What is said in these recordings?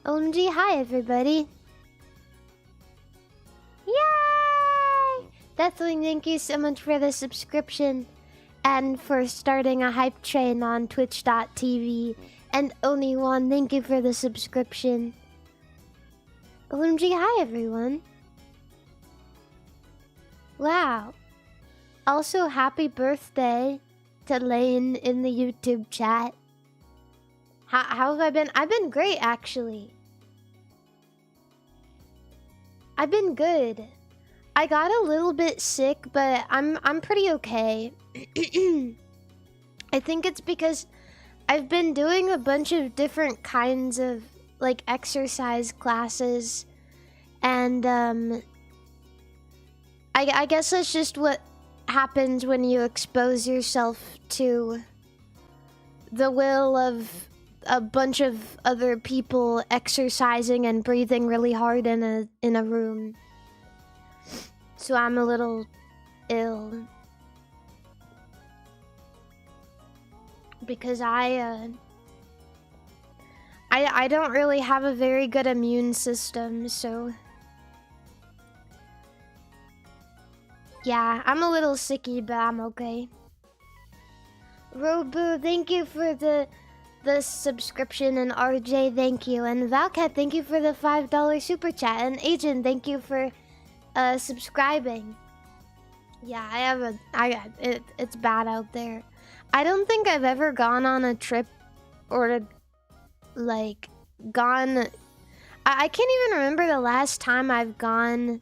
OMG, hi everybody. Yay! Deathwing, thank you so much for the subscription and for starting a hype train on twitch.tv. And Only One, thank you for the subscription. OMG, hi everyone. Wow. Also, happy birthday to Lane in the YouTube chat. How have I been? I've been great, actually. I've been good. I got a little bit sick, but I'm pretty okay. I think it's because I've been doing a bunch of different kinds of like exercise classes, and I guess that's just what happens when you expose yourself to the will of a bunch of other people exercising and breathing really hard in a room. So I'm a little ill because I don't really have a very good immune system, so yeah, I'm a little sicky, but I'm okay. Robu, thank you for the subscription, and RJ, thank you, and Valcat, thank you for the $5 super chat, and Agent, thank you for subscribing. Yeah, it's bad out there. I don't think I've ever gone on a trip or like gone. I can't even remember the last time I've gone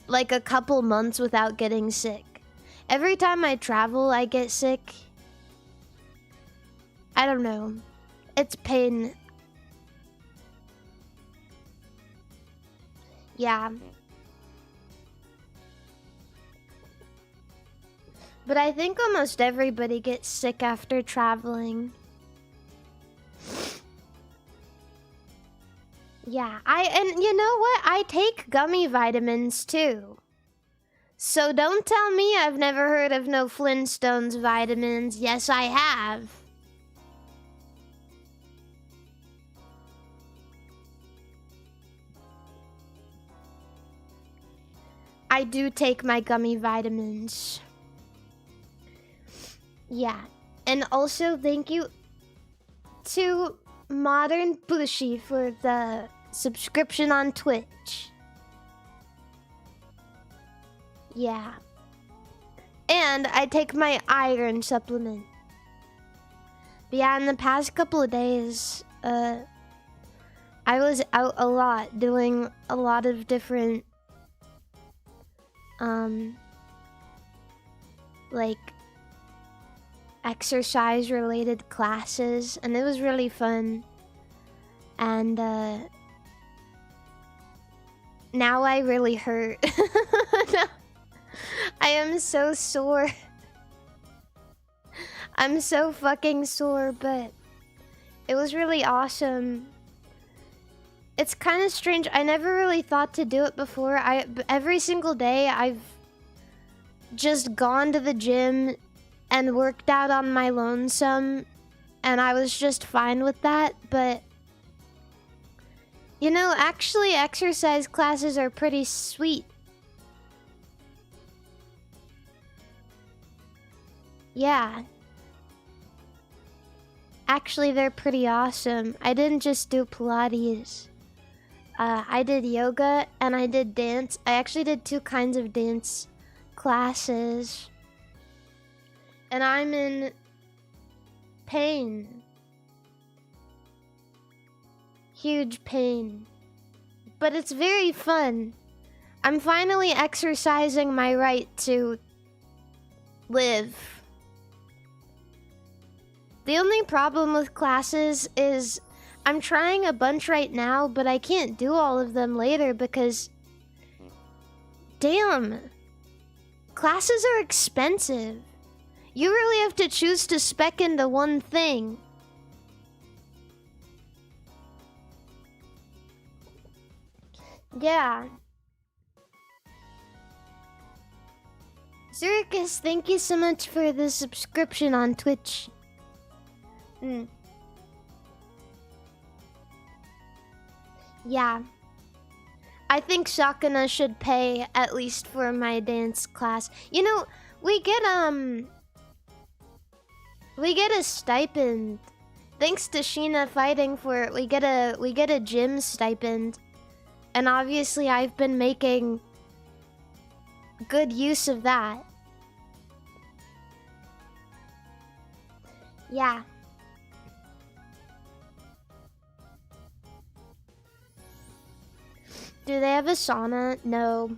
like a couple months without getting sick. Every time I travel, I get sick. I don't know. It's pain. Yeah. But I think almost everybody gets sick after traveling. Yeah, and you know what? I take gummy vitamins too. So don't tell me I've never heard of no Flintstones vitamins. Yes, I have. I do take my gummy vitamins. Yeah, and also thank you to Modern Bushy for the subscription on Twitch. Yeah. And I take my iron supplement. But yeah, in the past couple of days, I was out a lot doing a lot of different like exercise related classes, and it was really fun. And now I really hurt. I am so sore. I'm so fucking sore, but it was really awesome. It's kind of strange. I never really thought to do it before. Every single day I've just gone to the gym and worked out on my lonesome, and I was just fine with that. But you know, actually exercise classes are pretty sweet. Yeah. Actually, they're pretty awesome. I didn't just do Pilates. I did yoga and I did dance. I actually did 2 kinds of dance classes. And I'm in pain. Huge pain. But it's very fun. I'm finally exercising my right to live. The only problem with classes is I'm trying a bunch right now, but I can't do all of them later because damn, classes are expensive. You really have to choose to spec into one thing. Yeah. Zirkus, thank you so much for the subscription on Twitch. Yeah. I think Sakana should pay at least for my dance class. You know, we get a stipend. Thanks to Sheena fighting for it, we get a gym stipend. And obviously I've been making good use of that. Yeah. Do they have a sauna? No.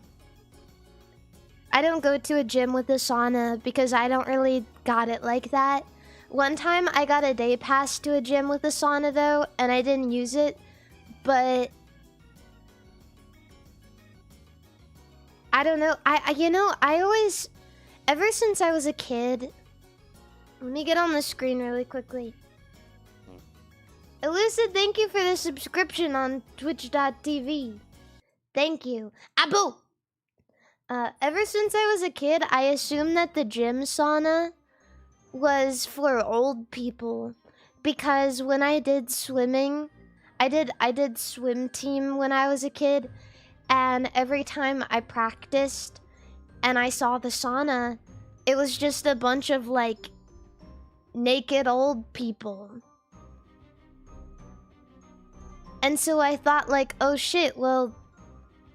I don't go to a gym with a sauna because I don't really got it like that. One time I got a day pass to a gym with a sauna though, and I didn't use it, but I don't know. I always, ever since I was a kid, let me get on the screen really quickly. Elucid, thank you for the subscription on twitch.tv. Thank you. Abu! Ever since I was a kid, I assumed that the gym sauna was for old people. Because when I did swimming, I did swim team when I was a kid. And every time I practiced and I saw the sauna, it was just a bunch of, like, naked old people. And so I thought, like, oh shit, well,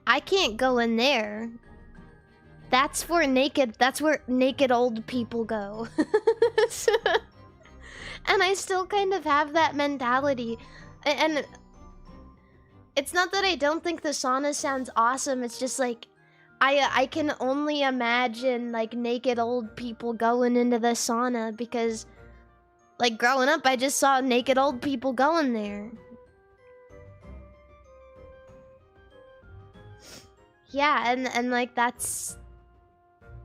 I can't go in there. That's where naked old people go. And I still kind of have that mentality. And it's not that I don't think the sauna sounds awesome, it's just like, I can only imagine, like, naked old people going into the sauna because, like, growing up, I just saw naked old people going there. Yeah, and like, that's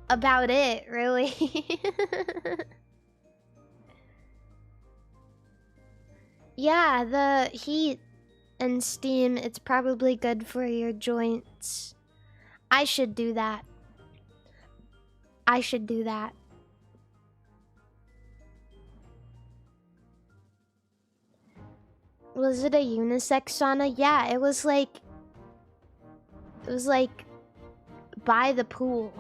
about it, really. Yeah, the heat and steam, it's probably good for your joints. I should do that. I should do that. Was it a unisex sauna? Yeah, it was like by the pool.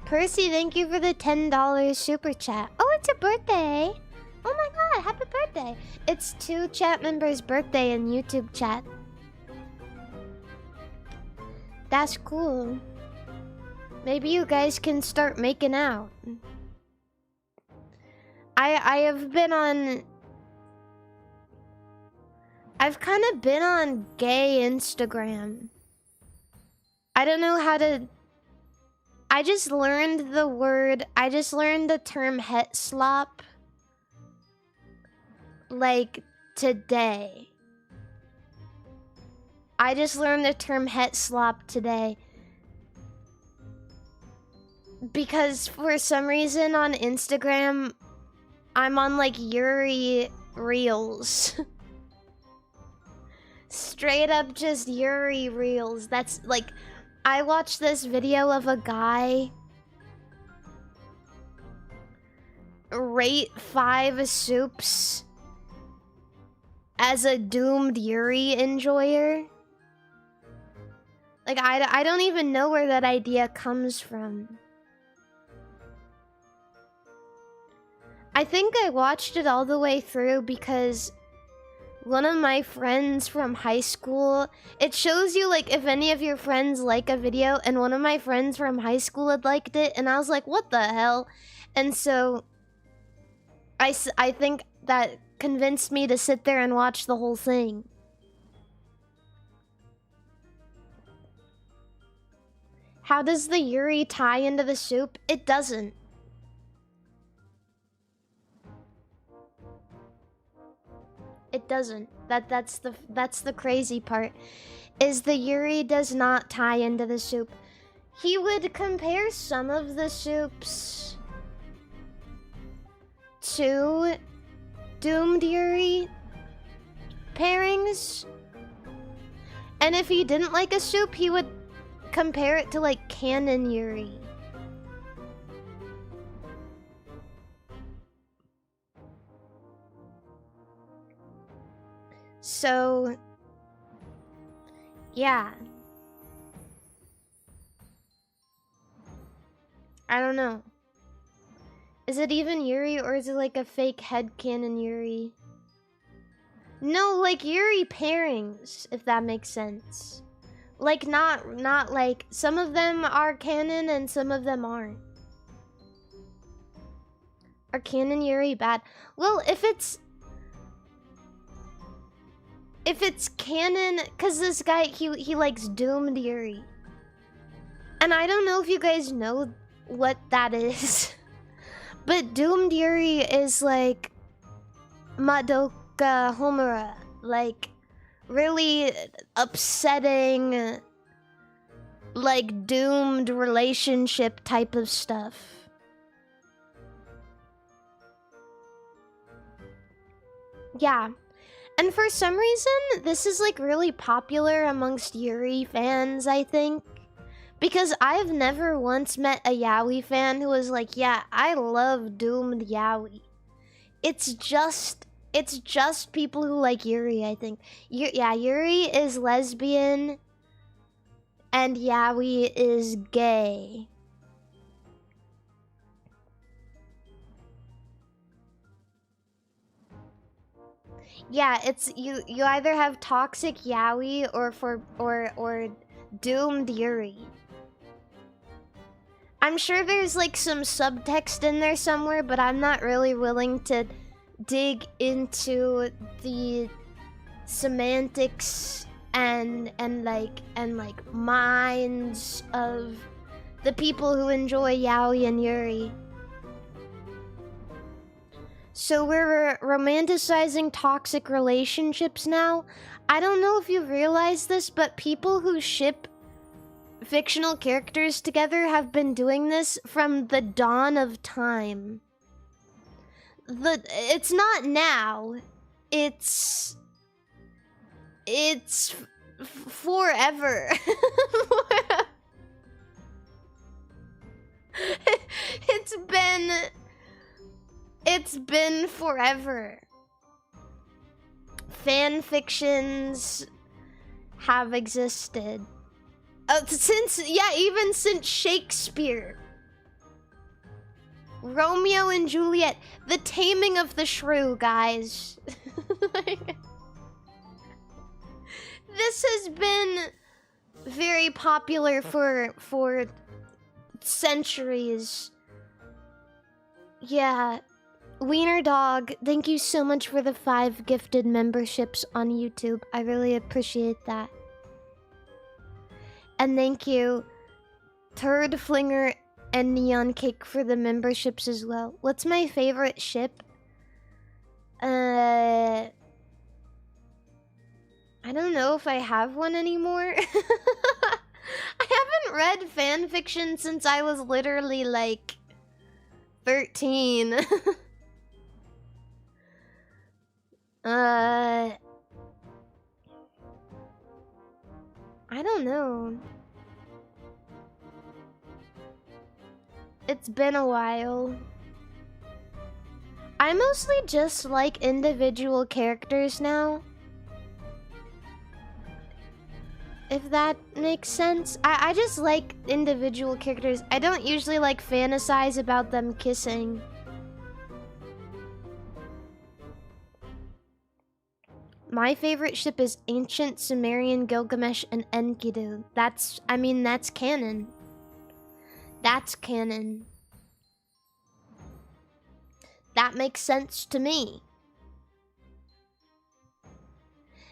Percy, thank you for the $10 super chat. Oh, it's a birthday. Oh my god, happy birthday. It's 2 chat members' birthday in YouTube chat. That's cool. Maybe you guys can start making out. I've kind of been on gay Instagram. I don't know how to... I just learned the term het slop, like, today. I just learned the term het slop today. Because for some reason on Instagram, I'm on, like, Yuri Reels. Straight up just Yuri Reels. That's, like... I watched this video of a guy rate 5 soups as a doomed Yuri enjoyer. Like, I don't even know where that idea comes from. I think I watched it all the way through because one of my friends from high school, it shows you, like, if any of your friends like a video, and one of my friends from high school had liked it, and I was like, what the hell? And so I think that convinced me to sit there and watch the whole thing. How does the Yuri tie into the soup? It doesn't. It doesn't. That's the crazy part. Is the Yuri does not tie into the soup. He would compare some of the soups to doomed Yuri pairings. And if he didn't like a soup, he would compare it to, like, canon Yuri. So, yeah. I don't know. Is it even Yuri, or is it like a fake headcanon Yuri? No, like Yuri pairings, if that makes sense. Like not like some of them are canon and some of them aren't. Are canon Yuri bad? Well, if it's canon, cause this guy he likes doomed Yuri. And I don't know if you guys know what that is. But doomed Yuri is like Madoka Homura, like really upsetting, like doomed relationship type of stuff. Yeah. And for some reason, this is like really popular amongst Yuri fans, I think. Because I've never once met a yaoi fan who was like, yeah, I love doomed yaoi. It's just people who like Yuri, I think. Yeah, Yuri is lesbian and yaoi is gay. Yeah, it's you either have toxic yaoi or doomed Yuri. I'm sure there's like some subtext in there somewhere, but I'm not really willing to dig into the semantics and minds of the people who enjoy yaoi and Yuri. So we're romanticizing toxic relationships now. I don't know if you realize this, but people who ship fictional characters together have been doing this from the dawn of time. It's not now. It's forever. It's been forever. Fan fictions have existed. Even since Shakespeare. Romeo and Juliet. The Taming of the Shrew, guys. This has been very popular for centuries. Yeah. Wiener Dog, thank you so much for the 5 gifted memberships on YouTube. I really appreciate that. And thank you, Turd Flinger and Neon Cake, for the memberships as well. What's my favorite ship? I don't know if I have one anymore. I haven't read fanfiction since I was literally like 13. I don't know. It's been a while. I mostly just like individual characters now. If that makes sense. I just like individual characters. I don't usually like fantasize about them kissing. My favorite ship is Ancient Sumerian Gilgamesh and Enkidu. That's canon. That's canon. That makes sense to me.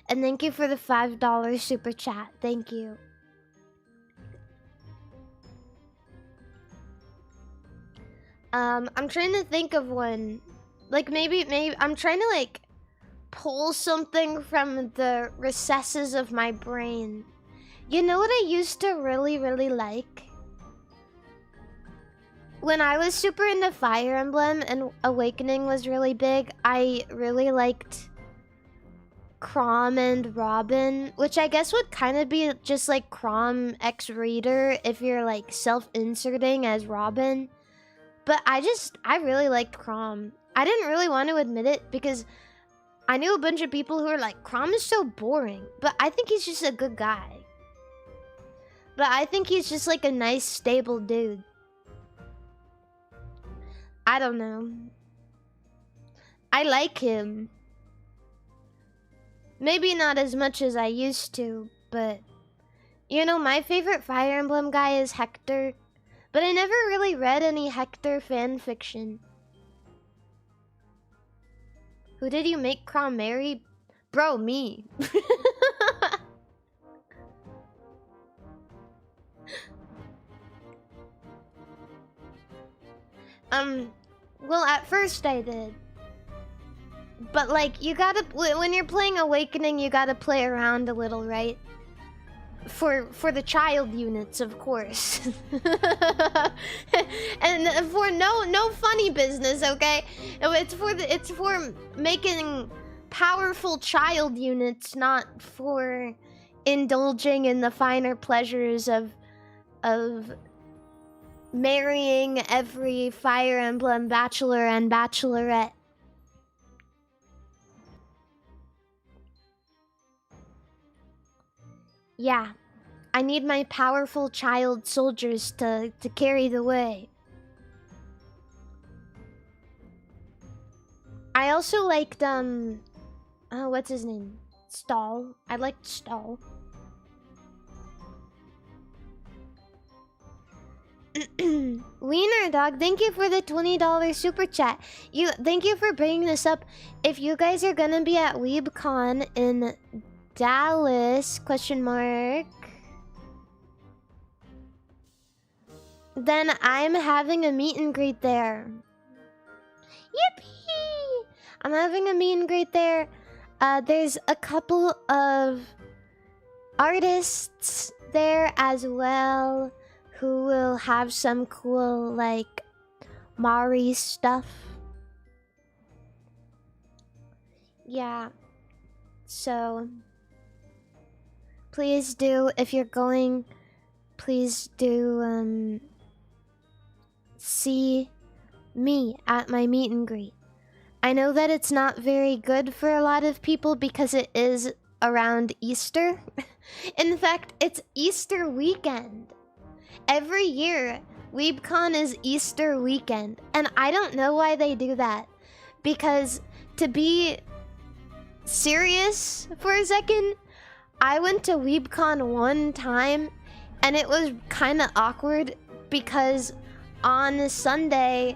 And thank you for the $5 super chat. Thank you. I'm trying to think of one. Like maybe I'm trying to like pull something from the recesses of my brain. You know what I used to really like? When I was super into Fire Emblem and Awakening was really big, I really liked Chrom and Robin, which I guess would kind of be just like Chrom X Reader if you're like self-inserting as Robin. But I really liked Chrom. I didn't really want to admit it because I knew a bunch of people who were like, Crom is so boring. But I think he's just a good guy. But I think he's just like a nice, stable dude. I don't know. I like him. Maybe not as much as I used to, but... You know, my favorite Fire Emblem guy is Hector. But I never really read any Hector fan fiction. Who did you make Crom marry? Bro, me. Well, at first I did. But, like, you gotta... When you're playing Awakening, you gotta play around a little, right? For the child units, of course. And for no funny business, okay? It's for making powerful child units, not for indulging in the finer pleasures of marrying every Fire Emblem bachelor and bachelorette. Yeah, I need my powerful child soldiers to carry the way. I also liked, what's his name? Stall. I liked Stall. Wiener Dog, thank you for the $20 super chat. Thank you for bringing this up. If you guys are gonna be at Weebcon in Dallas, then I'm having a meet and greet there. Yippee! I'm having a meet and greet there. There's a couple of artists there as well who will have some cool, like, Mari stuff. Yeah. So, please do, if you're going, please do, see me at my meet and greet. I know that it's not very good for a lot of people because it is around Easter. In fact, it's Easter weekend. Every year, Weebcon is Easter weekend. And I don't know why they do that. Because, to be serious for a second, I went to Weebcon one time and it was kind of awkward because on Sunday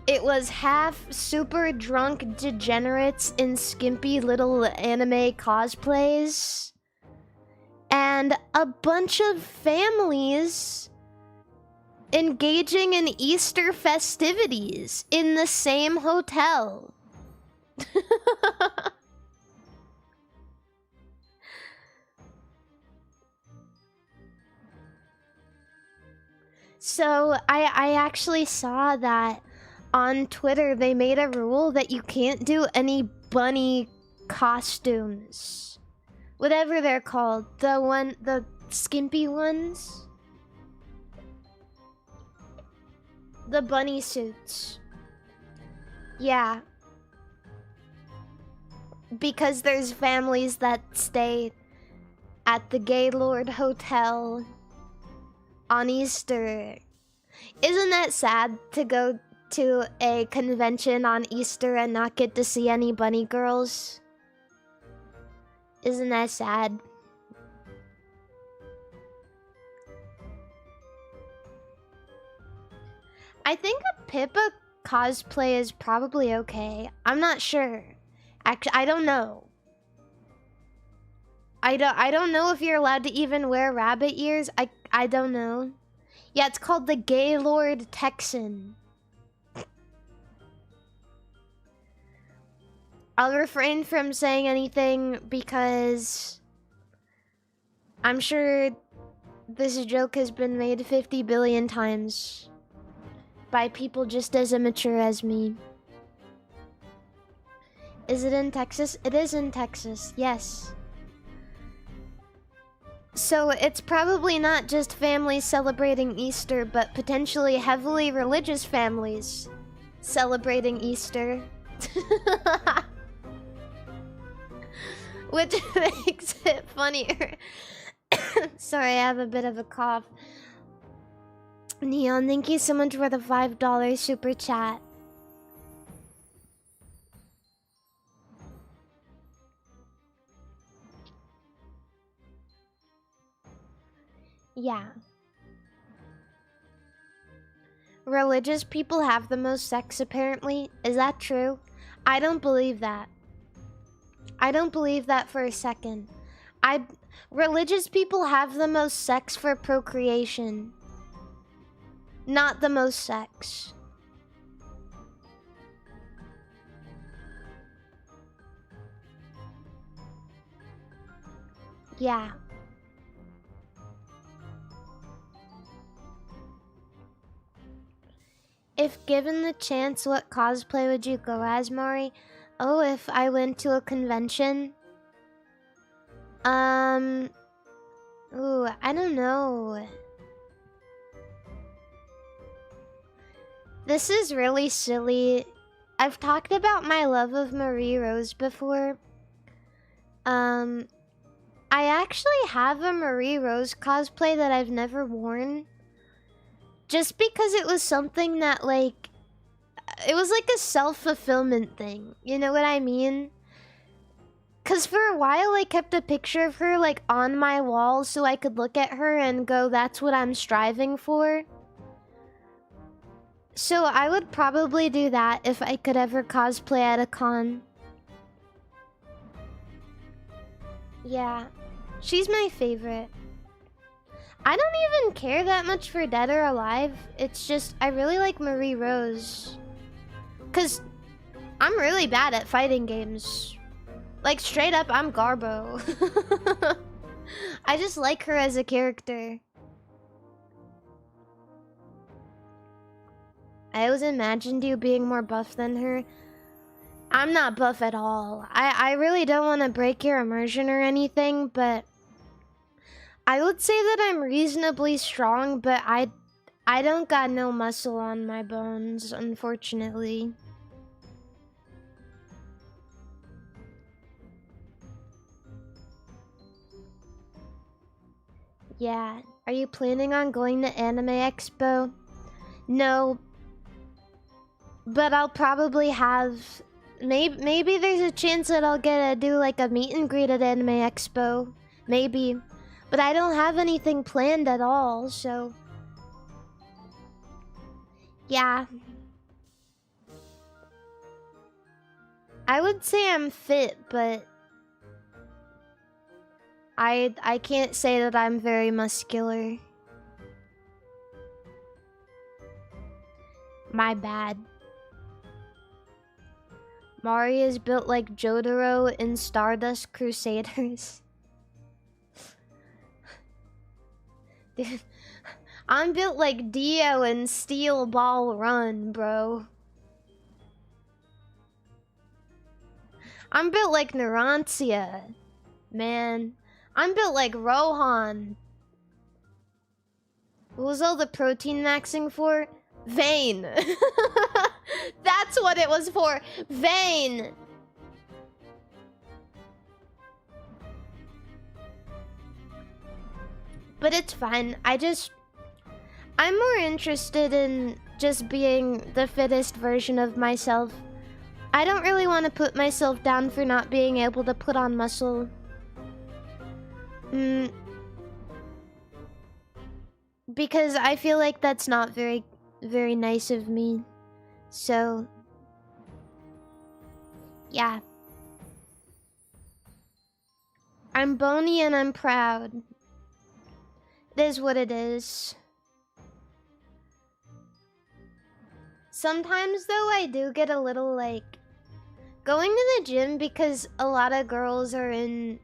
it was half super drunk degenerates in skimpy little anime cosplays and a bunch of families engaging in Easter festivities in the same hotel. So I actually saw that on Twitter they made a rule that you can't do any bunny costumes. Whatever they're called. The skimpy ones. The bunny suits. Yeah. Because there's families that stay at the Gaylord Hotel on Easter. Isn't that sad to go to a convention on Easter and not get to see any bunny girls? Isn't that sad? I think a Pippa cosplay is probably okay. I'm not sure. Actually, I don't know. I don't know if you're allowed to even wear rabbit ears. I don't know. Yeah, it's called the Gaylord Texan. I'll refrain from saying anything because I'm sure this joke has been made 50 billion times by people just as immature as me. Is it in Texas? It is in Texas, yes. So it's probably not just families celebrating Easter, but potentially heavily religious families celebrating Easter. which makes it funnier. Sorry, I have a bit of a cough. Neon, thank you so much for the $5 super chat. Yeah. Religious people have the most sex, apparently. Is that true? I don't believe that. I don't believe that for a second. Religious people have the most sex for procreation. Not the most sex. Yeah. If given the chance, what cosplay would you go as, Mari? Oh, if I went to a convention? Ooh, I don't know. This is really silly. I've talked about my love of Marie Rose before. I actually have a Marie Rose cosplay that I've never worn. Just because it was something that, like... It was like a self-fulfillment thing. You know what I mean? Because for a while, I kept a picture of her, like, on my wall so I could look at her and go, that's what I'm striving for. So I would probably do that if I could ever cosplay at a con. Yeah. She's my favorite. I don't even care that much for Dead or Alive. It's just, I really like Marie Rose. Because I'm really bad at fighting games. Like, straight up, I'm Garbo. I just like her as a character. I always imagined you being more buff than her. I'm not buff at all. I really don't want to break your immersion or anything, but... I would say that I'm reasonably strong, but I don't got no muscle on my bones, unfortunately. Yeah. Are you planning on going to Anime Expo? No. But I'll probably have... Maybe there's a chance that I'll get to do like a meet and greet at Anime Expo. Maybe. But I don't have anything planned at all, so... Yeah. I would say I'm fit, but... I can't say that I'm very muscular. My bad. Mari is built like Jotaro in Stardust Crusaders. Dude, I'm built like Dio in Steel Ball Run, bro. I'm built like Narantia, man. I'm built like Rohan. What was all the protein maxing for? Vein. That's what it was for. Vein. But it's fine. I'm more interested in just being the fittest version of myself. I don't really want to put myself down for not being able to put on muscle. Because I feel like that's not very nice of me. So, yeah. I'm bony and I'm proud. It is what it is. Sometimes, though, I do get a little, like... Going to the gym because a lot of girls are in,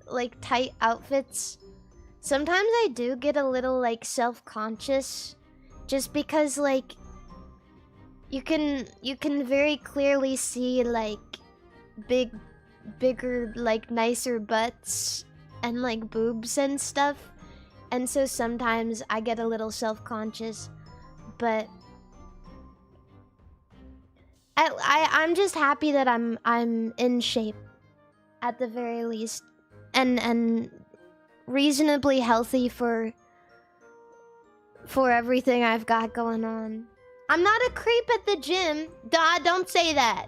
like, tight outfits. Sometimes I do get a little, like, self-conscious. Just because, like... You can very clearly see, like, bigger, like, nicer butts and, like, boobs and stuff. And so sometimes I get a little self-conscious. But... I'm just happy that I'm in shape. at the very least, and reasonably healthy for everything I've got going on. I'm not a creep at the gym. Duh, don't say that.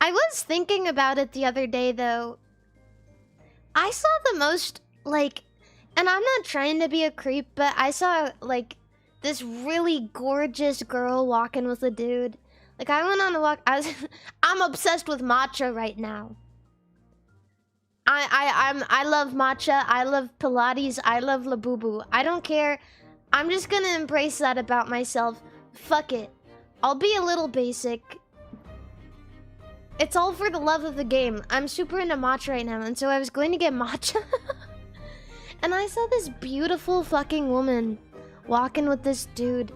I was thinking about it the other day, though. I saw the most, like, and I'm not trying to be a creep, but I saw, like, this really gorgeous girl walking with a dude. Like, I went on a walk. I'm obsessed with matcha right now. I love matcha. I love Pilates. I love Labubu. I don't care. I'm just gonna embrace that about myself. Fuck it. I'll be a little basic. It's all for the love of the game. I'm super into matcha right now, and so I was going to get matcha. And I saw this beautiful fucking woman walking with this dude.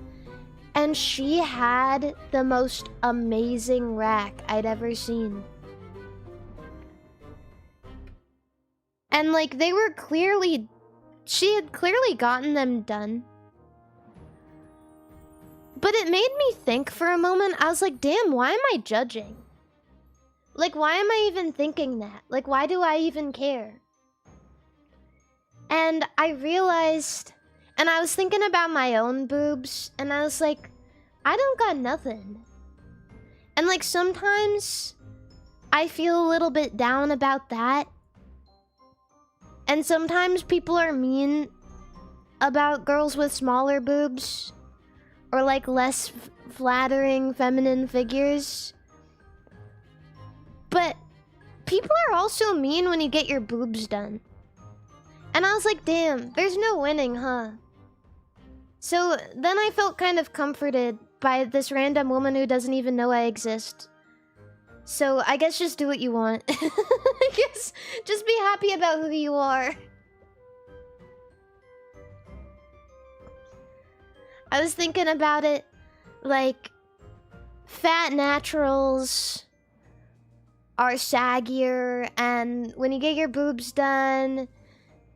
And she had the most amazing rack I'd ever seen. And like, they were clearly... She had clearly gotten them done. But it made me think for a moment. I was like, damn, why am I judging? Like, why am I even thinking that? Like, why do I even care? And I realized... And I was thinking about my own boobs. And I was like, I don't got nothing. And like, sometimes I feel a little bit down about that. And sometimes people are mean about girls with smaller boobs. Or like less flattering feminine figures. But people are also mean when you get your boobs done. And I was like, damn, there's no winning, huh? So then I felt kind of comforted by this random woman who doesn't even know I exist. So I guess just do what you want. I guess just be happy about who you are. I was thinking about it like fat naturals are saggier, and when you get your boobs done,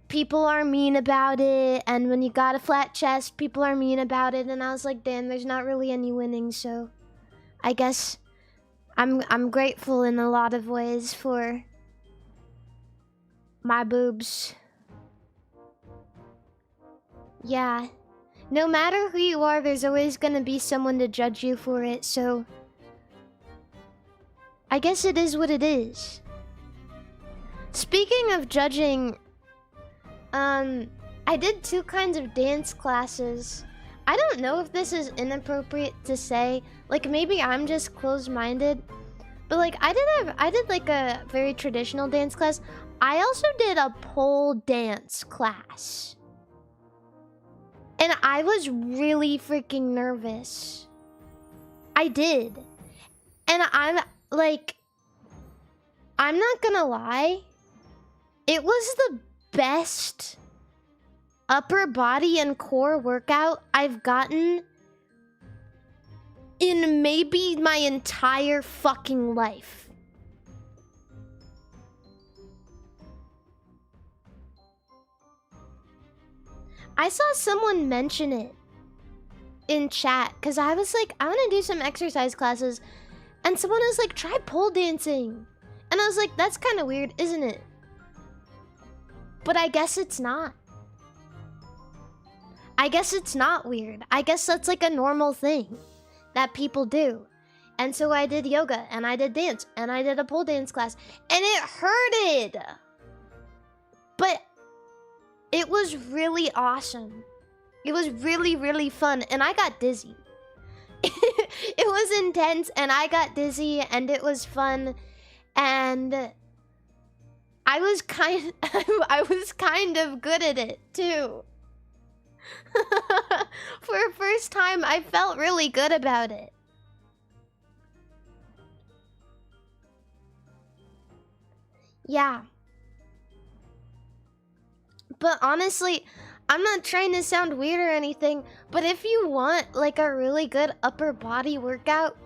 people are mean about it, and when you got a flat chest, people are mean about it. And I was like, damn, there's not really any winning, so I guess I'm grateful in a lot of ways for my boobs. Yeah. No matter who you are, there's always gonna be someone to judge you for it, so I guess it is what it is. Speaking of judging, I did 2 kinds of dance classes. I don't know if this is inappropriate to say. Like, maybe I'm just closed-minded. But like, I did like a very traditional dance class. I also did a pole dance class. And I was really freaking nervous. I did. And I'm like, I'm not gonna lie. It was the best upper body and core workout I've gotten in maybe my entire fucking life. I saw someone mention it in chat because I was like, I want to do some exercise classes, and someone was like, try pole dancing. And I was like, that's kind of weird, isn't it? But I guess it's not. I guess it's not weird. I guess that's like a normal thing that people do. And so I did yoga, and I did dance, and I did a pole dance class, and it hurted. But it was really awesome. It was really, really fun, and I got dizzy. It was intense, and I got dizzy, and it was fun, and I was kind of good at it too. For a first time, I felt really good about it. Yeah. But honestly, I'm not trying to sound weird or anything, but if you want like a really good upper body workout,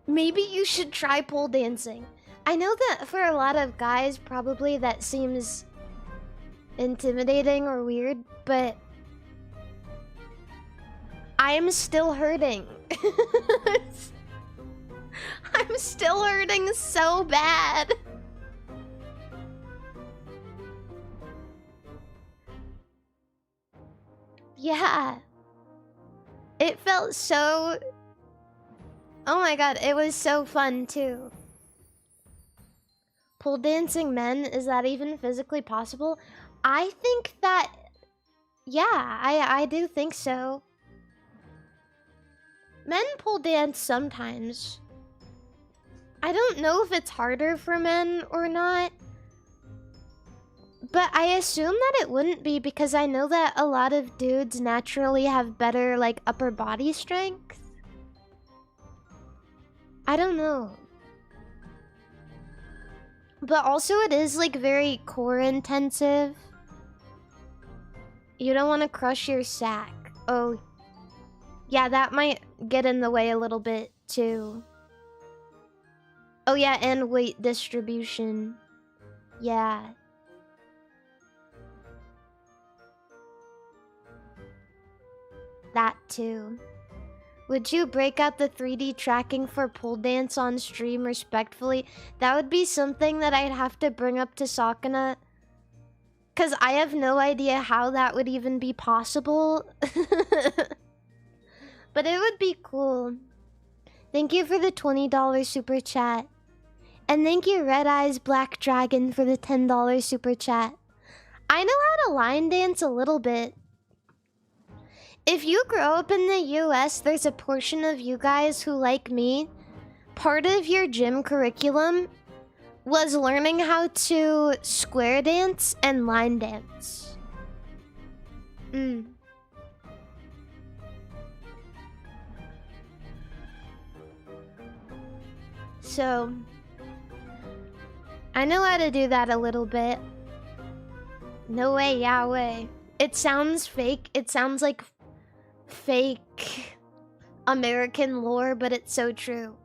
maybe you should try pole dancing. I know that for a lot of guys, probably that seems intimidating or weird, but I am still hurting. I'm still hurting so bad. Yeah. It felt so... Oh my god, it was so fun too. Pole dancing men, is that even physically possible? I think that... Yeah, I do think so. Men pole dance sometimes. I don't know if it's harder for men or not. But I assume that it wouldn't be because I know that a lot of dudes naturally have better, like, upper body strength. I don't know. But also it is, like, very core intensive. You don't want to crush your sack. Oh, yeah, that might get in the way a little bit, too. Oh, yeah, and weight distribution. Yeah. That, too. Would you break out the 3D tracking for pole dance on stream respectfully? That would be something that I'd have to bring up to Sauna. Because I have no idea how that would even be possible. But it would be cool. Thank you for the $20 super chat. And thank you, Red Eyes Black Dragon, for the $10 super chat. I know how to line dance a little bit. If you grow up in the US, there's a portion of you guys who, like me, part of your gym curriculum was learning how to square dance and line dance. So, I know how to do that a little bit. No way, yeah way. It sounds fake. It sounds like fake American lore, but it's so true.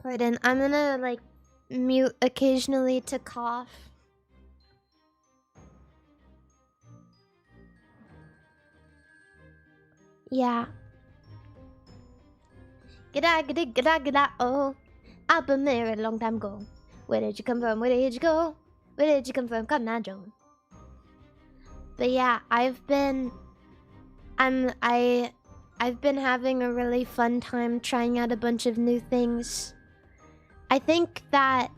Pardon, I'm gonna like mute occasionally to cough. Yeah. G'da, oh. I've been married a long time ago. Where did you come from? Where did you go? Where did you come from? Come now, Joe. But yeah, I've been having a really fun time trying out a bunch of new things. I think that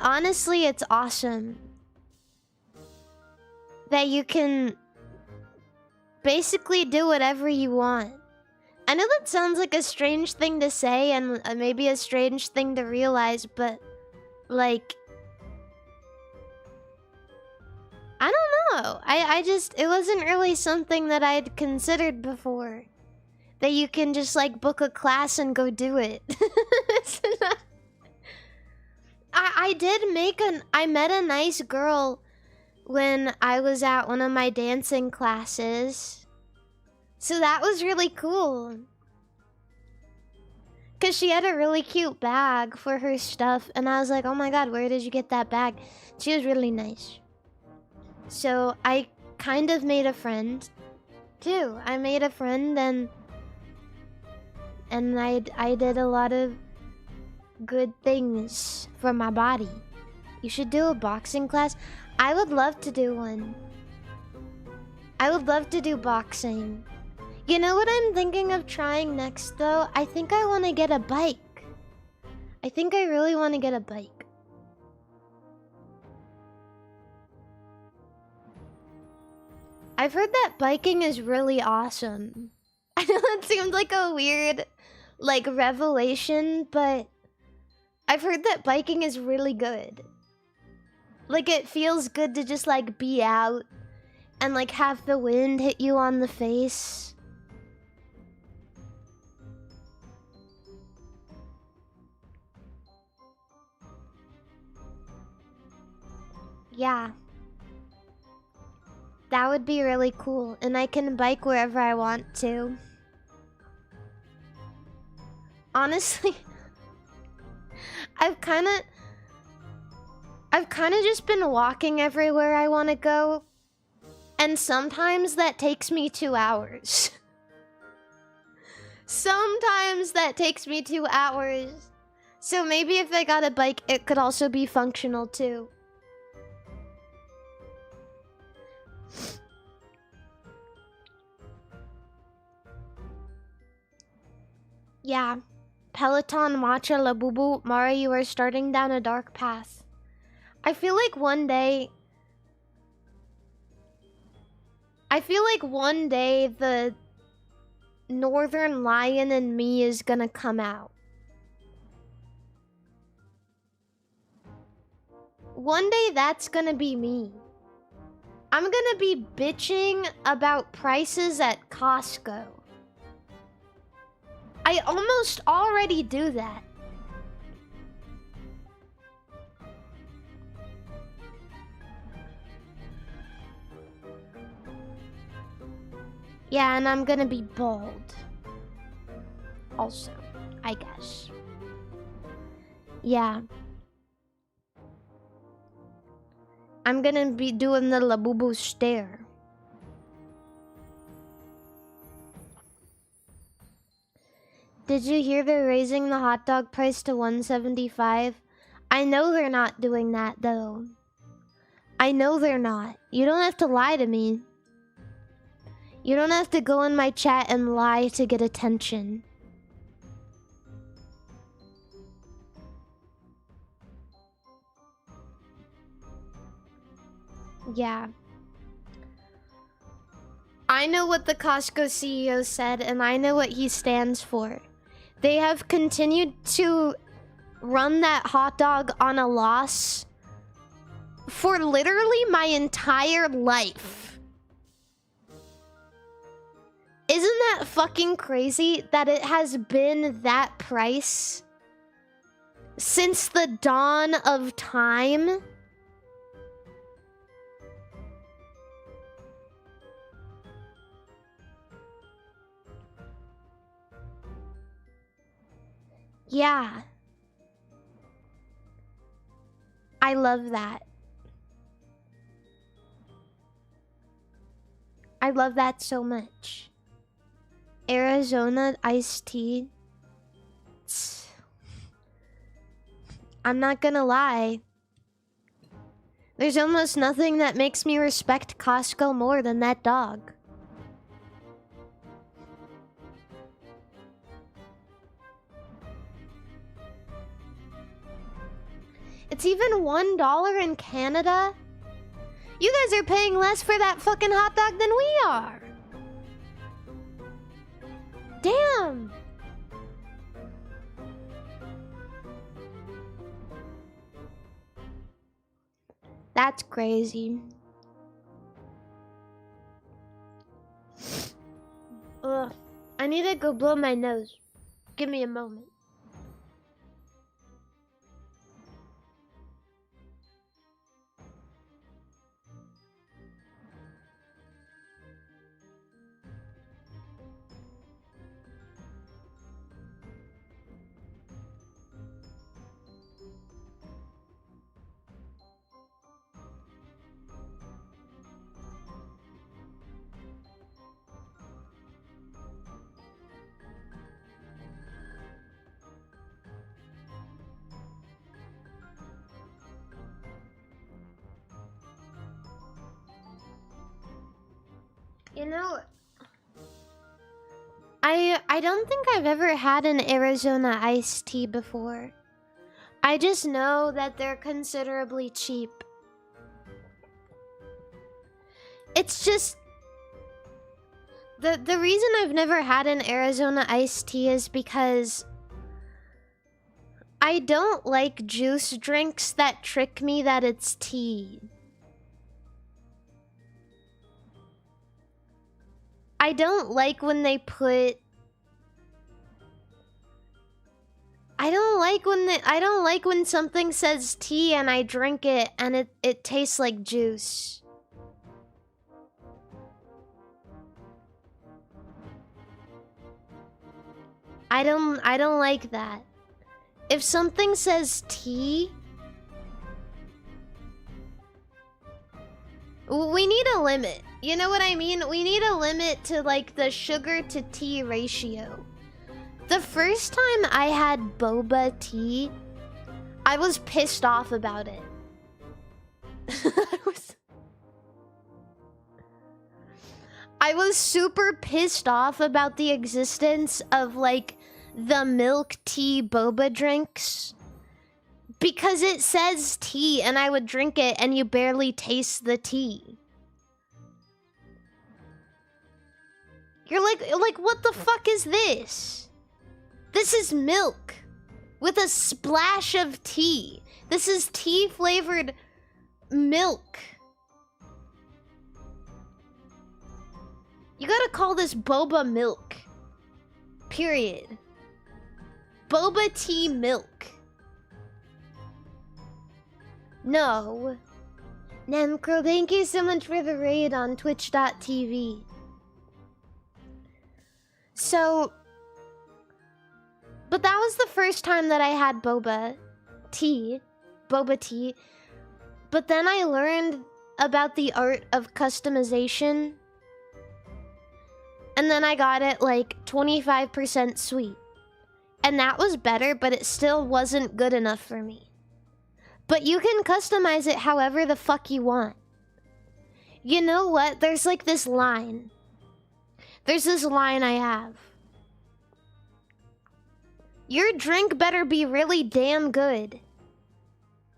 honestly it's awesome that you can basically do whatever you want. I know that sounds like a strange thing to say and maybe a strange thing to realize, but like, I don't know. I just, it wasn't really something that I'd considered before. That you can just like book a class and go do it. I met a nice girl when I was at one of my dancing classes. So that was really cool. Because she had a really cute bag for her stuff. And I was like, oh my god, where did you get that bag? She was really nice. So I kind of made a friend too. I made a friend and I did a lot of good things for my body. You should do a boxing class. I would love to do one. I would love to do boxing. You know what I'm thinking of trying next though? I think I want to get a bike. I think I really want to get a bike. I've heard that biking is really awesome. I know that seemed like a weird, like, revelation, but I've heard that biking is really good. Like, it feels good to just, like, be out and, like, have the wind hit you on the face. Yeah. That would be really cool, and I can bike wherever I want to. Honestly, I've kind of... I've kind of just been walking everywhere I want to go. And sometimes that takes me 2 hours. Sometimes that takes me 2 hours. So maybe if I got a bike, it could also be functional too. Yeah. Peloton, matcha, labubu, Mari, you are starting down a dark path. I feel like one day the Northern Lion in me is gonna come out. One day that's gonna be me. I'm gonna be bitching about prices at Costco. I almost already do that. Yeah, and I'm gonna be bald. Also, I guess. Yeah. I'm gonna be doing the labubu stare. Did you hear they're raising the hot dog price to $1.75? I know they're not doing that, though. I know they're not. You don't have to lie to me. You don't have to go in my chat and lie to get attention. Yeah. I know what the Costco CEO said, and I know what he stands for. They have continued to run that hot dog on a loss for literally my entire life. Isn't that fucking crazy that it has been that price since the dawn of time? Yeah. I love that. I love that so much. Arizona iced tea. I'm not gonna lie. There's almost nothing that makes me respect Costco more than that dog. It's even $1 in Canada. You guys are paying less for that fucking hot dog than we are. Damn. That's crazy. Ugh. I need to go blow my nose. Give me a moment. You know, I don't think I've ever had an Arizona iced tea before. I just know that they're considerably cheap. It's just the reason I've never had an Arizona iced tea is because I don't like juice drinks that trick me that it's tea. I don't like when they put... I don't like when something says tea and I drink it and it tastes like juice. I don't like that. If something says tea, We need a limit. You know what I mean? We need a limit to like the sugar to tea ratio. The first time I had boba tea, I was pissed off about it. I was super pissed off about the existence of like the milk tea boba drinks. Because it says tea and I would drink it and you barely taste the tea. You're like what the fuck is this? This is milk with a splash of tea. This is tea flavored milk. You gotta call this boba milk. Period. Boba tea milk. No. Nemcro, thank you so much for the raid on twitch.tv. So, but that was the first time that I had boba tea. But then I learned about the art of customization. And then I got it like 25% sweet. And that was better, but it still wasn't good enough for me. But you can customize it however the fuck you want. You know what? There's like this line. There's this line I have. Your drink better be really damn good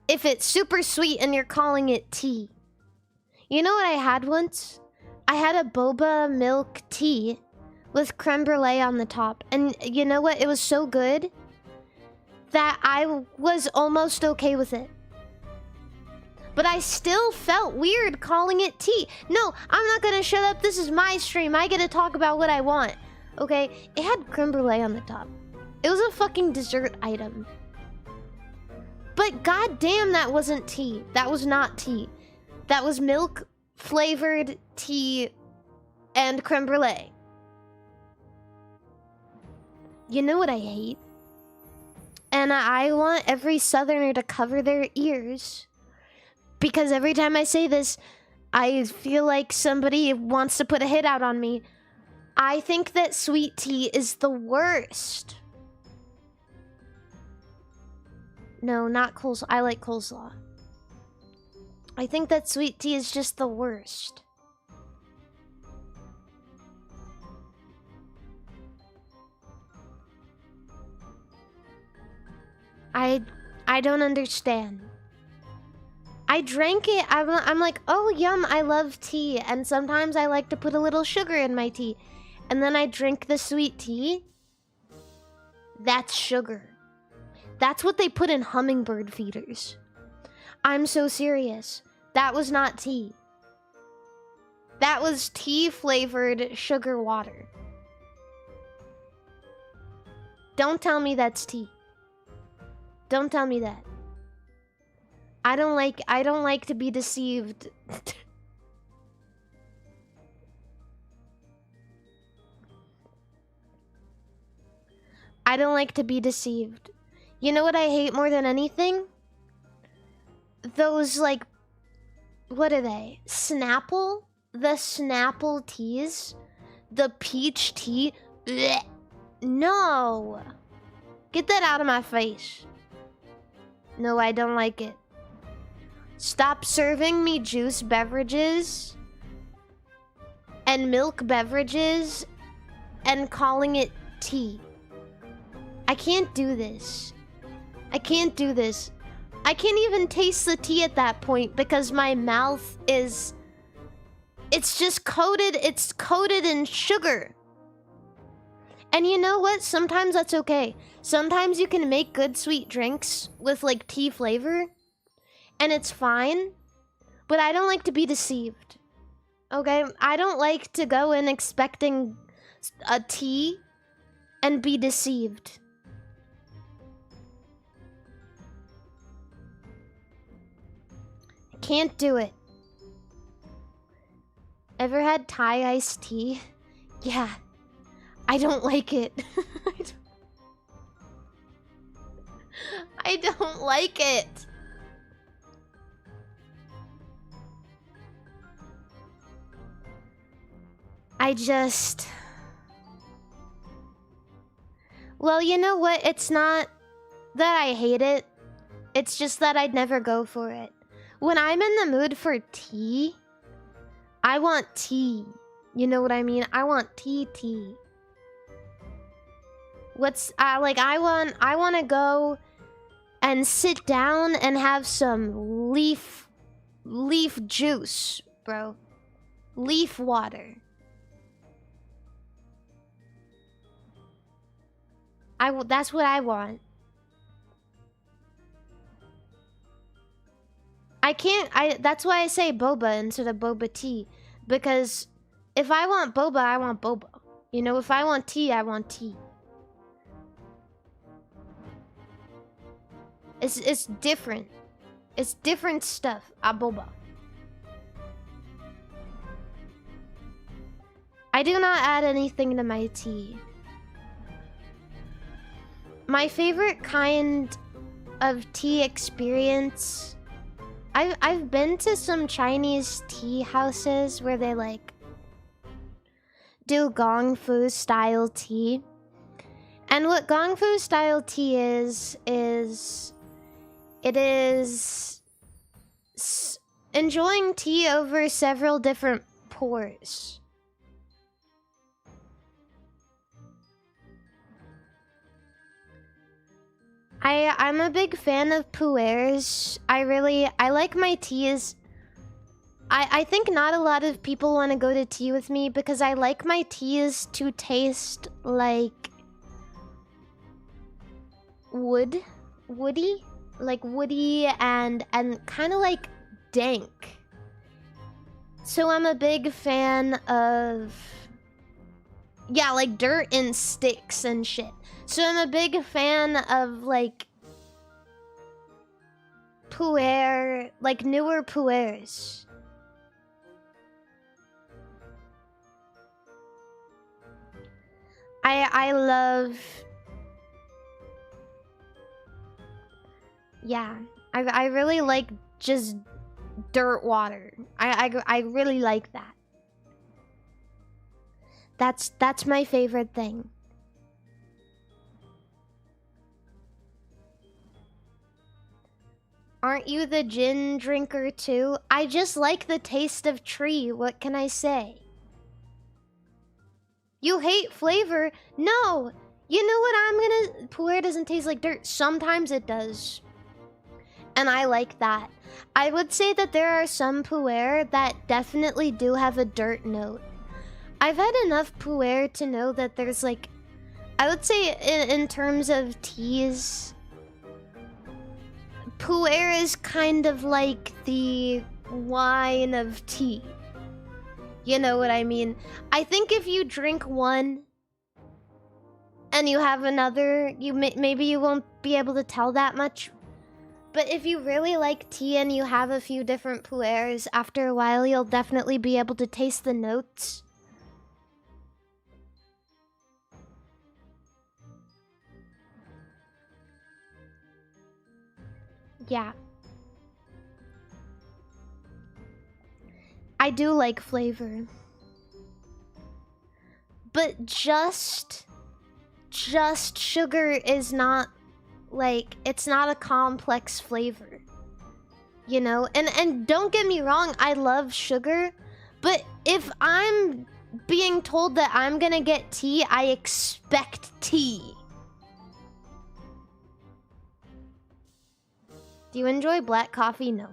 if it's super sweet and you're calling it tea. You know what I had once? I had a boba milk tea with creme brulee on the top. And you know what? It was so good that I was almost okay with it. But I still felt weird calling it tea. No, I'm not gonna shut up. This is my stream. I get to talk about what I want. Okay? It had creme brulee on the top. It was a fucking dessert item. But goddamn, that wasn't tea. That was not tea. That was milk flavored tea and creme brulee. You know what I hate? And I want every southerner to cover their ears. Because every time I say this, I feel like somebody wants to put a hit out on me. I think that sweet tea is the worst. No, not coleslaw. I like coleslaw. I think that sweet tea is just the worst. I don't understand. I drank it. I'm like, oh, yum, I love tea. And sometimes I like to put a little sugar in my tea. And then I drink the sweet tea. That's sugar. That's what they put in hummingbird feeders. I'm so serious. That was not tea. That was tea-flavored sugar water. Don't tell me that's tea. Don't tell me that. I don't like to be deceived. I don't like to be deceived. You know what I hate more than anything? Those, like, what are they? Snapple? The Snapple teas? The peach tea? Blech. No! Get that out of my face. No, I don't like it. Stop serving me juice beverages and milk beverages and calling it tea. I can't do this. I can't do this. I can't even taste the tea at that point because my mouth is... It's just coated. It's coated in sugar. And you know what? Sometimes that's okay. Sometimes you can make good sweet drinks with like tea flavor. And it's fine. But I don't like to be deceived. Okay? I don't like to go in expecting a tea and be deceived. I can't do it. Ever had Thai iced tea? Yeah. I don't like it. I don't like it. I just... Well, you know what? It's not that I hate it. It's just that I'd never go for it. When I'm in the mood for tea, I want tea. You know what I mean? I want tea. What's like I want to go and sit down and have some leaf juice, bro. Leaf water. That's what I want. That's why I say boba instead of boba tea, because if I want boba, I want boba. You know, if I want tea, I want tea. It's different. It's different stuff. Boba. I do not add anything to my tea. My favorite kind of tea experience... I've been to some Chinese tea houses where they like do Gong Fu style tea. And what Gong Fu style tea is it is enjoying tea over several different pours. I'm a big fan of pu'ers. I like my teas. I think not a lot of people want to go to tea with me because I like my teas to taste like woody, like woody and kind of like dank. So I'm a big fan of, yeah, like dirt and sticks and shit. So I'm a big fan of like pu'er, like newer pu'ers. I love, yeah, I really like just dirt water. I really like that. That's my favorite thing. Aren't you the gin drinker too? I just like the taste of tree. What can I say? You hate flavor? No! You know what pu'er doesn't taste like dirt. Sometimes it does. And I like that. I would say that there are some pu'er that definitely do have a dirt note. I've had enough pu'er to know that there's like... I would say in terms of teas... pu'er is kind of like the wine of tea. You know what I mean? I think if you drink one and you have another, maybe you won't be able to tell that much. But if you really like tea and you have a few different pu'ers, after a while you'll definitely be able to taste the notes. Yeah. I do like flavor. But just sugar is not like, it's not a complex flavor. You know? And don't get me wrong, I love sugar, but if I'm being told that I'm gonna get tea, I expect tea. Do you enjoy black coffee? No.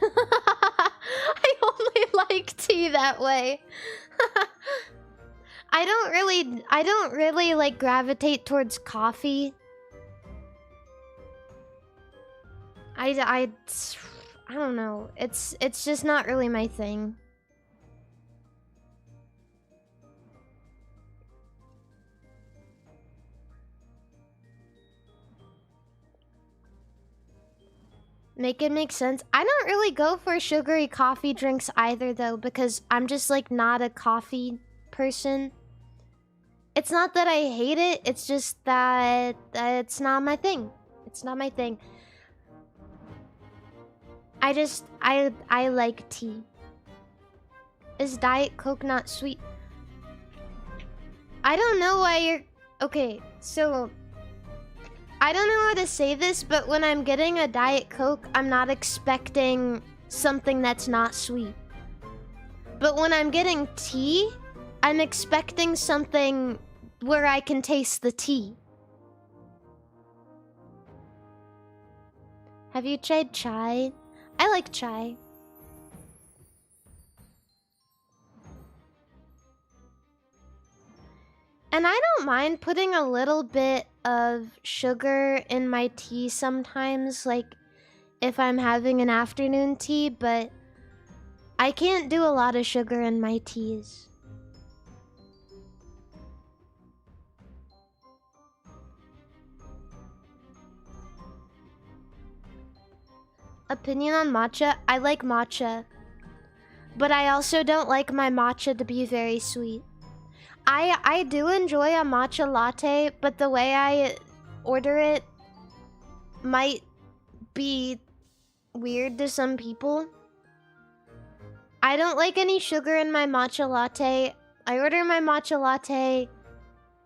I only like tea that way. I don't really like gravitate towards coffee. I don't know. It's just not really my thing. Make it make sense. I don't really go for sugary coffee drinks either though, because I'm just like not a coffee person. It's not that I hate it, it's just that it's not my thing. It's not my thing. I like tea. Is Diet Coke not sweet? I don't know why you're... Okay, so... I don't know how to say this, but when I'm getting a Diet Coke, I'm not expecting something that's not sweet. But when I'm getting tea, I'm expecting something where I can taste the tea. Have you tried chai? I like chai. And I don't mind putting a little bit of sugar in my tea sometimes, like if I'm having an afternoon tea, but I can't do a lot of sugar in my teas. Opinion on matcha? I like matcha. But I also don't like my matcha to be very sweet. I do enjoy a matcha latte, but the way I order it might be weird to some people. I don't like any sugar in my matcha latte. I order my matcha latte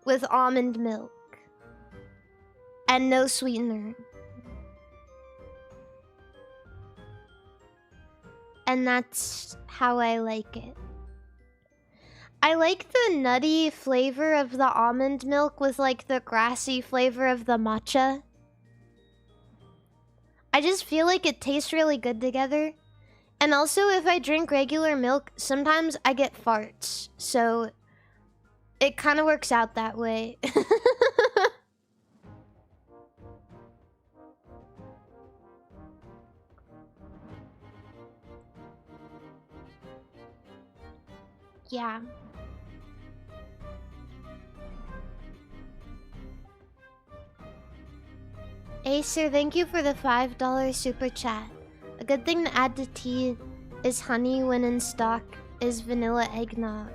with almond milk and no sweetener. And that's how I like it. I like the nutty flavor of the almond milk with like the grassy flavor of the matcha. I just feel like it tastes really good together. And also if I drink regular milk, sometimes I get farts. So it kind of works out that way. Yeah. Acer, thank you for the $5 super chat. A good thing to add to tea is honey when in stock is vanilla eggnog.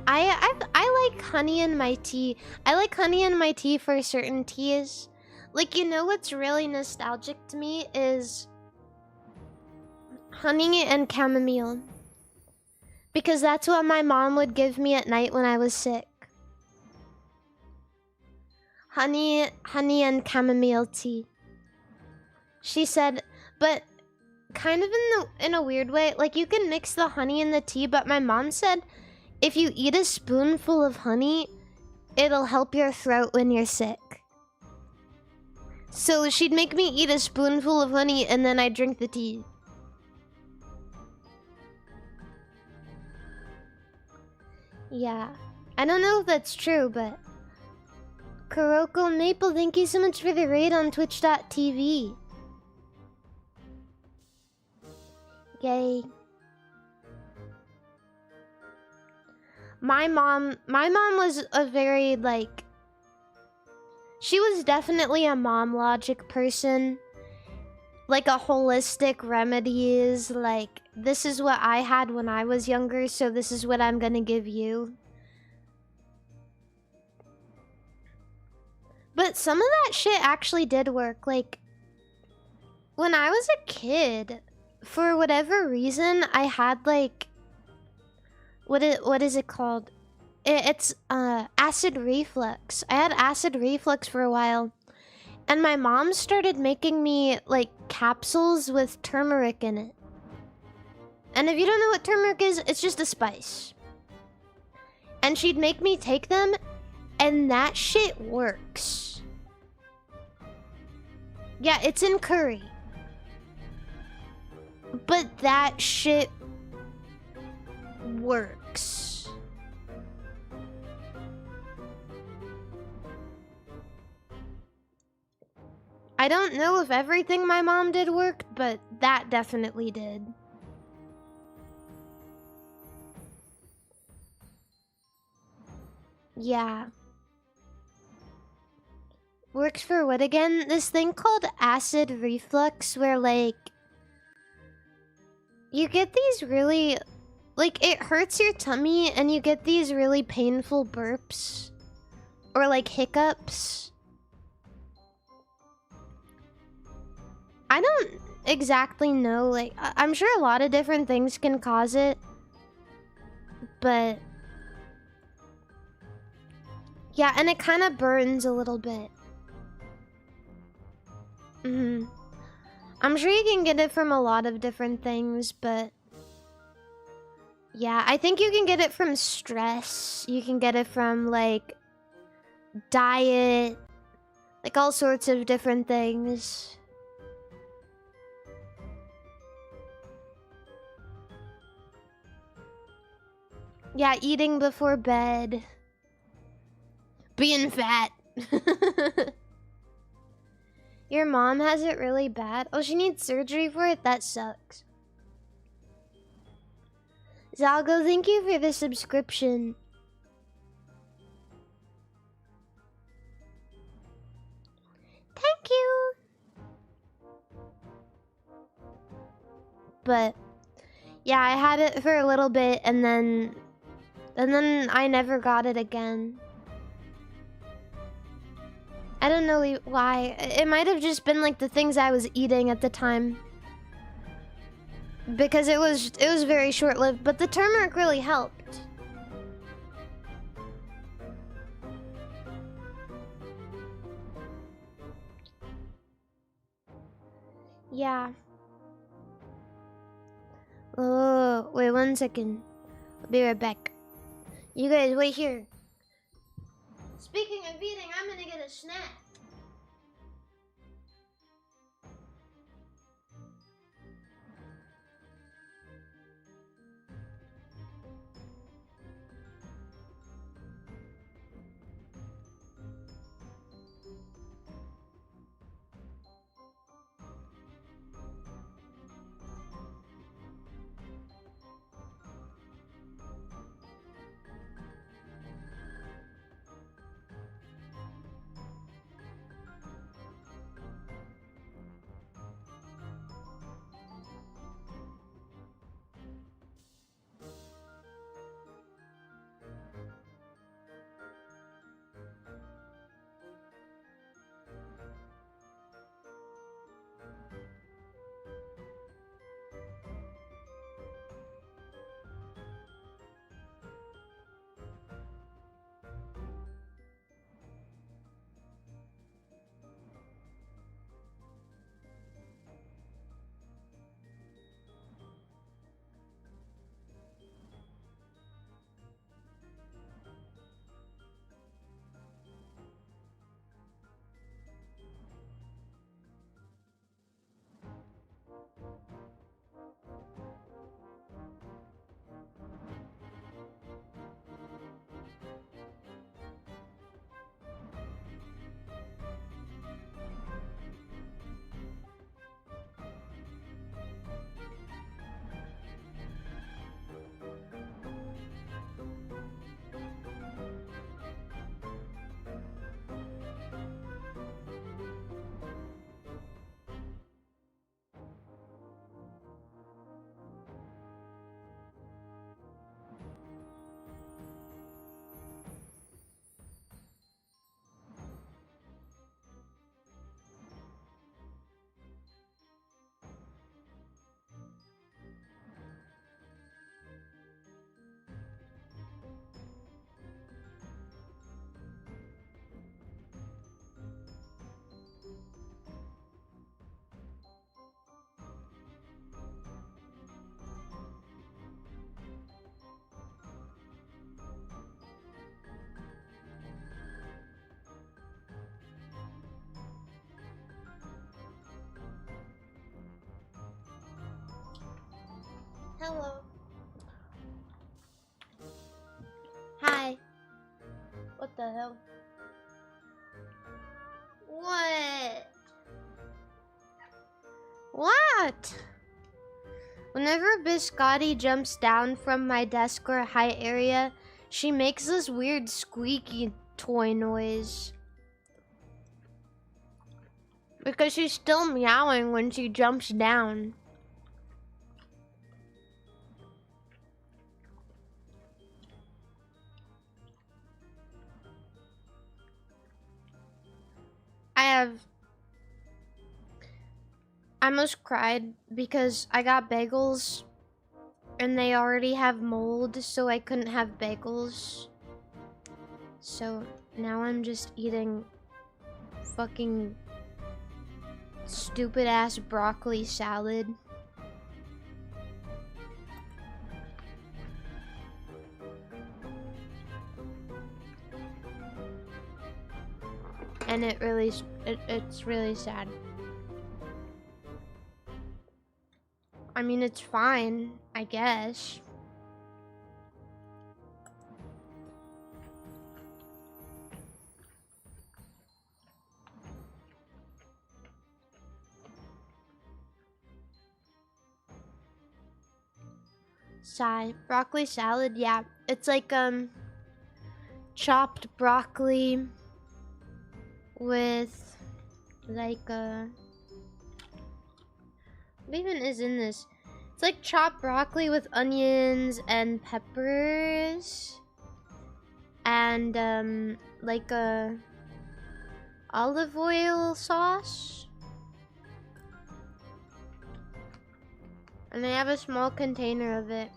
I like honey in my tea. I like honey in my tea for certain teas. Like, you know what's really nostalgic to me is honey and chamomile. Because that's what my mom would give me at night when I was sick. Honey and chamomile tea. She said, but kind of in a weird way, like you can mix the honey in the tea, but my mom said if you eat a spoonful of honey, it'll help your throat when you're sick. So she'd make me eat a spoonful of honey and then I'd drink the tea. Yeah, I don't know if that's true, but Kuroko Maple, thank you so much for the raid on twitch.tv. Yay. My mom was a very, like... She was definitely a mom logic person. Like a holistic remedies, like, this is what I had when I was younger, so this is what I'm gonna give you. But some of that shit actually did work. Like, when I was a kid, for whatever reason, I had like, what is it called? It's acid reflux. I had acid reflux for a while, and my mom started making me like capsules with turmeric in it. And if you don't know what turmeric is, it's just a spice. And she'd make me take them, and that shit works. Yeah, it's in curry. But that shit works. I don't know if everything my mom did worked, but that definitely did. Yeah. Works for what again? This thing called acid reflux, where like you get these really, like, it hurts your tummy and you get these really painful burps or like hiccups. I don't exactly know, like, I'm sure a lot of different things can cause it, but Yeah, and it kind of burns a little bit. I'm sure you can get it from a lot of different things, but yeah, I think you can get it from stress. You can get it from like diet, like all sorts of different things. Yeah, eating before bed. Being fat. Your mom has it really bad? Oh, she needs surgery for it? That sucks. Zalgo, thank you for the subscription. Thank you. But yeah, I had it for a little bit and then I never got it again. I don't know why. It might have just been like the things I was eating at the time. Because it was very short-lived, but the turmeric really helped. Yeah. Oh, wait 1 second. I'll be right back. You guys wait here. Speaking of eating, I'm gonna get a snack. Hello. Hi. What the hell? What? What? Whenever Biscotti jumps down from my desk or high area, she makes this weird squeaky toy noise. Because she's still meowing when she jumps down. I almost cried because I got bagels and they already have mold, so I couldn't have bagels. So now I'm just eating fucking stupid ass broccoli salad. And it's really sad. I mean, it's fine, I guess. Sigh. Broccoli salad, yeah. It's like, chopped broccoli with, like, what even is in this? It's like chopped broccoli with onions and peppers. And, like a olive oil sauce. And they have a small container of it.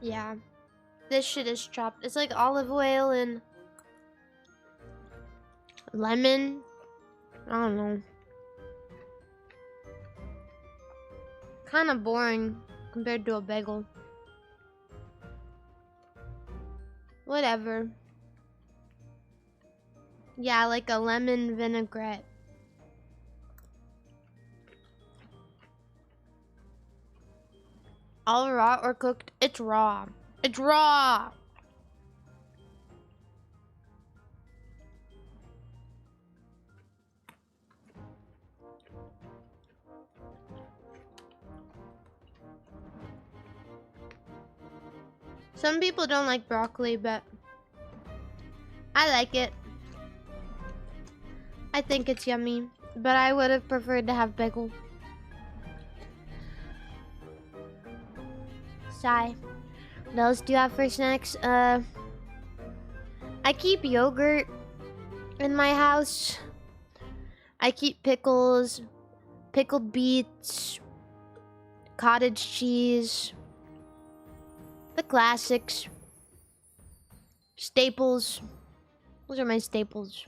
Yeah. This shit is chopped. It's like olive oil and lemon. I don't know. Kind of boring compared to a bagel. Whatever. Yeah, like a lemon vinaigrette. All raw or cooked? It's raw. It's raw! Some people don't like broccoli, but I like it. I think it's yummy, but I would have preferred to have bagel. Sigh. What else do you have for snacks? I keep yogurt in my house. I keep pickles, pickled beets, cottage cheese, the classics, staples. Those are my staples.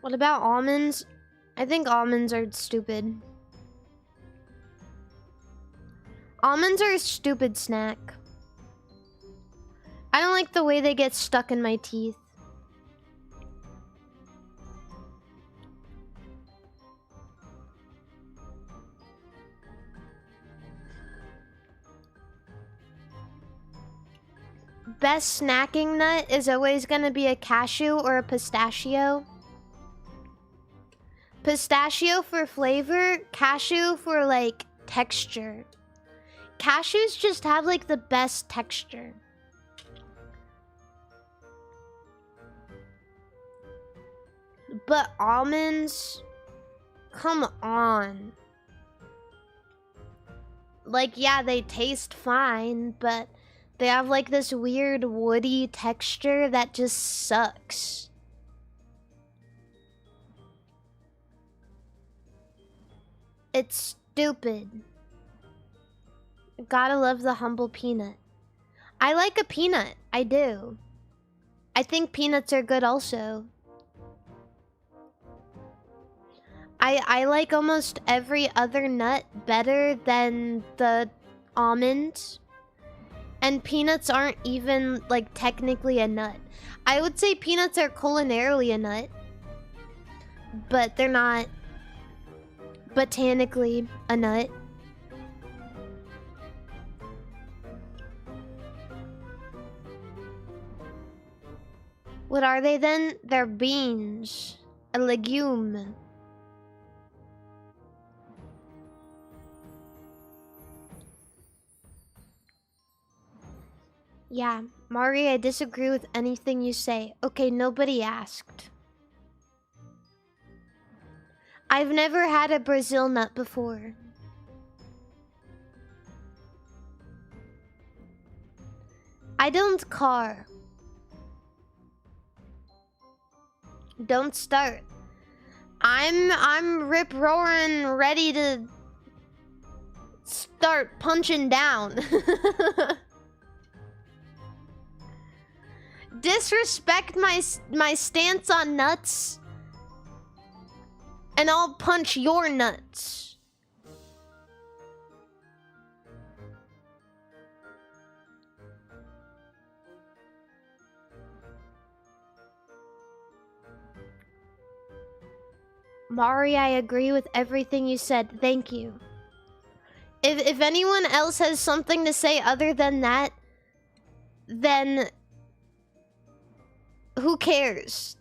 What about almonds? I think almonds are stupid. Almonds are a stupid snack. I don't like the way they get stuck in my teeth. Best snacking nut is always gonna be a cashew or a pistachio. Pistachio for flavor, cashew for like texture. Cashews just have like the best texture. But almonds, come on. Like, yeah, they taste fine, but they have like this weird woody texture that just sucks. It's stupid. Gotta love the humble peanut. I like a peanut. I do. I think peanuts are good also. I like almost every other nut better than the almond. And peanuts aren't even like technically a nut. I would say peanuts are culinarily a nut. But they're not botanically a nut. What are they then? They're beans. A legume. Yeah, Mari, I disagree with anything you say. Okay, nobody asked. I've never had a Brazil nut before. I don't car. Don't start. I'm rip roaring, ready to start punching down. Disrespect my stance on nuts, and I'll punch your nuts. Mari, I agree with everything you said. Thank you. If anyone else has something to say other than that, then who cares?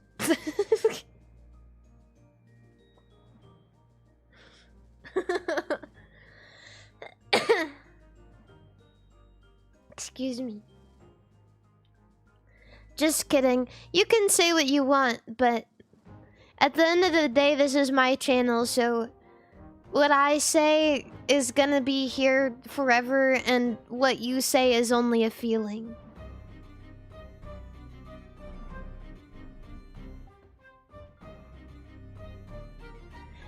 Excuse me. Just kidding. You can say what you want, but at the end of the day, this is my channel, so what I say is gonna be here forever, and what you say is only a feeling.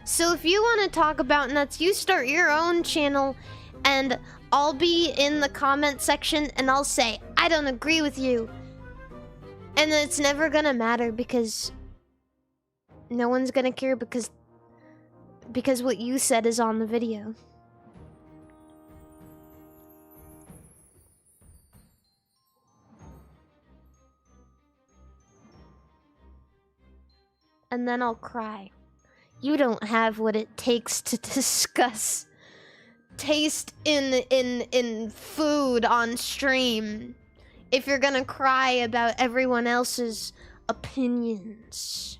So if you want to talk about nuts, you start your own channel, and I'll be in the comment section, and I'll say, I don't agree with you. And it's never gonna matter, because no one's gonna care, because what you said is on the video. And then I'll cry. You don't have what it takes to discuss taste in food on stream if you're gonna cry about everyone else's opinions.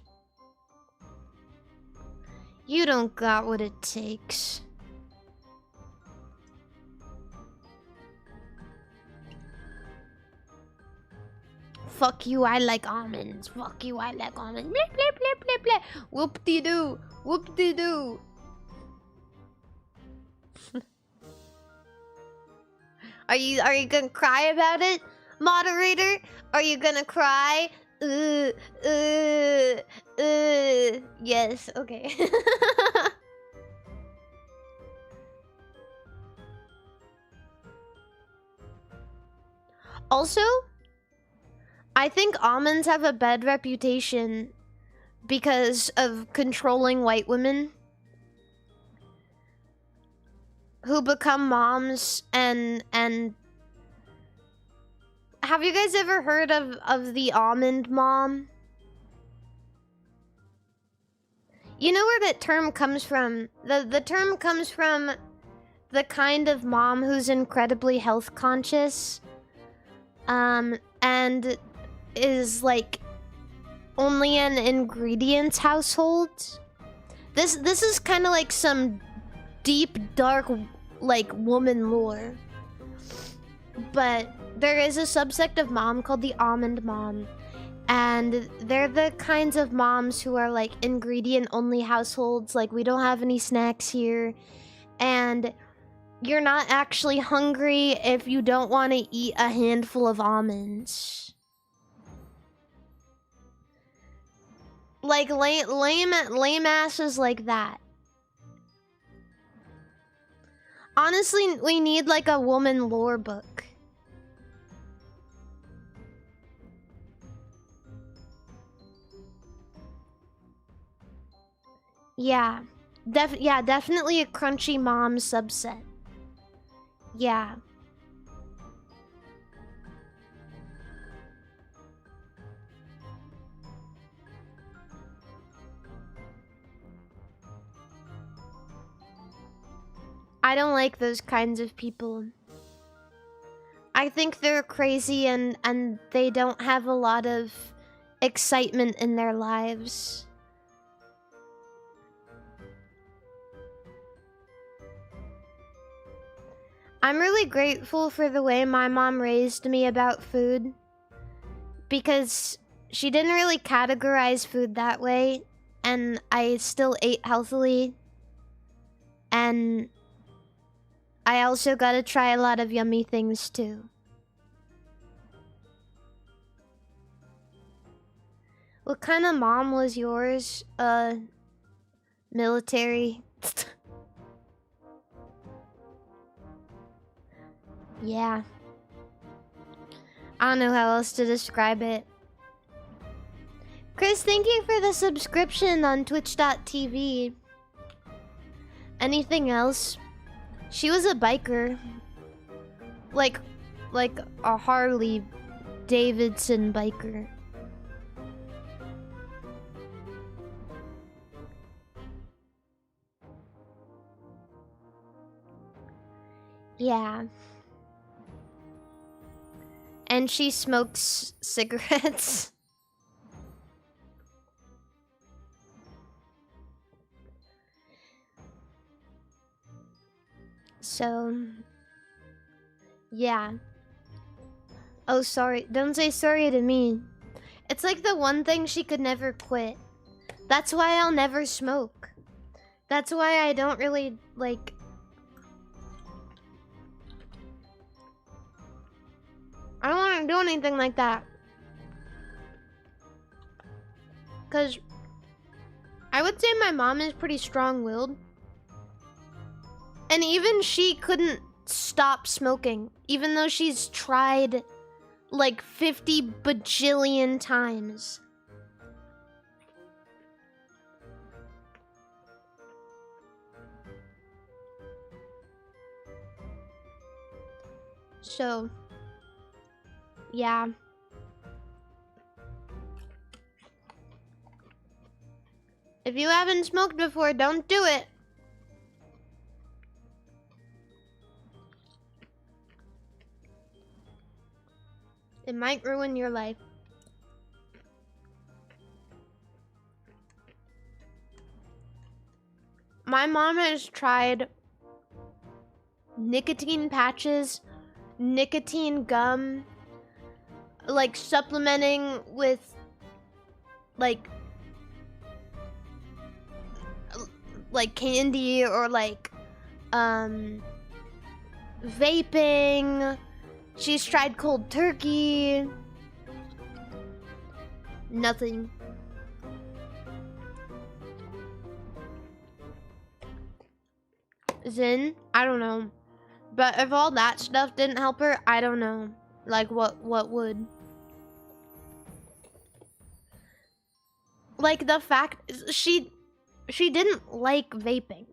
You don't got what it takes. Fuck you, I like almonds. Fuck you, I like almonds. Blip, blip, blip, blip, blip. Whoop-de-doo. Whoop-de-doo. Are you gonna cry about it, moderator? Are you gonna cry? Yes, okay. Also, I think almonds have a bad reputation because of controlling white women who become moms, and have you guys ever heard of the almond mom? You know where that term comes from? The term comes from the kind of mom who's incredibly health conscious, and is like only an ingredients household. This is kind of like some deep dark like woman lore, but there is a subsect of mom called the almond mom, and they're the kinds of moms who are like ingredient only households. Like, we don't have any snacks here, and you're not actually hungry if you don't want to eat a handful of almonds. Like lame asses like that. Honestly, we need like a woman lore book. Yeah. Definitely a crunchy mom subset. Yeah. I don't like those kinds of people. I think they're crazy, and they don't have a lot of excitement in their lives. I'm really grateful for the way my mom raised me about food, because she didn't really categorize food that way, and I still ate healthily, and I also got to try a lot of yummy things too. What kind of mom was yours? military. Yeah. I don't know how else to describe it. Chris, thank you for the subscription on twitch.tv. Anything else? She was a biker. Like a Harley Davidson biker. Yeah. And she smokes cigarettes. So, yeah. Oh, sorry. Don't say sorry to me. It's like the one thing she could never quit. That's why I'll never smoke. That's why I don't really, like... I don't want to do anything like that. Because I would say my mom is pretty strong-willed. And even she couldn't stop smoking. Even though she's tried like 50 bajillion times. So, yeah. If you haven't smoked before, don't do it. It might ruin your life. My mom has tried nicotine patches, nicotine gum, like supplementing with like candy or like vaping. She's tried cold turkey. Nothing. Zin? I don't know. But if all that stuff didn't help her, I don't know. Like what would? Like the fact she didn't like vaping.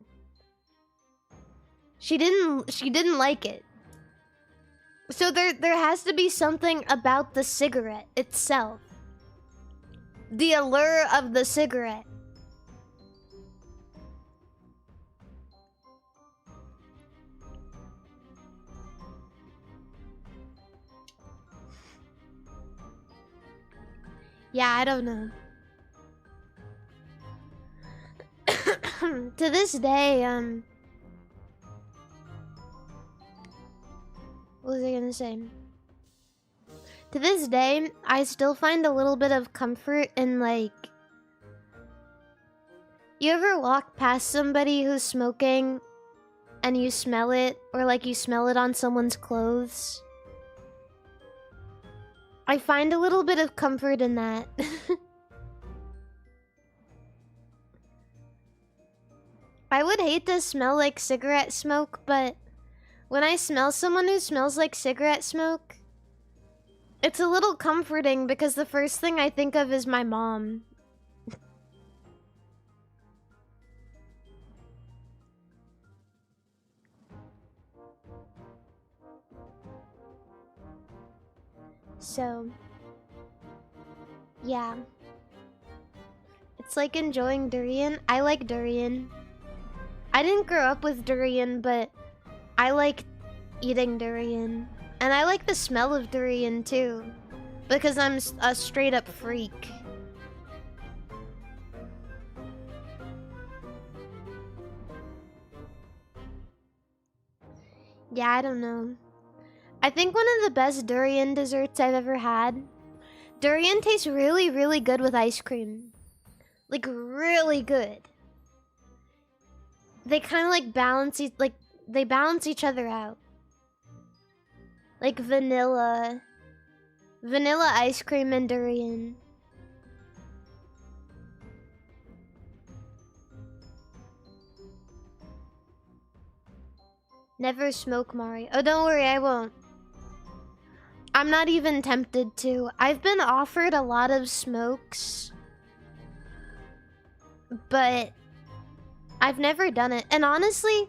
She didn't like it. So there has to be something about the cigarette itself. The allure of the cigarette. Yeah, I don't know. To this day, what was I gonna say? To this day, I still find a little bit of comfort in, like... You ever walk past somebody who's smoking and you smell it? Or, like, you smell it on someone's clothes? I find a little bit of comfort in that. I would hate to smell like cigarette smoke, but when I smell someone who smells like cigarette smoke, it's a little comforting because the first thing I think of is my mom. So, yeah. It's like enjoying durian. I like durian. I didn't grow up with durian, but I like eating durian. And I like the smell of durian too, because I'm a straight up freak. Yeah, I don't know. I think one of the best durian desserts I've ever had. Durian tastes really, really good with ice cream. Like, really good. They kind of like they balance each other out. Like vanilla ice cream and durian. Never smoke, Mari. Oh, don't worry, I won't. I'm not even tempted to. I've been offered a lot of smokes, but I've never done it. And honestly,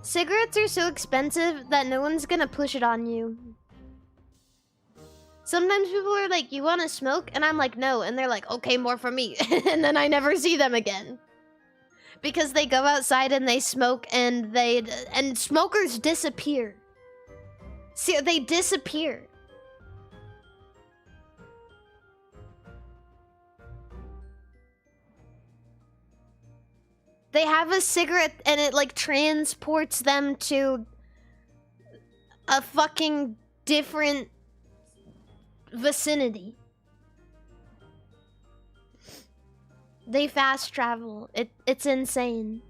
cigarettes are so expensive that no one's gonna push it on you. Sometimes people are like, you wanna smoke? And I'm like, no. And they're like, okay, more for me. And then I never see them again. Because they go outside and they smoke and smokers disappear. See, they disappear. They have a cigarette and it like transports them to a fucking different vicinity. They fast travel. It's insane.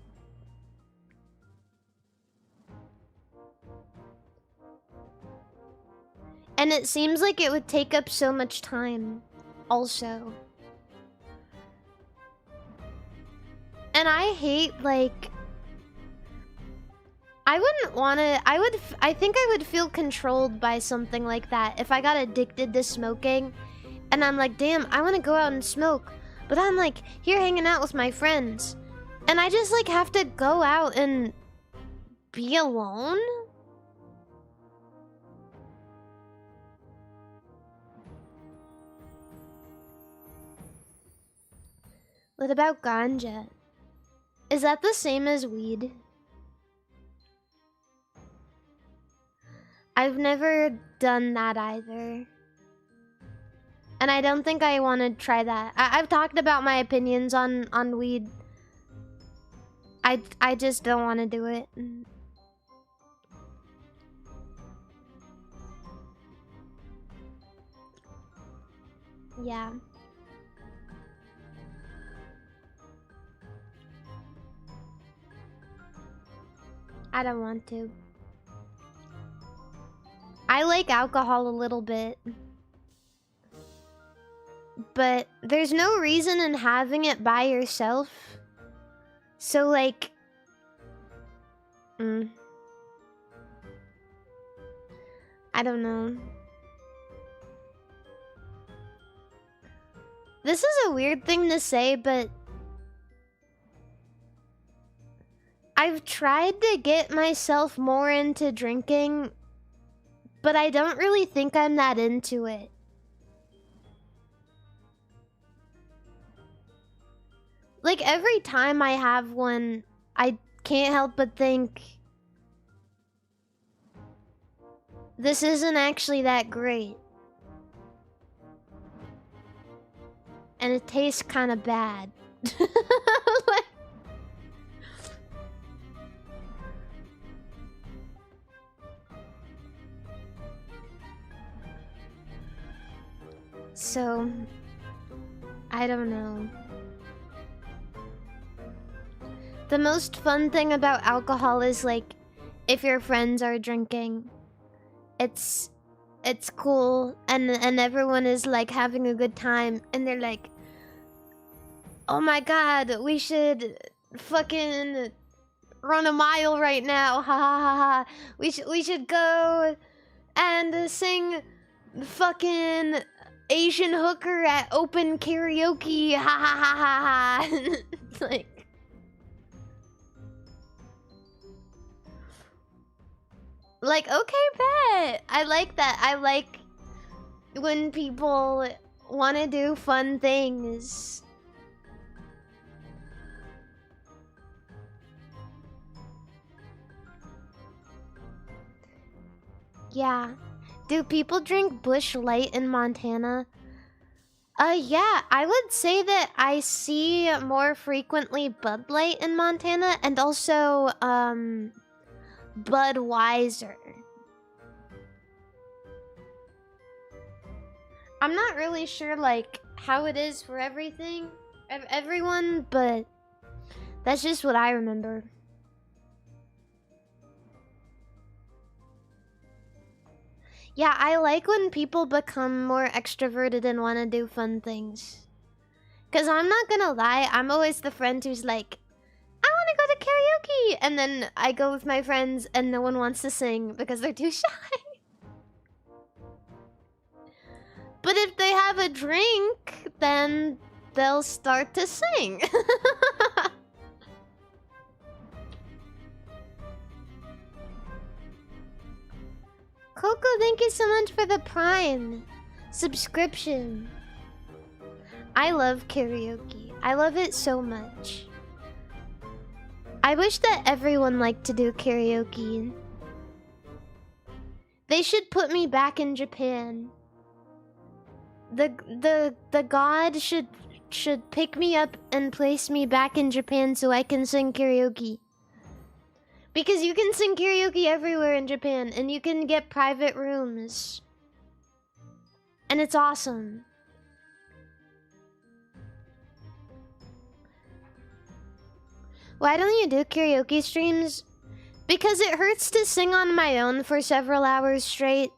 And it seems like it would take up so much time also. And I hate, like, I wouldn't want to, I think I would feel controlled by something like that if I got addicted to smoking and I'm like, damn, I want to go out and smoke, but I'm like here hanging out with my friends and I just like have to go out and be alone. What about ganja? Is that the same as weed? I've never done that either. And I don't think I want to try that. I've talked about my opinions on weed. I just don't want to do it. Yeah. I don't want to. I like alcohol a little bit. But there's no reason in having it by yourself. So like... I don't know. This is a weird thing to say, but... I've tried to get myself more into drinking, but I don't really think I'm that into it. Like, every time I have one, I can't help but think, this isn't actually that great. And it tastes kind of bad. Like, so, I don't know. The most fun thing about alcohol is like, if your friends are drinking, it's cool and everyone is like having a good time and they're like, oh my god, we should fucking run a mile right now, ha ha ha ha. We should go and sing fucking Asian hooker at open karaoke, ha ha ha ha ha. It's like, okay, bet. I like that. I like when people want to do fun things. Yeah. Do people drink Busch Light in Montana? Yeah, I would say that I see more frequently Bud Light in Montana and also, Budweiser. I'm not really sure, like, how it is for everyone, but that's just what I remember. Yeah, I like when people become more extroverted and want to do fun things. Because I'm not gonna lie, I'm always the friend who's like, I want to go go to karaoke. And then I go with my friends and no one wants to sing because they're too shy. But if they have a drink, then they'll start to sing. Coco, thank you so much for the Prime subscription. I love karaoke. I love it so much. I wish that everyone liked to do karaoke. They should put me back in Japan. The god should pick me up and place me back in Japan so I can sing karaoke. Because you can sing karaoke everywhere in Japan and you can get private rooms. And it's awesome. Why don't you do karaoke streams? Because it hurts to sing on my own for several hours straight.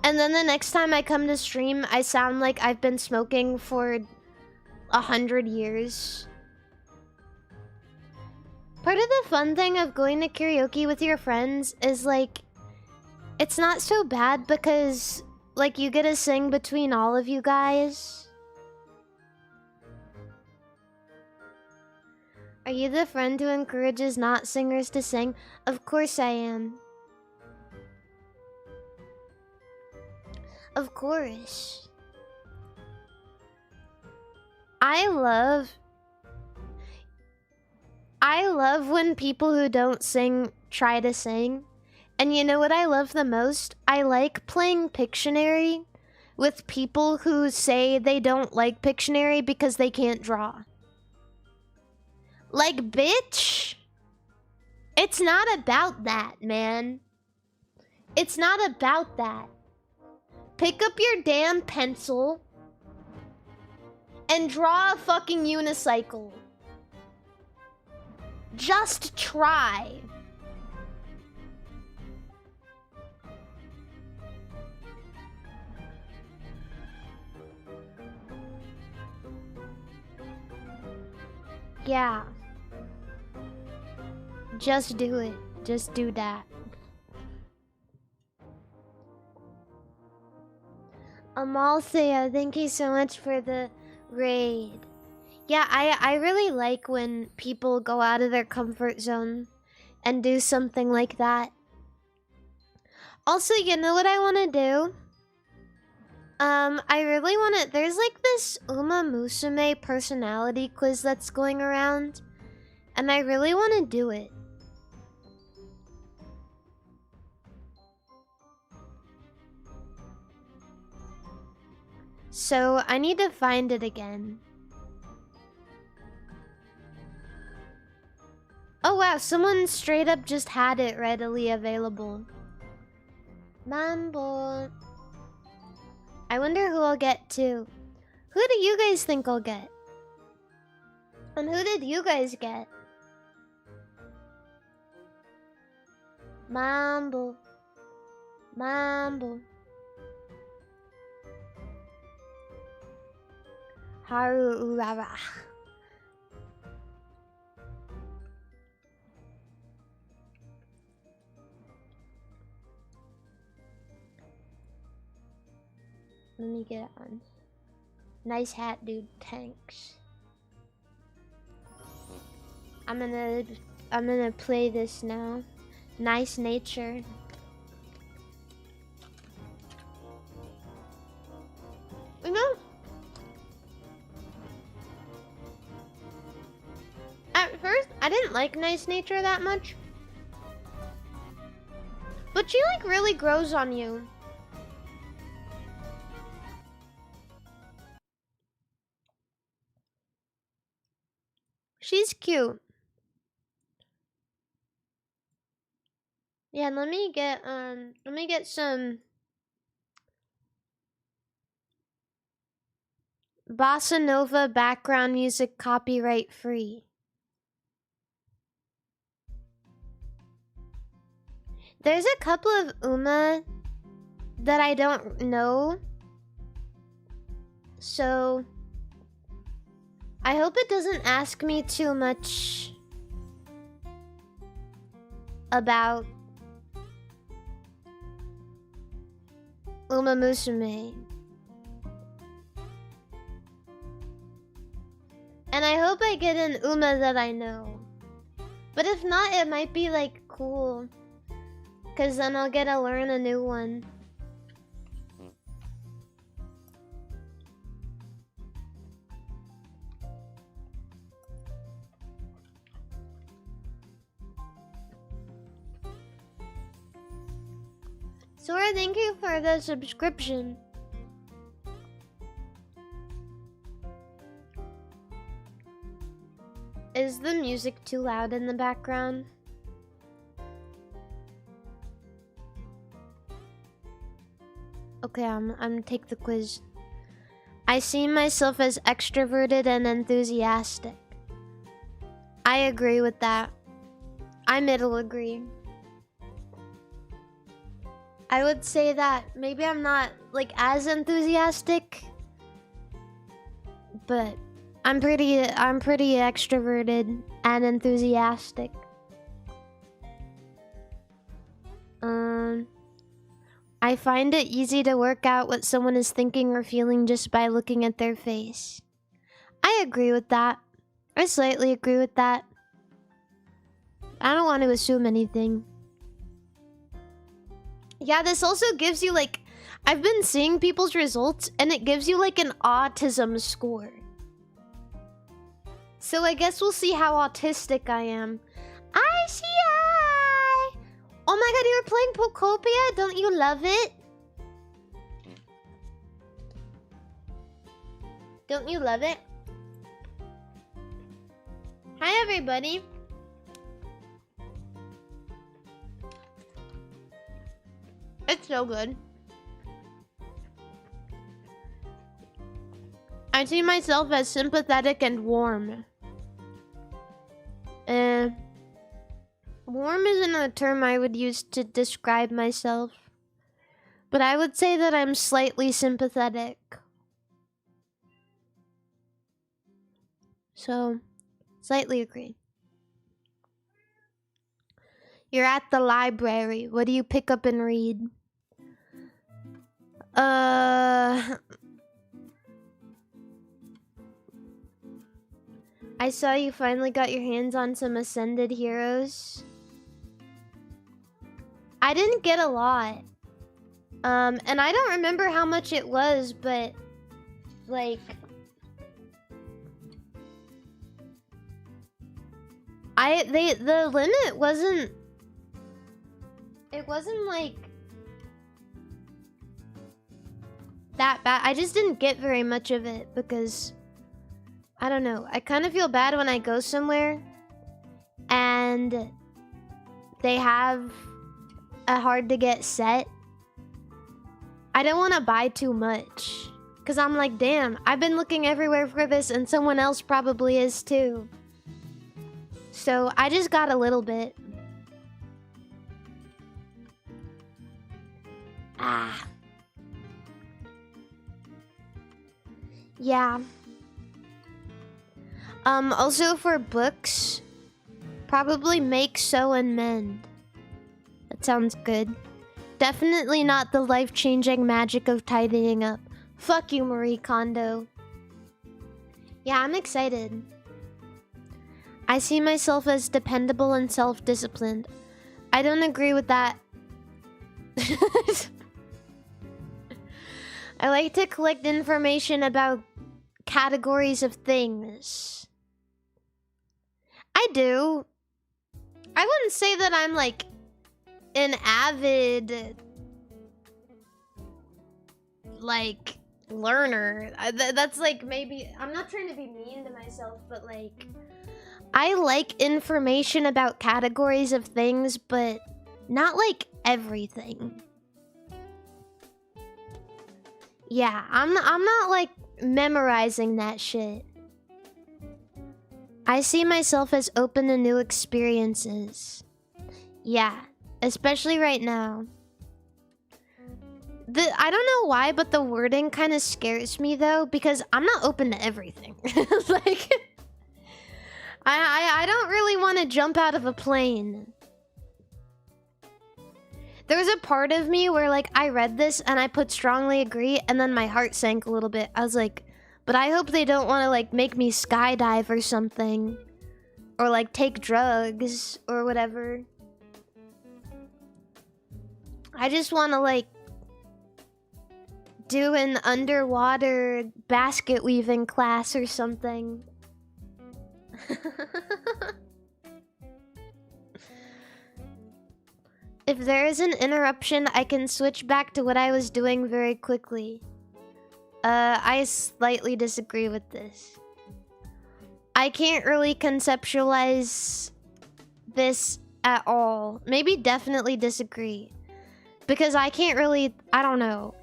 And then the next time I come to stream, I sound like I've been smoking for 100 years. Part of the fun thing of going to karaoke with your friends is like, it's not so bad because like you get to sing between all of you guys. Are you the friend who encourages not singers to sing? Of course I am. Of course. I love when people who don't sing try to sing. And you know what I love the most? I like playing Pictionary with people who say they don't like Pictionary because they can't draw. Like, bitch, it's not about that, man. It's not about that. Pick up your damn pencil and draw a fucking unicycle. Just try. Yeah. Just do it. Just do that. Amalthea, thank you so much for the raid. Yeah, I really like when people go out of their comfort zone and do something like that. Also, you know what I want to do? I really want to... There's like this Uma Musume personality quiz that's going around. And I really want to do it. So, I need to find it again. Oh wow, someone straight up just had it readily available. Mambo. I wonder who I'll get to. Who do you guys think I'll get? And who did you guys get? Mambo. Mambo. Haru Urara. Let me get it on. Nice hat, dude. Thanks. I'm gonna play this now. Nice nature. You know, at first I didn't like nice nature that much, but she like really grows on you. She's cute. Yeah, let me get some bossa nova background music copyright free. There's a couple of Uma that I don't know, so I hope it doesn't ask me too much about Uma Musume. And I hope I get an Uma that I know. But if not, it might be like cool. Cause then I'll get to learn a new one. Sora, thank you for the subscription. Is the music too loud in the background? Okay, I'm take the quiz. I see myself as extroverted and enthusiastic. I agree with that. I middle agree. I would say that maybe I'm not like as enthusiastic, but I'm pretty extroverted and enthusiastic. I find it easy to work out what someone is thinking or feeling just by looking at their face. I agree with that. I slightly agree with that. I don't want to assume anything. Yeah, this also gives you like... I've been seeing people's results and it gives you like an autism score. So I guess we'll see how autistic I am. Oh my god, you were playing Pokopia? Don't you love it? Don't you love it? Hi everybody. It's so good. I see myself as sympathetic and warm. Warm isn't a term I would use to describe myself, but I would say that I'm slightly sympathetic. So, slightly agree. You're at the library. What do you pick up and read? I saw you finally got your hands on some Ascended Heroes. I didn't get a lot. And I don't remember how much it was, but like the limit wasn't, it wasn't like that bad. I just didn't get very much of it because I don't know. I kind of feel bad when I go somewhere and they have a hard to get set. I don't want to buy too much because I'm like, damn, I've been looking everywhere for this and someone else probably is too. So I just got a little bit. Yeah. Also for books, probably Make, Sew, and Mend. That sounds good. Definitely not the life-changing magic of tidying up. Fuck you, Marie Kondo. Yeah, I'm excited. I see myself as dependable and self-disciplined. I don't agree with that. I like to collect information about categories of things. I do. I wouldn't say that I'm like an avid like learner. That's like maybe, I'm not trying to be mean to myself, but like I like information about categories of things, but not like everything. Yeah, I'm not like memorizing that shit. I see myself as open to new experiences. Yeah, especially right now. I don't know why, but the wording kind of scares me though, because I'm not open to everything. Like, I don't really want to jump out of a plane. There was a part of me where, like, I read this and I put strongly agree, and then my heart sank a little bit. I was like, but I hope they don't want to, like, make me skydive or something. Or, like, take drugs or whatever. I just want to, like, do an underwater basket weaving class or something. If there is an interruption, I can switch back to what I was doing very quickly. I slightly disagree with this. I can't really conceptualize this at all. Maybe definitely disagree. Because I can't really... I don't know.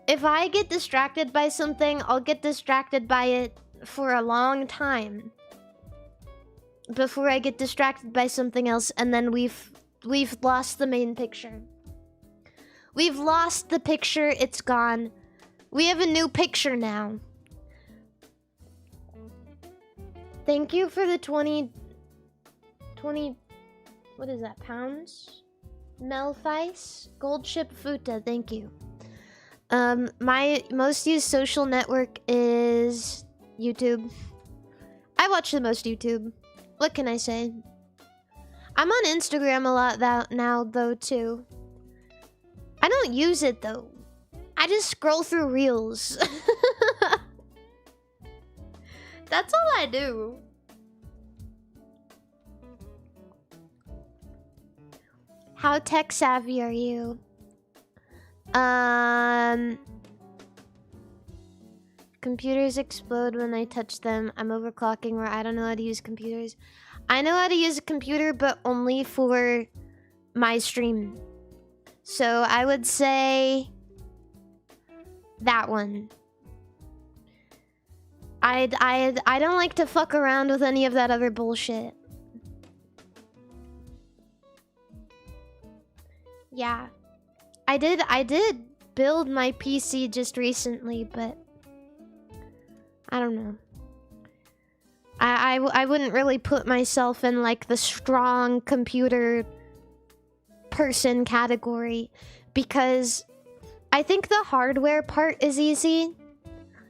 If I get distracted by something, I'll get distracted by it for a long time. Before I get distracted by something else, and then we've lost the main picture. We've lost the picture, it's gone. We have a new picture now. Thank you for the 20, what is that, pounds? Melfice? Gold ship Futa, thank you. My most used social network is YouTube. I watch the most YouTube. What can I say? I'm on Instagram a lot now, though, too. I don't use it, though. I just scroll through reels. That's all I do. How tech savvy are you? Computers explode when I touch them. I'm overclocking, or I don't know how to use computers. I know how to use a computer, but only for my stream. So I would say that one. I don't like to fuck around with any of that other bullshit. Yeah. I did build my PC just recently, but I don't know. I wouldn't really put myself in, like, the strong computer person category, because I think the hardware part is easy.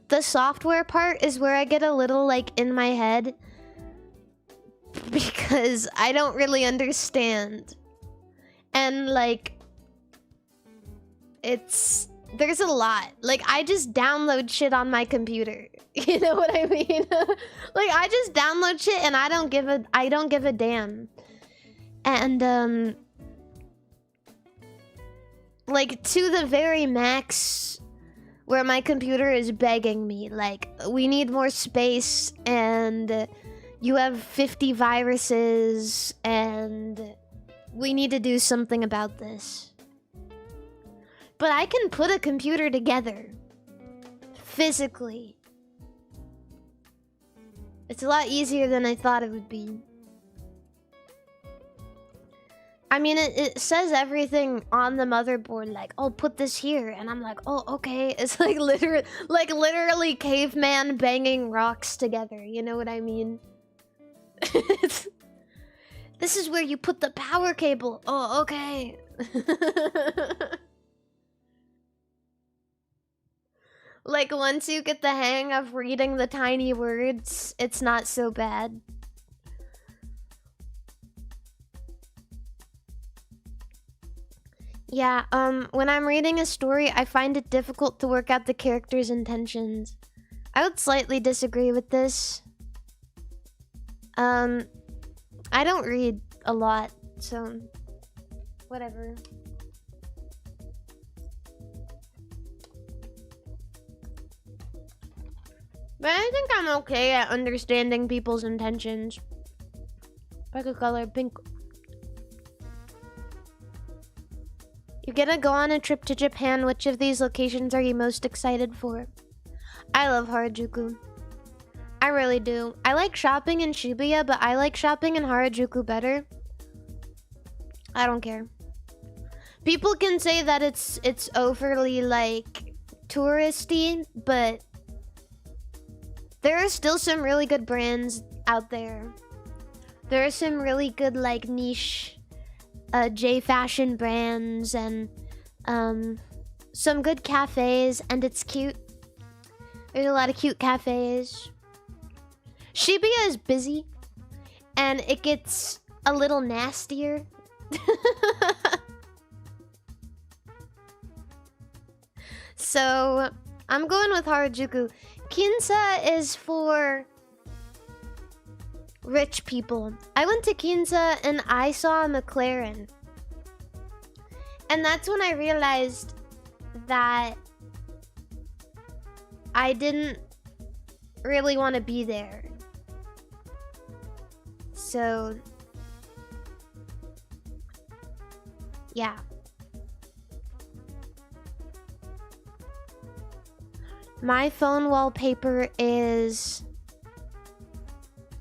The software part is where I get a little, like, in my head, because I don't really understand. And, like, there's a lot. Like, I just download shit on my computer. You know what I mean? Like, I just download shit and I don't give a damn. And like, to the very max, where my computer is begging me, like, we need more space, and you have 50 viruses, and we need to do something about this. But I can put a computer together. Physically. It's a lot easier than I thought it would be. I mean, it says everything on the motherboard, like, oh, put this here. And I'm like, oh, okay. It's like literally caveman banging rocks together. You know what I mean? This is where you put the power cable. Oh, okay. Like, once you get the hang of reading the tiny words, it's not so bad. Yeah, when I'm reading a story, I find it difficult to work out the character's intentions. I would slightly disagree with this. I don't read a lot, so whatever. But I think I'm okay at understanding people's intentions. Pick a color, pink. You're gonna go on a trip to Japan. Which of these locations are you most excited for? I love Harajuku. I really do. I like shopping in Shibuya, but I like shopping in Harajuku better. I don't care. People can say that it's overly, like, touristy, but There are still some really good brands out there. There are some really good like niche J fashion brands and some good cafes, and it's cute. There's a lot of cute cafes. Shibuya is busy and it gets a little nastier. So I'm going with Harajuku. Ginza is for rich people. I went to Ginza and I saw a McLaren. And that's when I realized that I didn't really want to be there. So, yeah. My phone wallpaper is...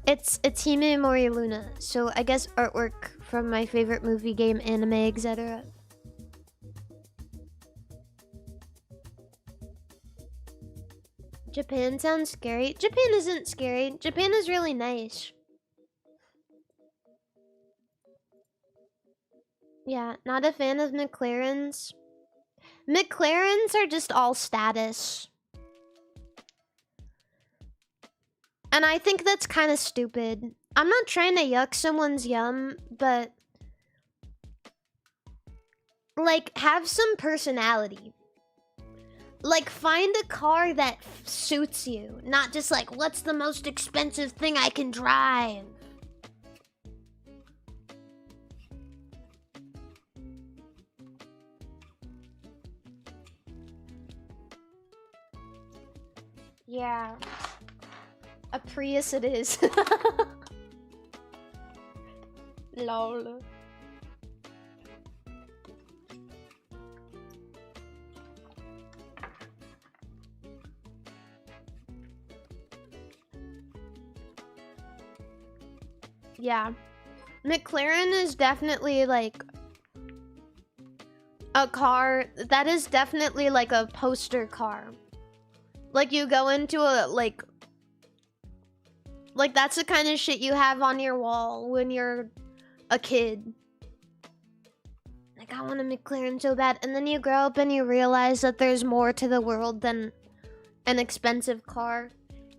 It's HINABOBINA Luna, so I guess artwork from my favorite movie, game, anime, etc. Japan sounds scary. Japan isn't scary. Japan is really nice. Yeah, not a fan of McLarens. McLarens are just all status. And I think that's kind of stupid. I'm not trying to yuck someone's yum, but... like, have some personality. Like, find a car that suits you. Not just like, what's the most expensive thing I can drive? Yeah. A Prius it is. Lol. Yeah. McLaren is definitely like a car that is definitely like a poster car. Like you go into a like that's the kind of shit you have on your wall when you're a kid. Like, I want a McLaren so bad. And then you grow up and you realize that there's more to the world than an expensive car.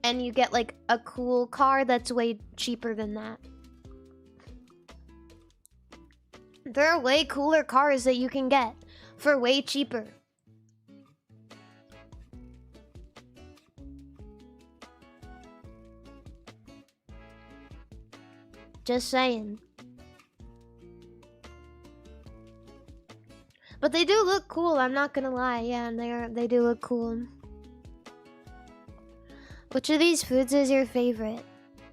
And you get like a cool car that's way cheaper than that. There are way cooler cars that you can get for way cheaper. Just saying. But they do look cool, I'm not gonna lie. Yeah, they do look cool. Which of these foods is your favorite?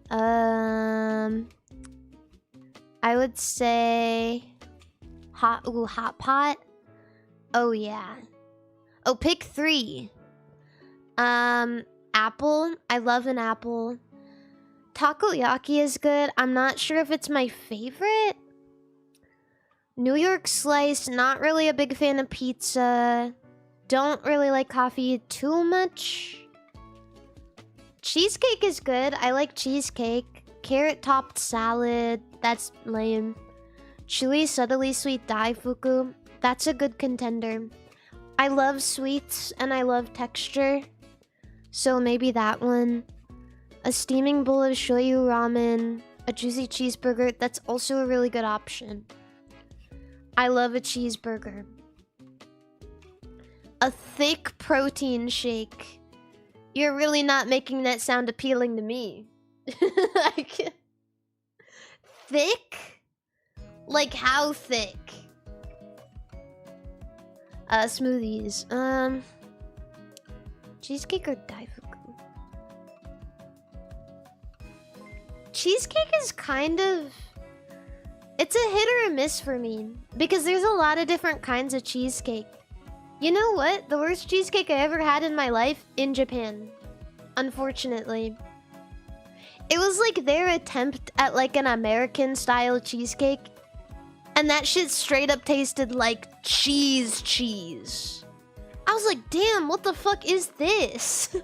I would say hot pot. Oh yeah. Oh, pick 3. Apple. I love an apple. Takoyaki is good. I'm not sure if it's my favorite. New York slice, not really a big fan of pizza. Don't really like coffee too much. Cheesecake is good. I like cheesecake. Carrot topped salad. That's lame. Chewy, subtly sweet daifuku. That's a good contender. I love sweets and I love texture. So maybe that one. A steaming bowl of shoyu ramen, a juicy cheeseburger, that's also a really good option. I love a cheeseburger. A thick protein shake. You're really not making that sound appealing to me. Like, thick? Like how thick? Smoothies. Cheesecake or daifuku? Cheesecake is kind of... it's a hit or a miss for me. Because there's a lot of different kinds of cheesecake. You know what? The worst cheesecake I ever had in my life? In Japan. Unfortunately. It was like their attempt at like an American style cheesecake. And that shit straight up tasted like cheese. I was like, damn, what the fuck is this?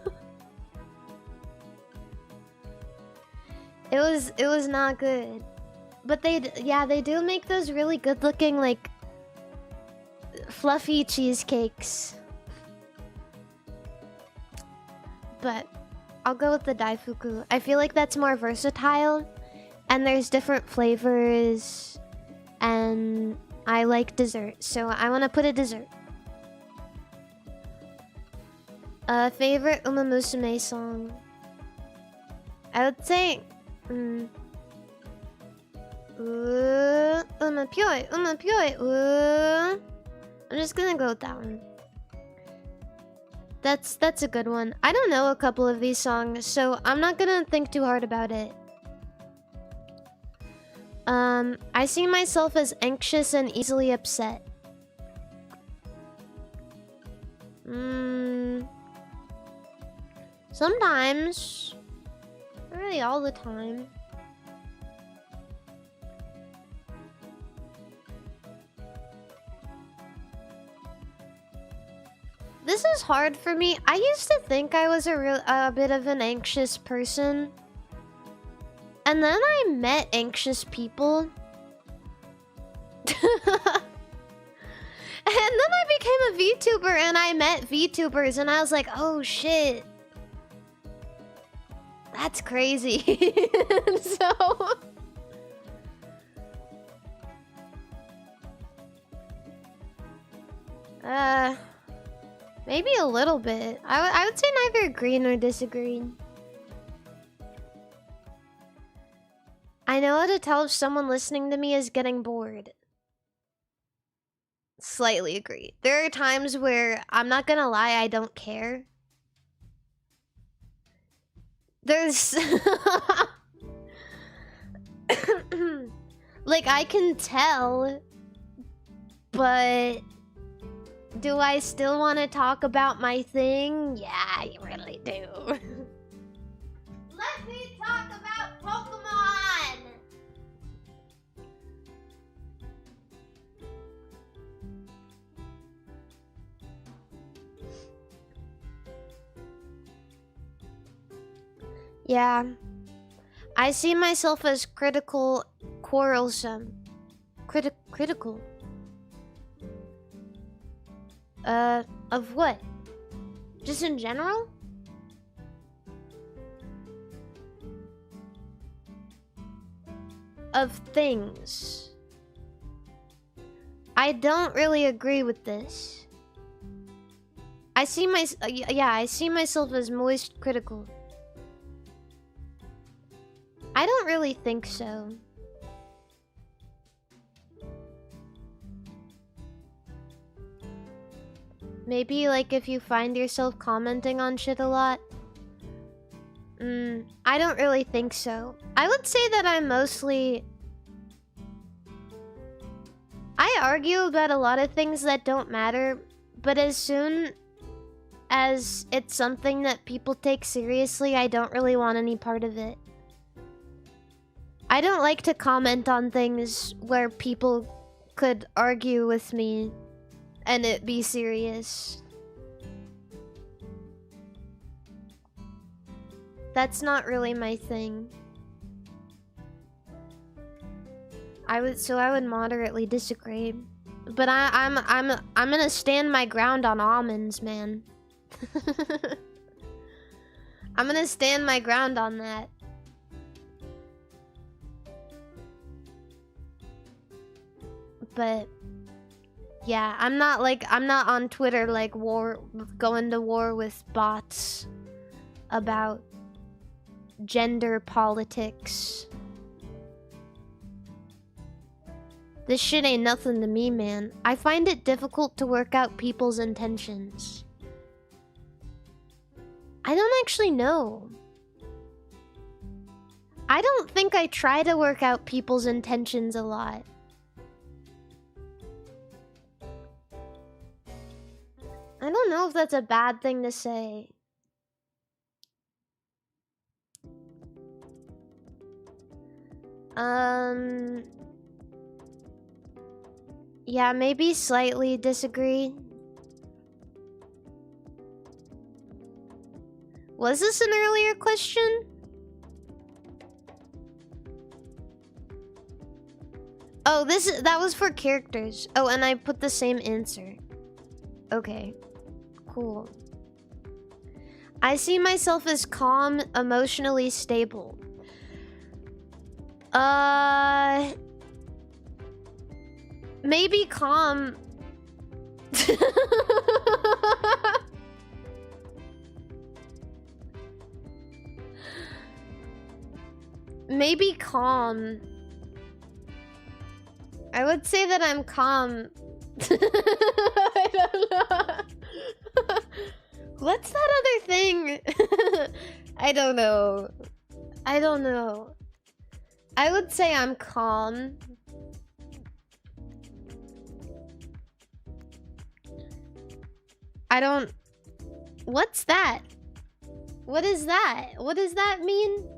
It was not good. But they do make those really good looking like fluffy cheesecakes. But I'll go with the daifuku. I feel like that's more versatile and there's different flavors and I like dessert, so I want to put a dessert. Favorite Uma Musume song? I would say Uma Pyoi, Uma Pyoi. I'm just gonna go with that one. That's a good one. I don't know a couple of these songs, so I'm not gonna think too hard about it. I see myself as anxious and easily upset. Sometimes. Not really all the time. This is hard for me. I used to think I was a bit of an anxious person. And then I met anxious people. And then I became a VTuber and I met VTubers and I was like, oh shit. That's crazy. So... maybe a little bit. I would say neither agree nor disagree. I know how to tell if someone listening to me is getting bored. Slightly agree. There are times where, I'm not gonna lie, I don't care. There's... like, I can tell, but... do I still want to talk about my thing? Yeah, I really do. Let me talk about Pokemon! Yeah. I see myself as critical, quarrelsome. Critical. Of what? Just in general? Of things. I don't really agree with this. I see I see myself as moist critical. I don't really think so. Maybe, like, if you find yourself commenting on shit a lot? I don't really think so. I would say that I'm mostly... I argue about a lot of things that don't matter, but as soon as it's something that people take seriously, I don't really want any part of it. I don't like to comment on things where people could argue with me and it be serious. That's not really my thing. I would moderately disagree. But I'm gonna stand my ground on almonds, man. I'm gonna stand my ground on that. But yeah, I'm not on Twitter like going to war with bots about gender politics. This shit ain't nothing to me, man. I find it difficult to work out people's intentions. I don't actually know. I don't think I try to work out people's intentions a lot. I don't know if that's a bad thing to say. Yeah, maybe slightly disagree. Was this an earlier question? Oh, that was for characters. Oh, and I put the same answer. Okay. Cool. I see myself as calm, emotionally stable. Maybe calm. Maybe calm. I would say that I'm calm. I don't know. What's that other thing? I don't know. I don't know. I would say I'm calm. I don't... What's that? What is that? What does that mean?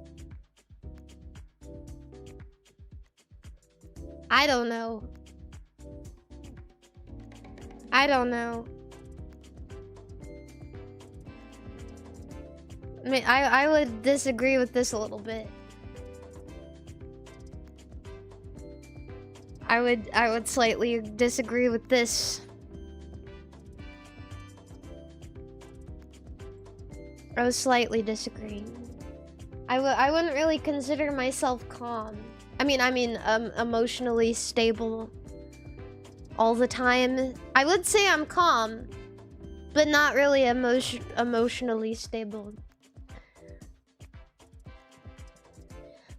I don't know. I don't know. I mean, I would disagree with this a little bit. I would slightly disagree with this. I was slightly disagreeing. I wouldn't really consider myself calm. I mean, emotionally stable all the time. I would say I'm calm, but not really emotionally stable.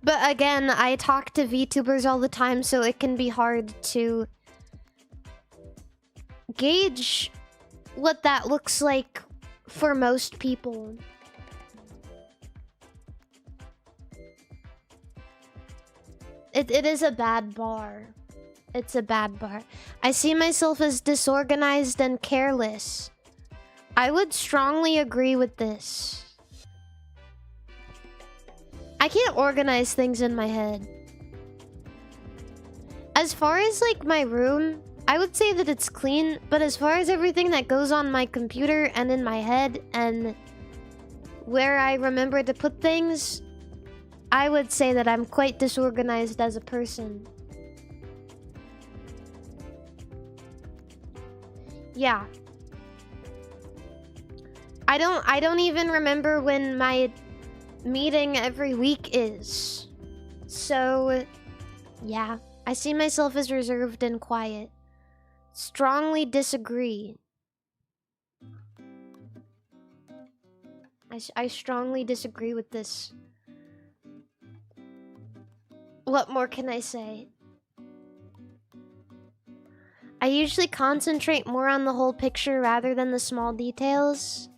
But again, I talk to VTubers all the time, so it can be hard to gauge what that looks like for most people. It is a bad bar. It's a bad bar. I see myself as disorganized and careless. I would strongly agree with this. I can't organize things in my head. As far as like my room, I would say that it's clean, but as far as everything that goes on my computer and in my head and where I remember to put things, I would say that I'm quite disorganized as a person. Yeah. I don't even remember when my meeting every week is. So, yeah. I see myself as reserved and quiet. Strongly disagree. I strongly disagree with this. What more can I say? I usually concentrate more on the whole picture rather than the small details.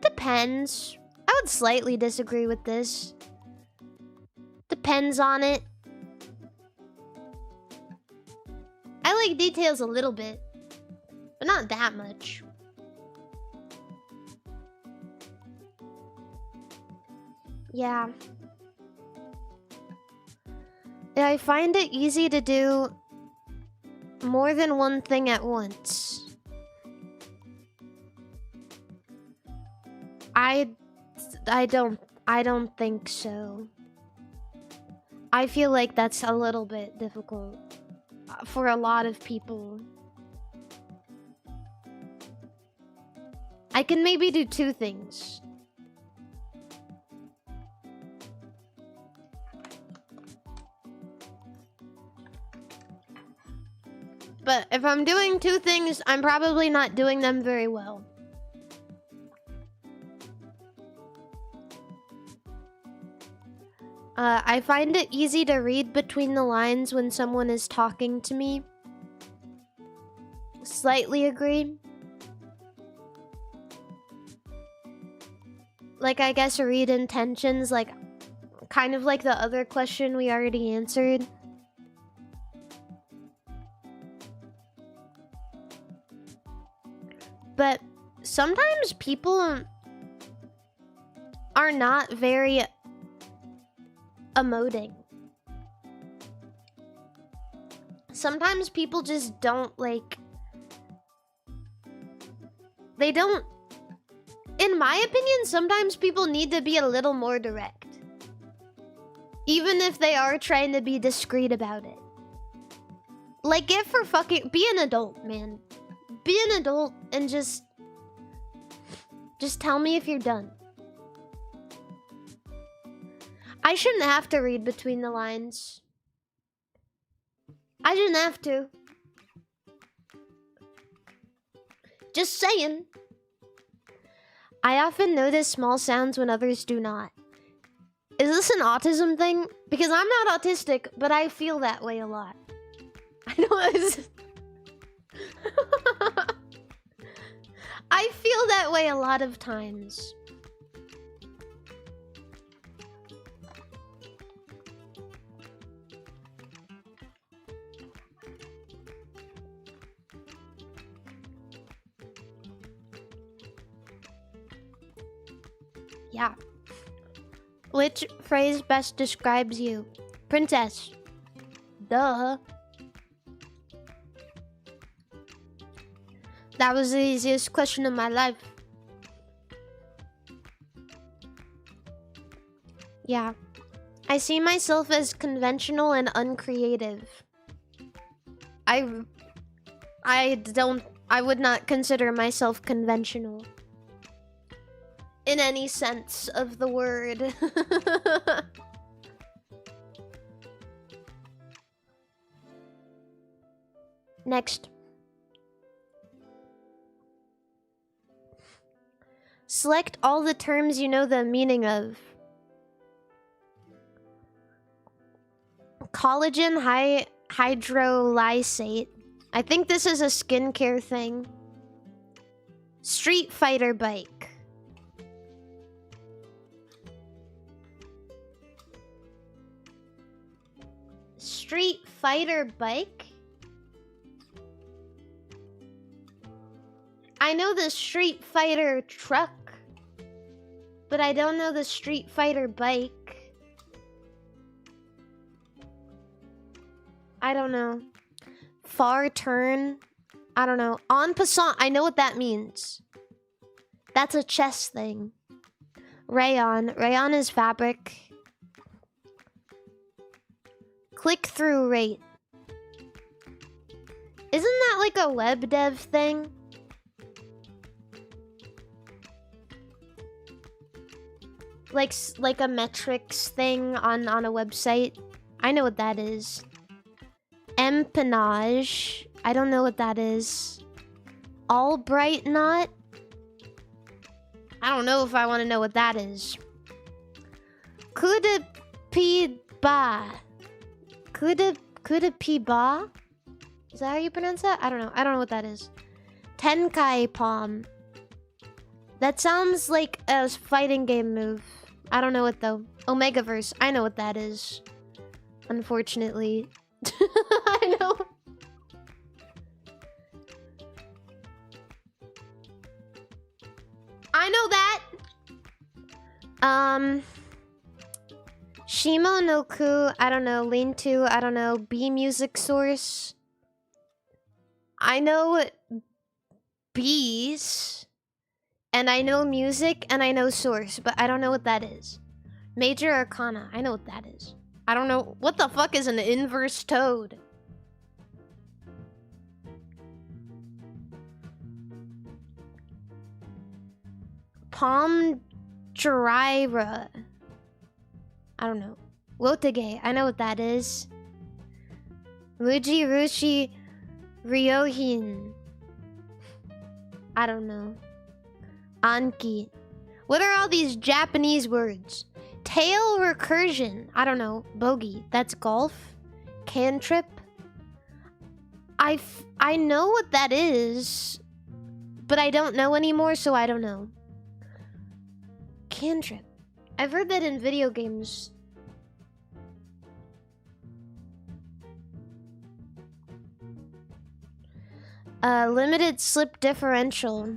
Depends. I would slightly disagree with this. Depends on it. I like details a little bit, but not that much. Yeah. I find it easy to do more than one thing at once. I don't think so. I feel like that's a little bit difficult for a lot of people. I can maybe do two things. But if I'm doing two things, I'm probably not doing them very well. I find it easy to read between the lines when someone is talking to me. Slightly agree. Like, I guess read intentions, like, kind of like the other question we already answered. But sometimes people are not very emoting. Sometimes people just don't like... They don't... In my opinion, sometimes people need to be a little more direct. Even if they are trying to be discreet about it. Like, get for fucking... Be an adult, man. Be an adult and just tell me if you're done. I shouldn't have to read between the lines. I shouldn't have to. Just saying. I often notice small sounds when others do not. Is this an autism thing? Because I'm not autistic, but I feel that way a lot. I know it's... I feel that way a lot of times. Yeah. Which phrase best describes you? Princess. Duh. That was the easiest question of my life. Yeah. I see myself as conventional and uncreative. I would not consider myself conventional. In any sense of the word. Next. Select all the terms you know the meaning of. Collagen hydrolysate. I think this is a skincare thing. Street Fighter bike. Street Fighter bike? I know the Street Fighter truck, but I don't know the Street Fighter bike. I don't know. Far turn? I don't know. En passant, I know what that means. That's a chess thing. Rayon. Rayon is fabric. Click-through rate. Isn't that like a web dev thing? Like a metrics thing on a website? I know what that is. Empennage. I don't know what that is. Albright knot? I don't know if I want to know what that is. Kudapiba. Kudapiba? Is that how you pronounce that? I don't know. I don't know what that is. Tenkai Palm. That sounds like a fighting game move. I don't know it though. Omegaverse. I know what that is. Unfortunately. I know. I know that. Shimo no Ku, I don't know. Lean to, I don't know. B music source. I know bees. And I know music and I know source, but I don't know what that is. Major Arcana, I know what that is. I don't know. What the fuck is an inverse toad? Palm Gyra. I don't know. Wotage, I know what that is. Muji Rushi Ryohin. I don't know. Anki. What are all these Japanese words? Tail recursion. I don't know. Bogey. That's golf. Cantrip. I know what that is, but I don't know anymore, so I don't know. Cantrip. I've heard that in video games. Limited slip differential.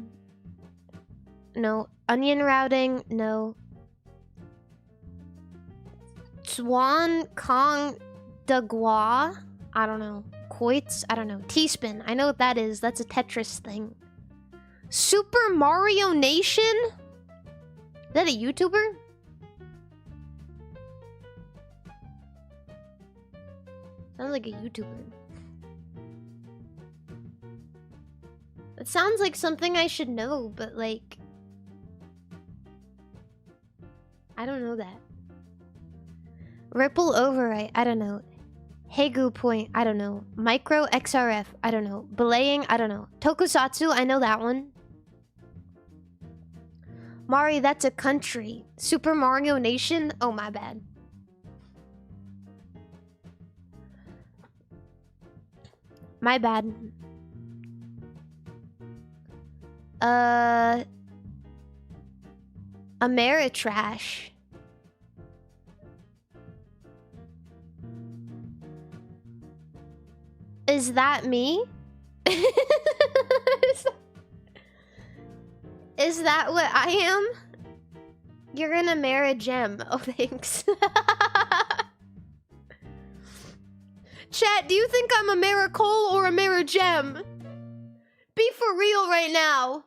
No. Onion routing. No. Swan Kong de Gua. I don't know. Quoits. I don't know. T-spin. I know what that is. That's a Tetris thing. Super Mario Nation? Is that a YouTuber? Sounds like a YouTuber. It sounds like something I should know, but like... I don't know that. Ripple overwrite, I don't know. Hegu point, I don't know. Micro XRF, I don't know. Belaying, I don't know. Tokusatsu, I know that one. Mari, that's a country. Super Mario Nation? Oh, my bad. My bad. Ameritrash. Is that me? Is that what I am? You're an Amerigem. Oh, thanks. Chat, do you think I'm a Maricole or a Marigem? Be for real right now.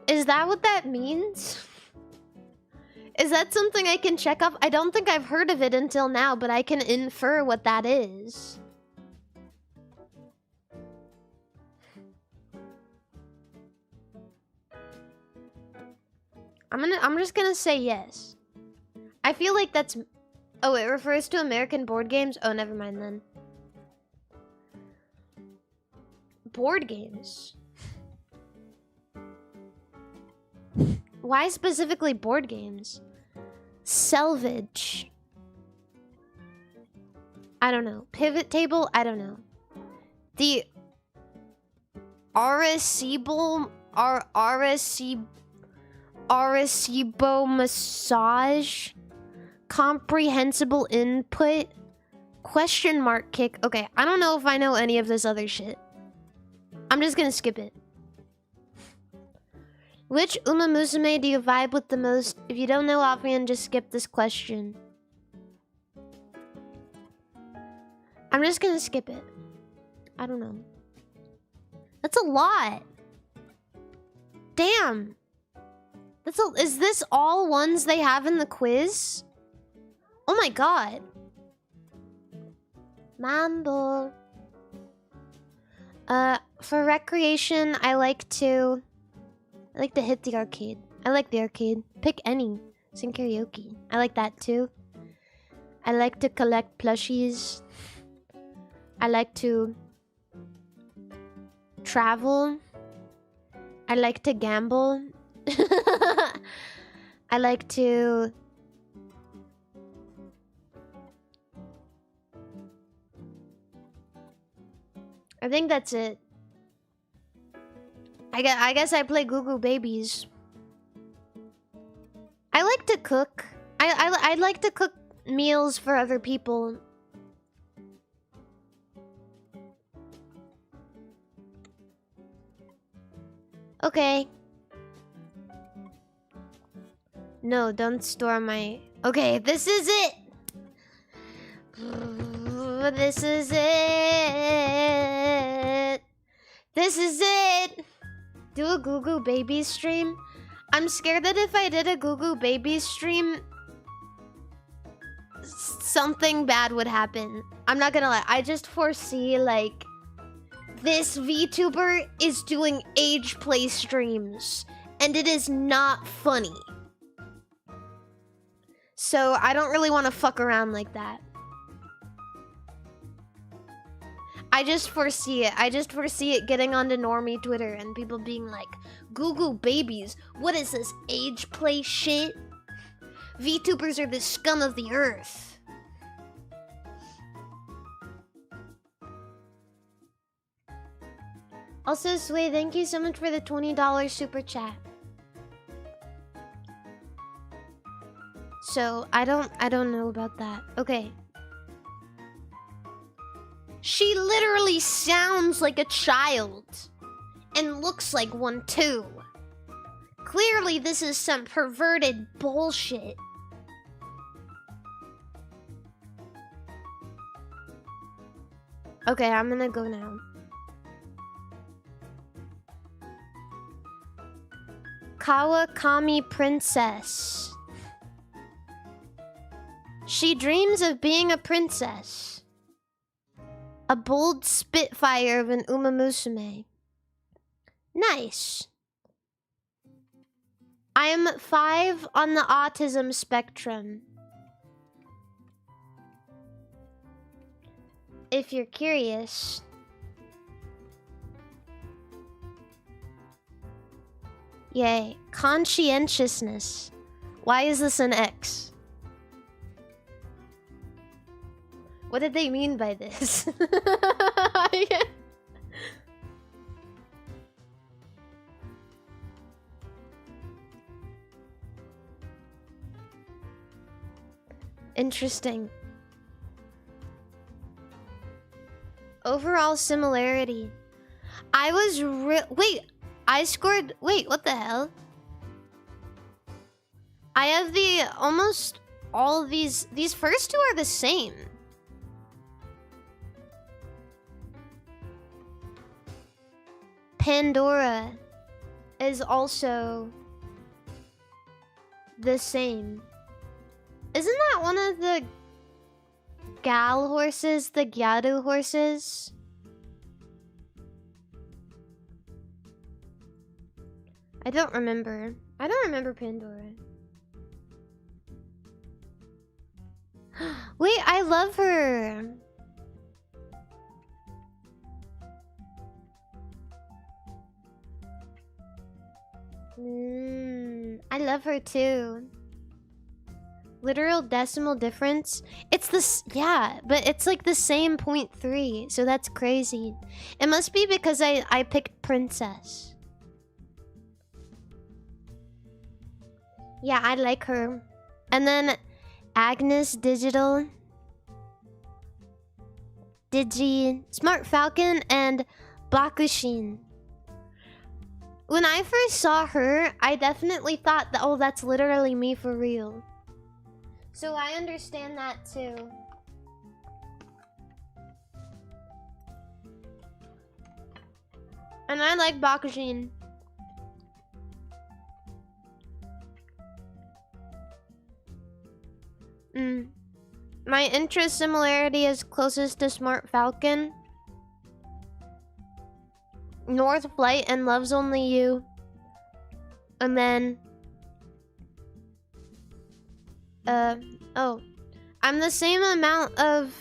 Is that what that means? Is that something I can check off? I don't think I've heard of it until now, but I can infer what that is. I'm just gonna say yes. I feel like that's... Oh, it refers to American board games? Oh, never mind then. Board games. Why specifically board games? Selvage. I don't know. Pivot table? I don't know. The Arecibo massage? Comprehensible input? Question mark kick. Okay, I don't know if I know any of this other shit. I'm just gonna skip it. Which Uma Musume do you vibe with the most? If you don't know offhand, just skip this question. I'm just gonna skip it. I don't know. That's a lot. Damn. Is this all ones they have in the quiz? Oh my god. Mambo. For recreation, I like to hit the arcade. I like the arcade. Pick any. Sing karaoke. I like that too. I like to collect plushies. I like to travel. I like to gamble. I like to... I think that's it. I guess I play Goo Goo Babies. I like to cook. I like to cook meals for other people. Okay. No, don't store my... Okay, this is it! This is it! This is it! Do a Goo Goo Babies stream? I'm scared that if I did a Goo Goo Babies stream, something bad would happen. I'm not gonna lie. I just foresee, like, this VTuber is doing age play streams, and it is not funny. So I don't really want to fuck around like that. I just foresee it. I just foresee it getting onto normie Twitter and people being like, Goo Goo Babies, what is this age play shit? VTubers are the scum of the earth. Also, Sway, thank you so much for the $20 super chat. So, I don't know about that. Okay. She literally sounds like a child. And looks like one too. Clearly, this is some perverted bullshit. Okay, I'm gonna go now. Kawakami princess. She dreams of being a princess. A bold spitfire of an umamusume. Nice. I am 5 on the autism spectrum. If you're curious. Yay. Conscientiousness. Why is this an X? What did they mean by this? Interesting. Overall similarity. I was wait, I scored... Wait, what the hell? I have the... Almost all these... These first two are the same. Pandora is also the same. Isn't that one of the gal horses? The Gyaru horses? I don't remember. I don't remember Pandora. Wait, I love her. I love her too. Literal decimal difference. It's this, yeah, but it's like the same 0.3, so that's crazy. It must be because I picked princess. Yeah, I like her. And then Agnes Digital, Digi, Smart Falcon, and Bakushin. When I first saw her, I definitely thought that, oh, that's literally me for real. So I understand that too. And I like Bakushin. My interest similarity is closest to Smart Falcon. North Flight and Loves Only You. And then... oh. I'm the same amount of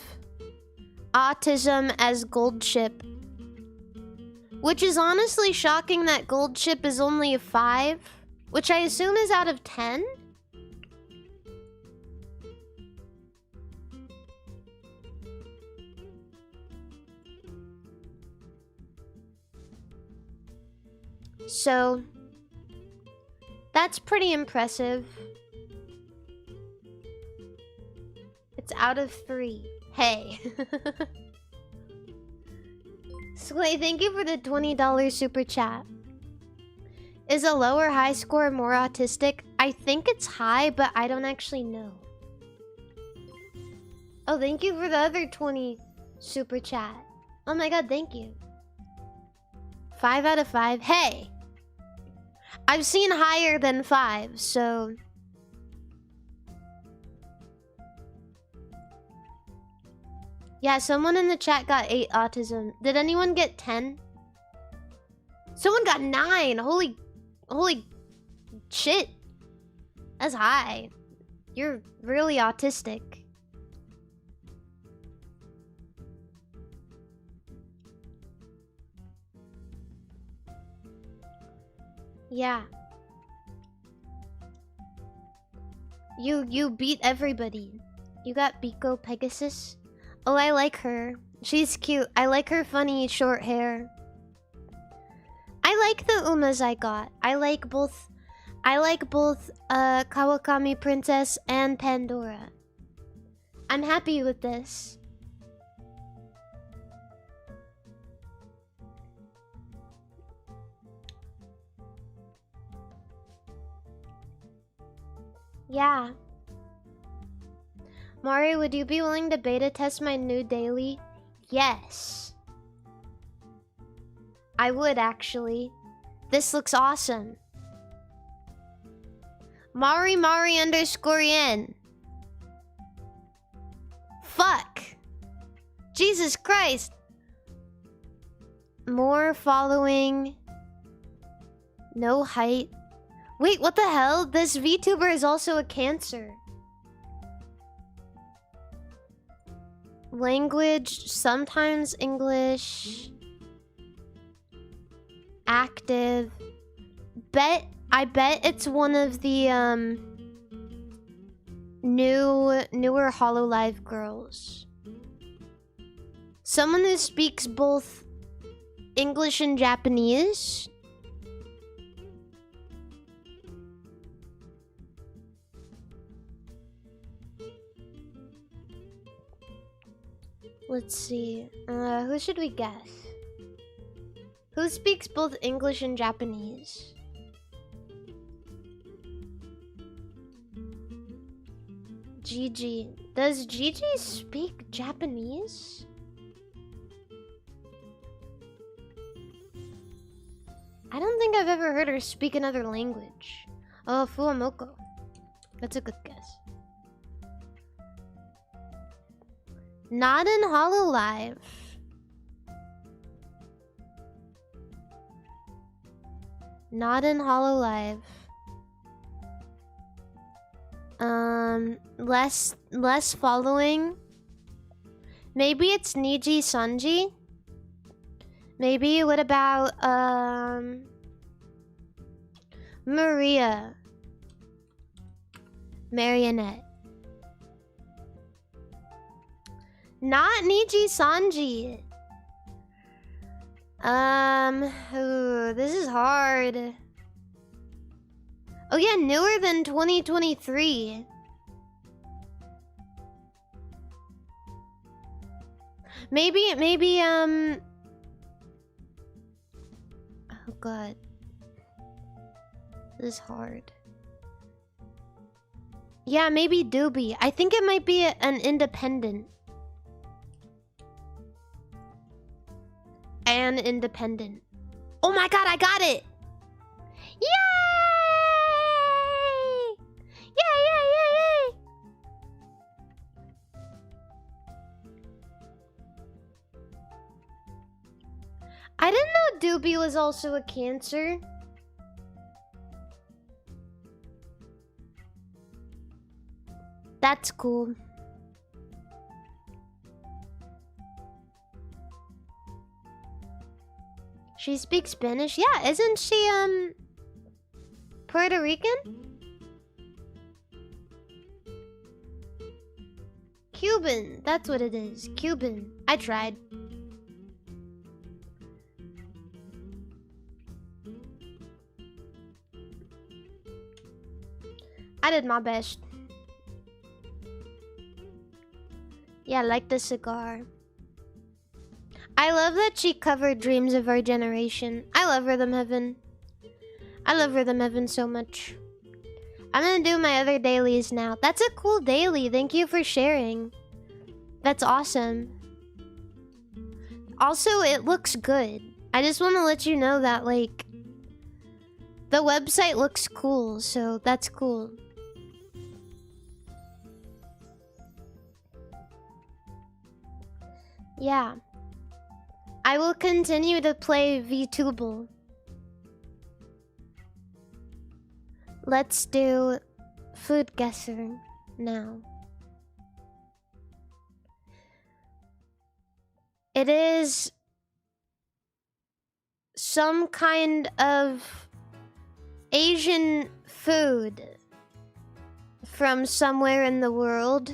autism as Gold Ship. Which is honestly shocking that Gold Ship is only a 5. Which I assume is out of 10? So, that's pretty impressive. It's out of 3. Hey. Sway, thank you for the $20 super chat. Is a low or high score more autistic? I think it's high, but I don't actually know. Oh, thank you for the other 20 super chat. Oh my god, thank you. 5 out of 5. Hey! I've seen higher than 5, so... Yeah, someone in the chat got 8 autism. Did anyone get 10? Someone got 9! Holy shit. That's high. You're really autistic. Yeah. You beat everybody. You got Biko Pegasus. Oh, I like her. She's cute. I like her funny short hair. I like the Umas I got. I like both Kawakami Princess and Pandora. I'm happy with this. Yeah. Mari, would you be willing to beta test my new daily? Yes. I would, actually. This looks awesome. MARIMARI_yen. Fuck. Jesus Christ. More following. No height. Wait, what the hell? This VTuber is also a Cancer. Language, sometimes English. Active. I bet it's one of the newer HoloLive girls. Someone who speaks both English and Japanese. Let's see. Who should we guess? Who speaks both English and Japanese? Gigi. Does Gigi speak Japanese? I don't think I've ever heard her speak another language. Oh, Fuamoko. That's a good guess. Not in HoloLive. Not in HoloLive. Less following. Maybe it's Niji Sanji. Maybe what about Maria Marionette. Not Niji Sanji. Ooh, this is hard. Oh yeah, newer than 2023. Maybe, oh god. This is hard. Yeah, maybe Doobie. I think it might be an independent. An independent. Oh my god, I got it! Yay! Yay, yay, yay, yay! I didn't know Doobie was also a Cancer. That's cool. She speaks Spanish? Yeah, isn't she, Puerto Rican? Cuban, that's what it is. Cuban. I tried. I did my best. Yeah, like the cigar. I love that she covered dreams of our generation. I love Rhythm Heaven. I love Rhythm Heaven so much. I'm gonna do my other dailies now. That's a cool daily. Thank you for sharing. That's awesome. Also, it looks good. I just want to let you know that, like, the website looks cool, so that's cool. Yeah. I will continue to play Vtubers. Let's do food guesser now. It is some kind of Asian food from somewhere in the world.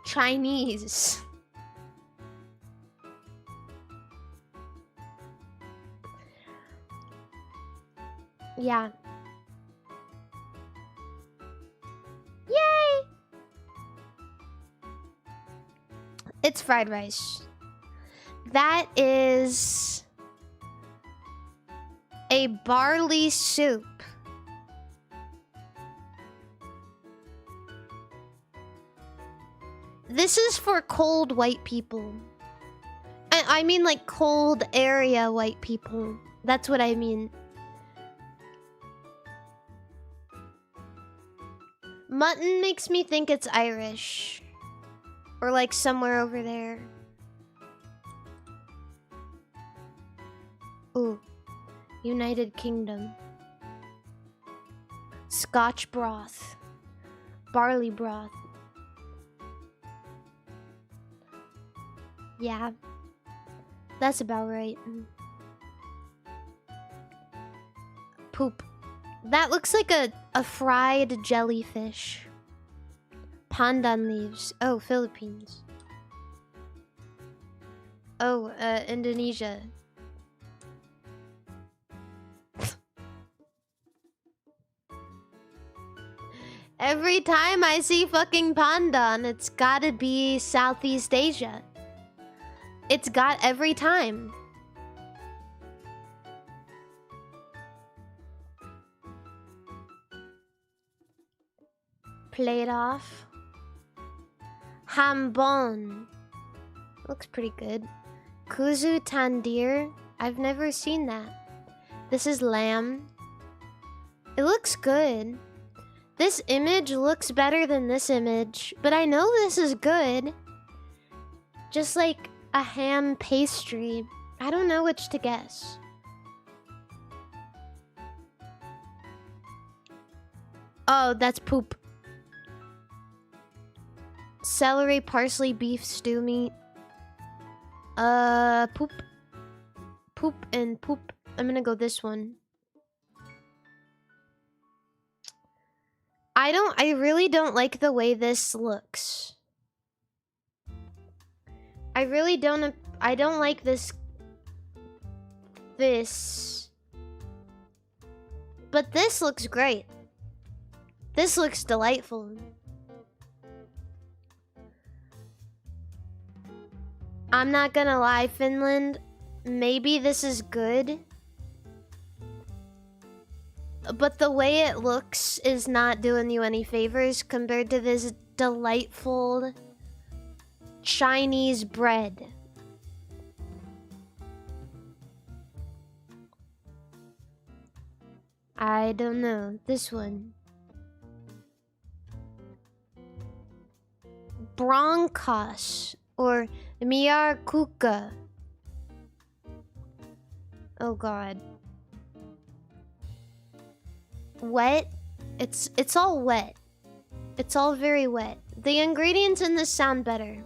Chinese. Yeah. Yay! It's fried rice. That is a barley soup. This is for cold white people. I mean like cold area white people. That's what I mean. Mutton makes me think it's Irish. Or like somewhere over there. Ooh. United Kingdom. Scotch broth. Barley broth. Yeah. That's about right. Poop. That looks like a fried jellyfish. Pandan leaves. Oh, Philippines. Oh, Indonesia. Every time I see fucking pandan, it's gotta be Southeast Asia. It's got every time. Plate off. Hambon. Looks pretty good. Kuzu tandir. I've never seen that. This is lamb. It looks good. This image looks better than this image, but I know this is good. Just like a ham pastry. I don't know which to guess. Oh, that's poop. Celery, parsley, beef, stew meat. Poop. Poop and poop. I'm gonna go this one. I really don't like the way this looks. I don't like this. But this looks great. This looks delightful. I'm not gonna lie, Finland. Maybe this is good. But the way it looks is not doing you any favors compared to this delightful Chinese bread. I don't know. This one. Broncos or Miar Kuka. Oh god. Wet? It's all wet. It's all very wet. The ingredients in this sound better.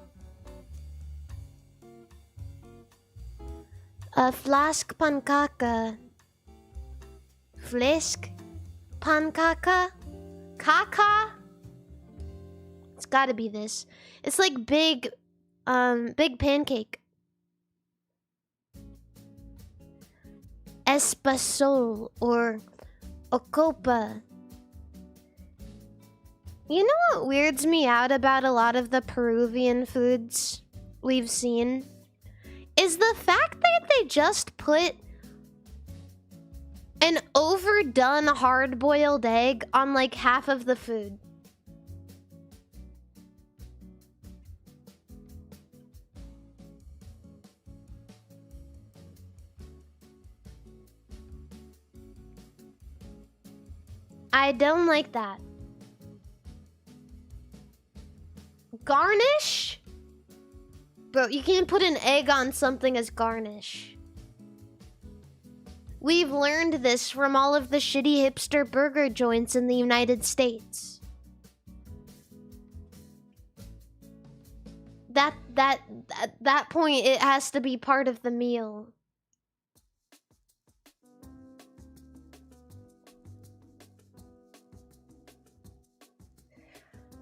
A flask pankaka. Flisk? Pankaka? Kaka? It's gotta be this. It's like big pancake. Espasol or Ocopa. You know what weirds me out about a lot of the Peruvian foods we've seen? Is the fact that they just put an overdone hard-boiled egg on like half of the food. I don't like that. Garnish? Bro, you can't put an egg on something as garnish. We've learned this from all of the shitty hipster burger joints in the United States. At that point, it has to be part of the meal.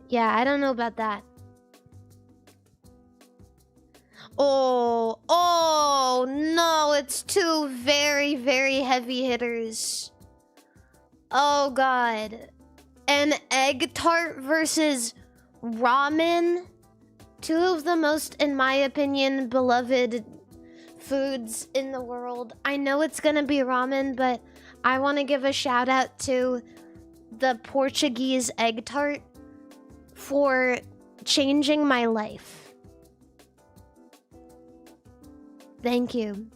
Yeah, I don't know about that. Oh no, it's two very, very heavy hitters. Oh god. An egg tart versus ramen. Two of the most, in my opinion, beloved foods in the world. I know it's gonna be ramen, but I want to give a shout out to the Portuguese egg tart for changing my life. Thank you.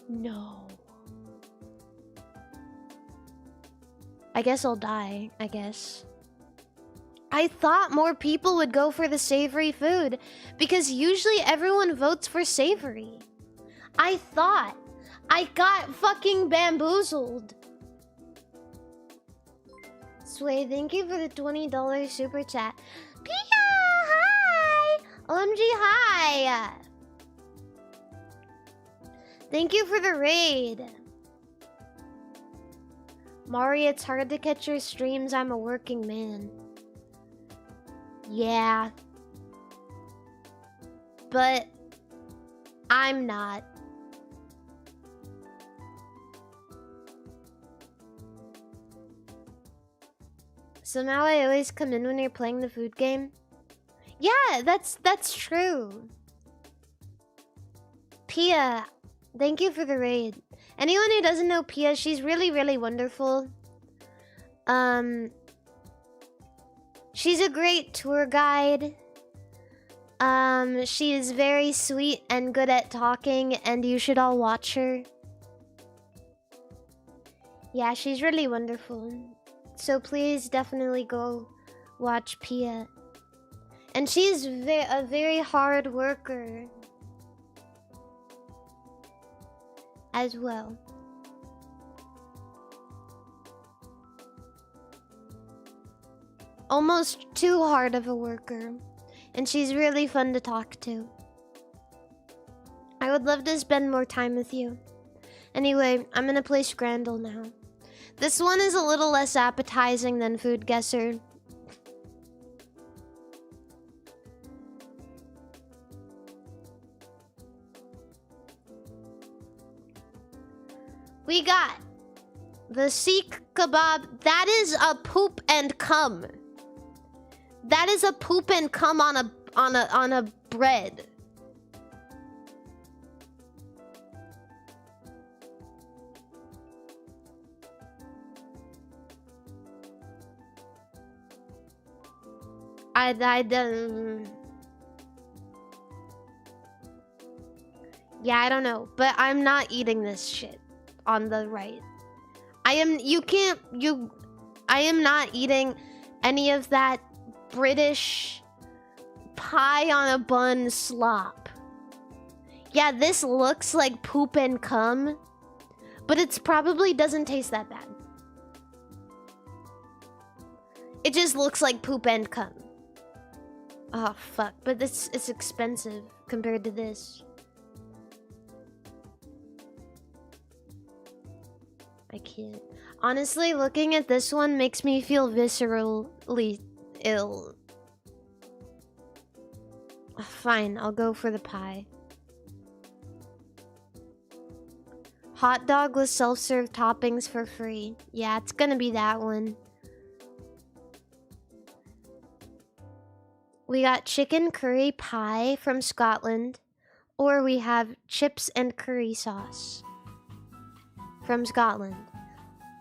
No. I guess I'll die, I guess. I thought more people would go for the savory food because usually everyone votes for savory. I thought. I got fucking bamboozled. Sway, thank you for the $20 super chat. Pia, hi! OMG, hi! Thank you for the raid. Mari, it's hard to catch your streams. I'm a working man. Yeah. But I'm not. So now I always come in when you're playing the food game? Yeah, that's true. Pia, thank you for the raid. Anyone who doesn't know Pia, she's really, really wonderful. She's a great tour guide. She is very sweet and good at talking, and you should all watch her. Yeah, she's really wonderful. So please definitely go watch Pia. And she's a very hard worker as well. Almost too hard of a worker. And she's really fun to talk to. I would love to spend more time with you. Anyway, I'm gonna play Scrandle now. This one is a little less appetizing than Food Guesser. We got the Sikh kebab. That is a poop and cum. That is a poop and cum on a bread. Yeah, I don't know, but I'm not eating this shit on the right. I am not eating any of that British pie on a bun slop. Yeah, this looks like poop and cum, but it's probably doesn't taste that bad. It just looks like poop and cum. Oh fuck, but it's expensive compared to this. I can't. Honestly, looking at this one makes me feel viscerally ill. Fine, I'll go for the pie. Hot dog with self-serve toppings for free. Yeah, it's gonna be that one. We got chicken curry pie from Scotland, or we have chips and curry sauce from Scotland.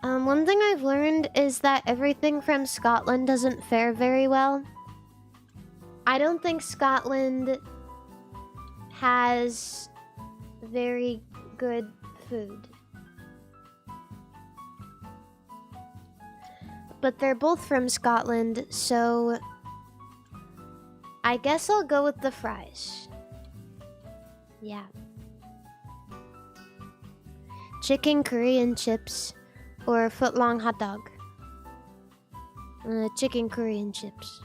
One thing I've learned is that everything from Scotland doesn't fare very well. I don't think Scotland has very good food. But they're both from Scotland, so I guess I'll go with the fries. Yeah. Chicken curry and chips, or a foot-long hot dog. Chicken curry and chips.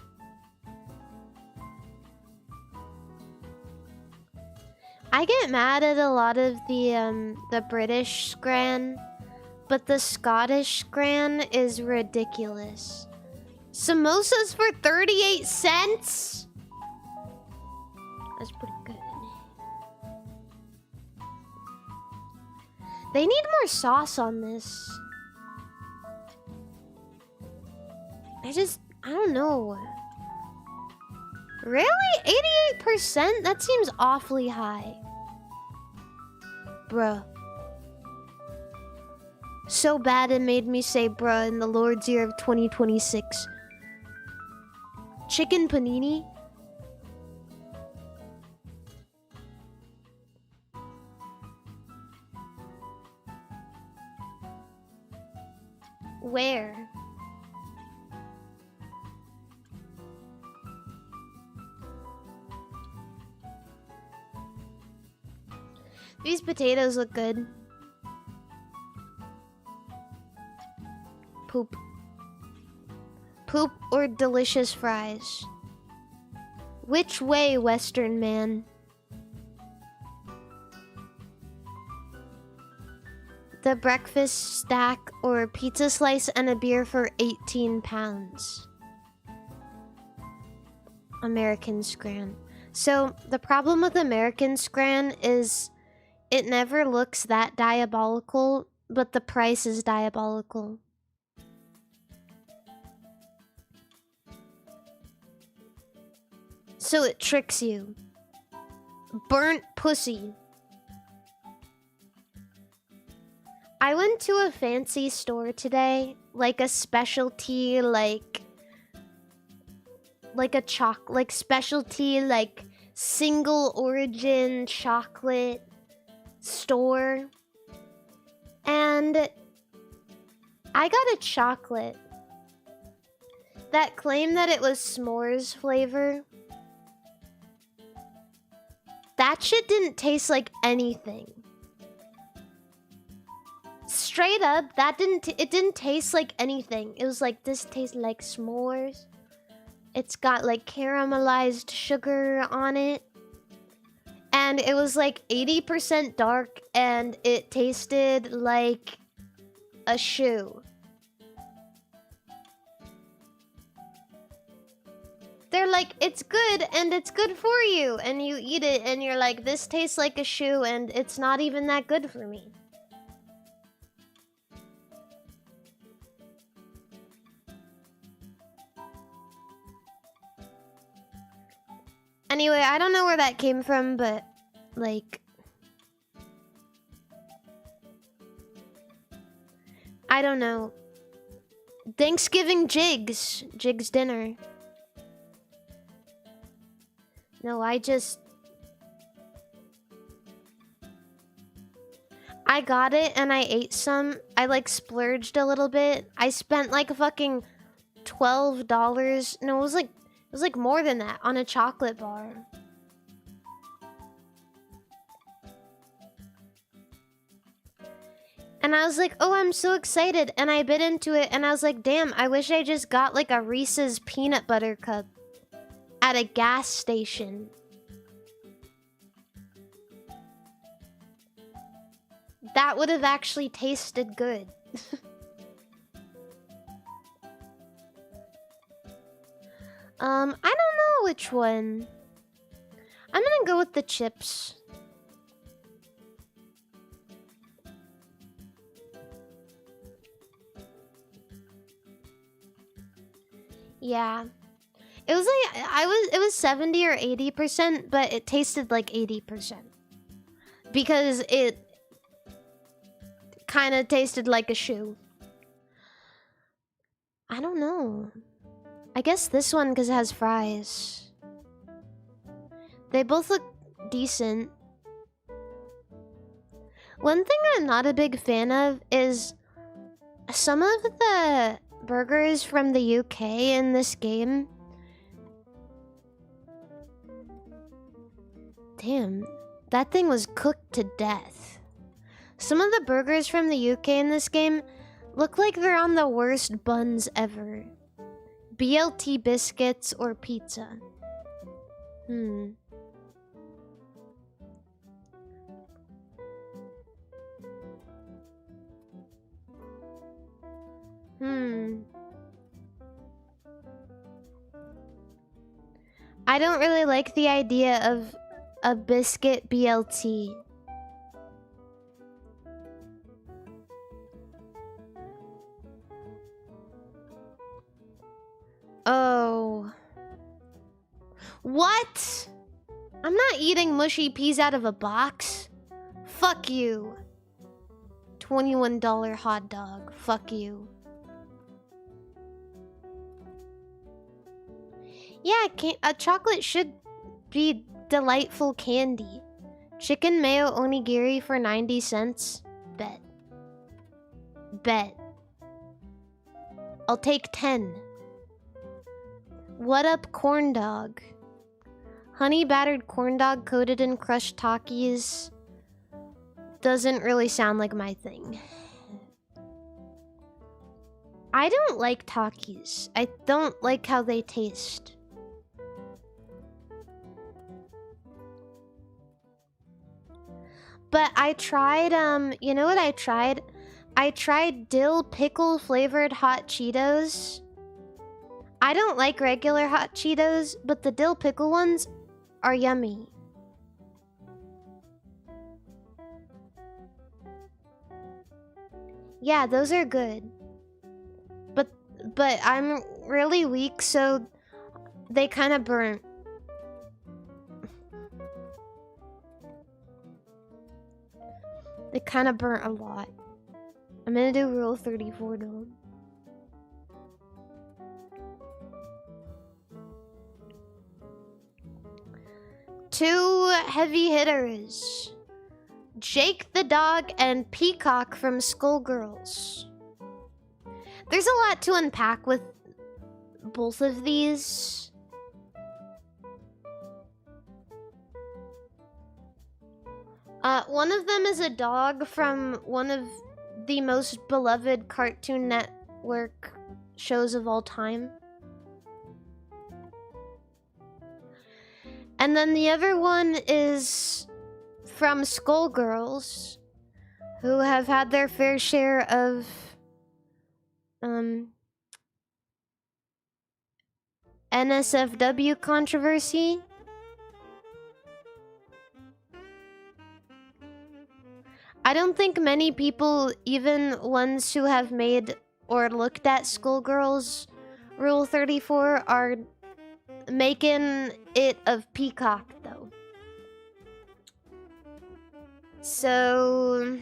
I get mad at a lot of the British scran, but the Scottish scran is ridiculous. Samosas for 38 cents? That's pretty good. They need more sauce on this. I don't know. Really? 88%? That seems awfully high. Bruh. So bad it made me say bruh in the Lord's year of 2026. Chicken panini? Where? These potatoes look good. Poop. Poop or delicious fries? Which way, Western man? The breakfast stack or pizza slice and a beer for 18 pounds. American Scran. So the problem with American Scran is it never looks that diabolical, but the price is diabolical. So it tricks you. Burnt pussy. I went to a fancy store today, like a specialty, like specialty, like single origin chocolate store. And I got a chocolate that claimed that it was s'mores flavor. That shit didn't taste like anything. Straight up, it didn't taste like anything. It was like, this tastes like s'mores. It's got like caramelized sugar on it. And it was like 80% dark and it tasted like a shoe. They're like, it's good and it's good for you. And you eat it and you're like, this tastes like a shoe and it's not even that good for me. Anyway, I don't know where that came from, but like, I don't know. Thanksgiving jigs dinner. No, I got it and I ate some. I like splurged a little bit. I spent like a fucking $12. No, it was like more than that on a chocolate bar. And I was like, oh, I'm so excited. And I bit into it and I was like, damn, I wish I just got like a Reese's peanut butter cup at a gas station. That would have actually tasted good. I don't know which one. I'm gonna go with the chips. Yeah. It was like, it was 70 or 80%, but it tasted like 80%. Because it kind of tasted like a shoe. I don't know. I guess this one because it has fries. They both look decent. One thing I'm not a big fan of is some of the burgers from the UK in this game. Damn, that thing was cooked to death. Some of the burgers from the UK in this game look like they're on the worst buns ever. BLT biscuits or pizza. I don't really like the idea of a biscuit BLT. Oh. What? I'm not eating mushy peas out of a box. Fuck you. $21 hot dog. Fuck you. Yeah, chocolate should be delightful candy. Chicken mayo onigiri for 90 cents. Bet. Bet. I'll take 10. What up, corn dog? Honey battered corn dog coated in crushed Takis doesn't really sound like my thing. I don't like Takis. I don't like how they taste. But I tried, you know what I tried? I tried dill pickle flavored hot Cheetos. I don't like regular hot Cheetos, but the dill pickle ones are yummy. Yeah, those are good. But I'm really weak, so they kind of burnt. They kind of burnt a lot. I'm gonna do rule 34 though. Two heavy hitters. Jake the dog and Peacock from Skullgirls. There's a lot to unpack with both of these. One of them is a dog from one of the most beloved Cartoon Network shows of all time. And then the other one is from Skullgirls, who have had their fair share of NSFW controversy. I don't think many people, even ones who have made or looked at Skullgirls Rule 34, are making it of Peacock, though. So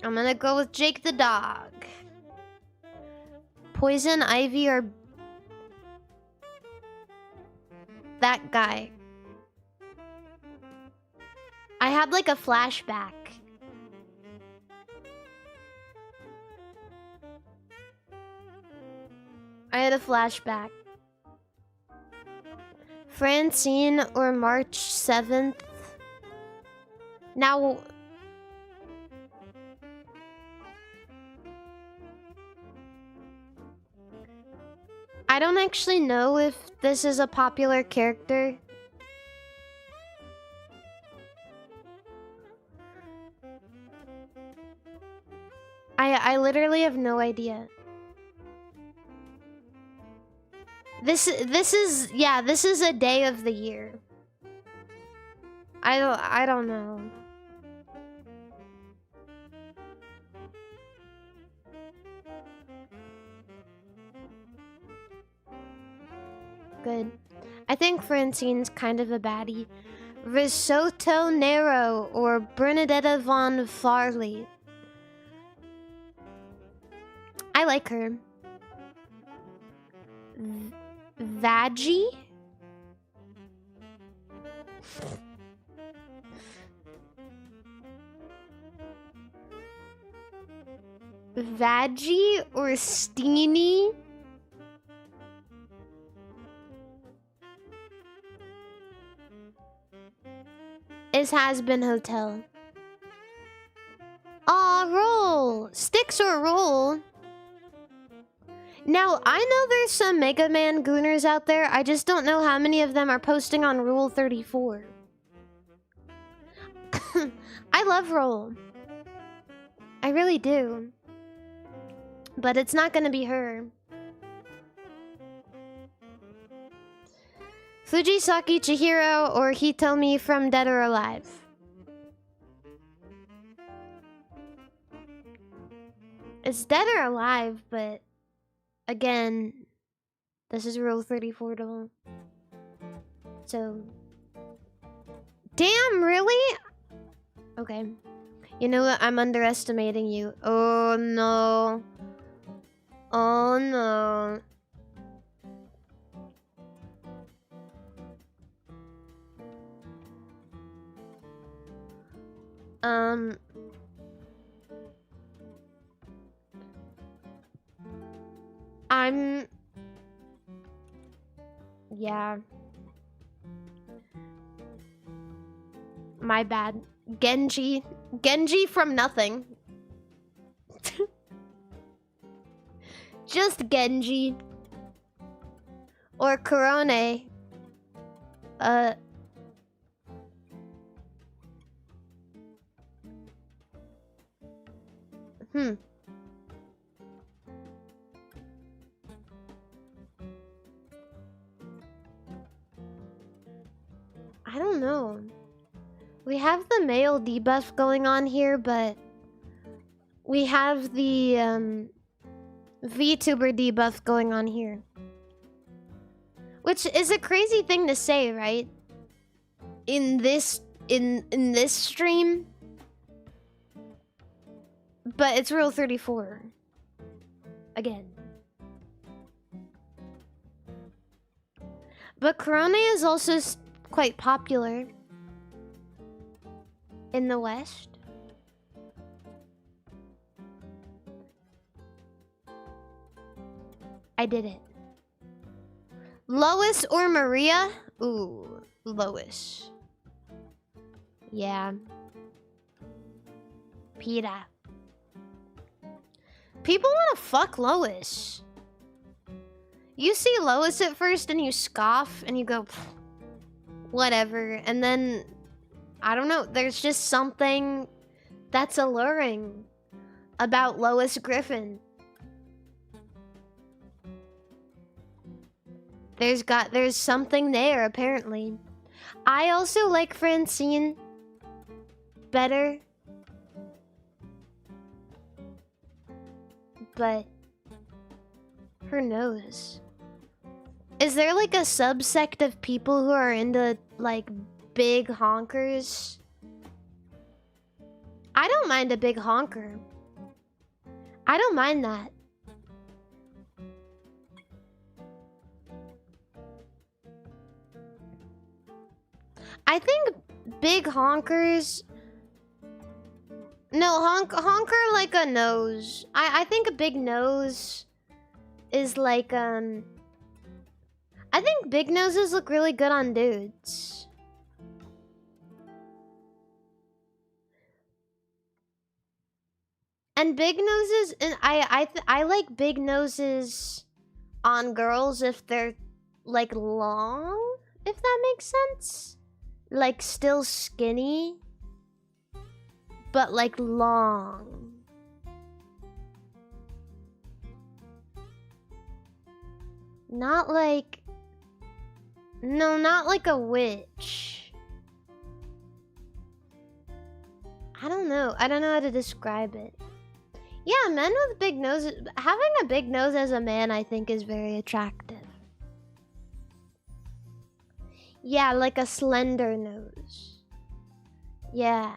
I'm gonna go with Jake the dog. Poison Ivy or that guy. I had like a flashback. I had a flashback. Francine or March 7th. Now, I don't actually know if this is a popular character. I literally have no idea. This is a day of the year. I don't know. Good. I think Francine's kind of a baddie. Risotto Nero or Bernadetta von Farley. I like her. Vaggie? Vaggie or Steenie? Is Has-Been Hotel. Aw, roll! Sticks or roll? Now, I know there's some Mega Man gooners out there. I just don't know how many of them are posting on Rule 34. I love Roll. I really do. But it's not gonna be her. Fujisaki Chihiro or Hitomi from Dead or Alive? It's Dead or Alive, but again, this is Rule 34 though. So, damn, really? Okay. You know what? I'm underestimating you. Oh no. Oh no. Yeah. My bad. Genji. Genji from nothing. Just Genji. Or Korone. I don't know. We have the male debuff going on here, but we have the VTuber debuff going on here. Which is a crazy thing to say, right? In this stream. But it's Rule 34. Again. But Korone is also quite popular in the West. I did it. Lois or Maria? Ooh, Lois. Yeah. Peta. People want to fuck Lois. You see Lois at first and you scoff and you go, whatever. And then, I don't know, there's just something that's alluring about Lois Griffin. There's something there, apparently. I also like Francine better. But her nose. Is there like a subsect of people who are into like big honkers? I don't mind a big honker. I don't mind that. I think big honkers... No, honker like a nose. I think a big nose is like, I think big noses look really good on dudes. And big noses, and I like big noses on girls if they're like long, if that makes sense. Like still skinny, but like long. Not like... No, not like a witch. I don't know. I don't know how to describe it. Yeah, men with big noses... Having a big nose as a man, I think, is very attractive. Yeah, like a slender nose. Yeah.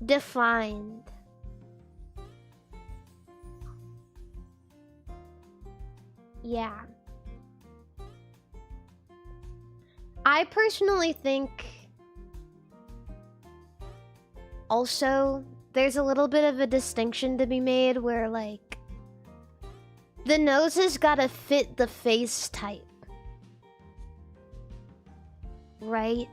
Defined. Yeah. I personally think also there's a little bit of a distinction to be made where like the nose has gotta fit the face type. Right?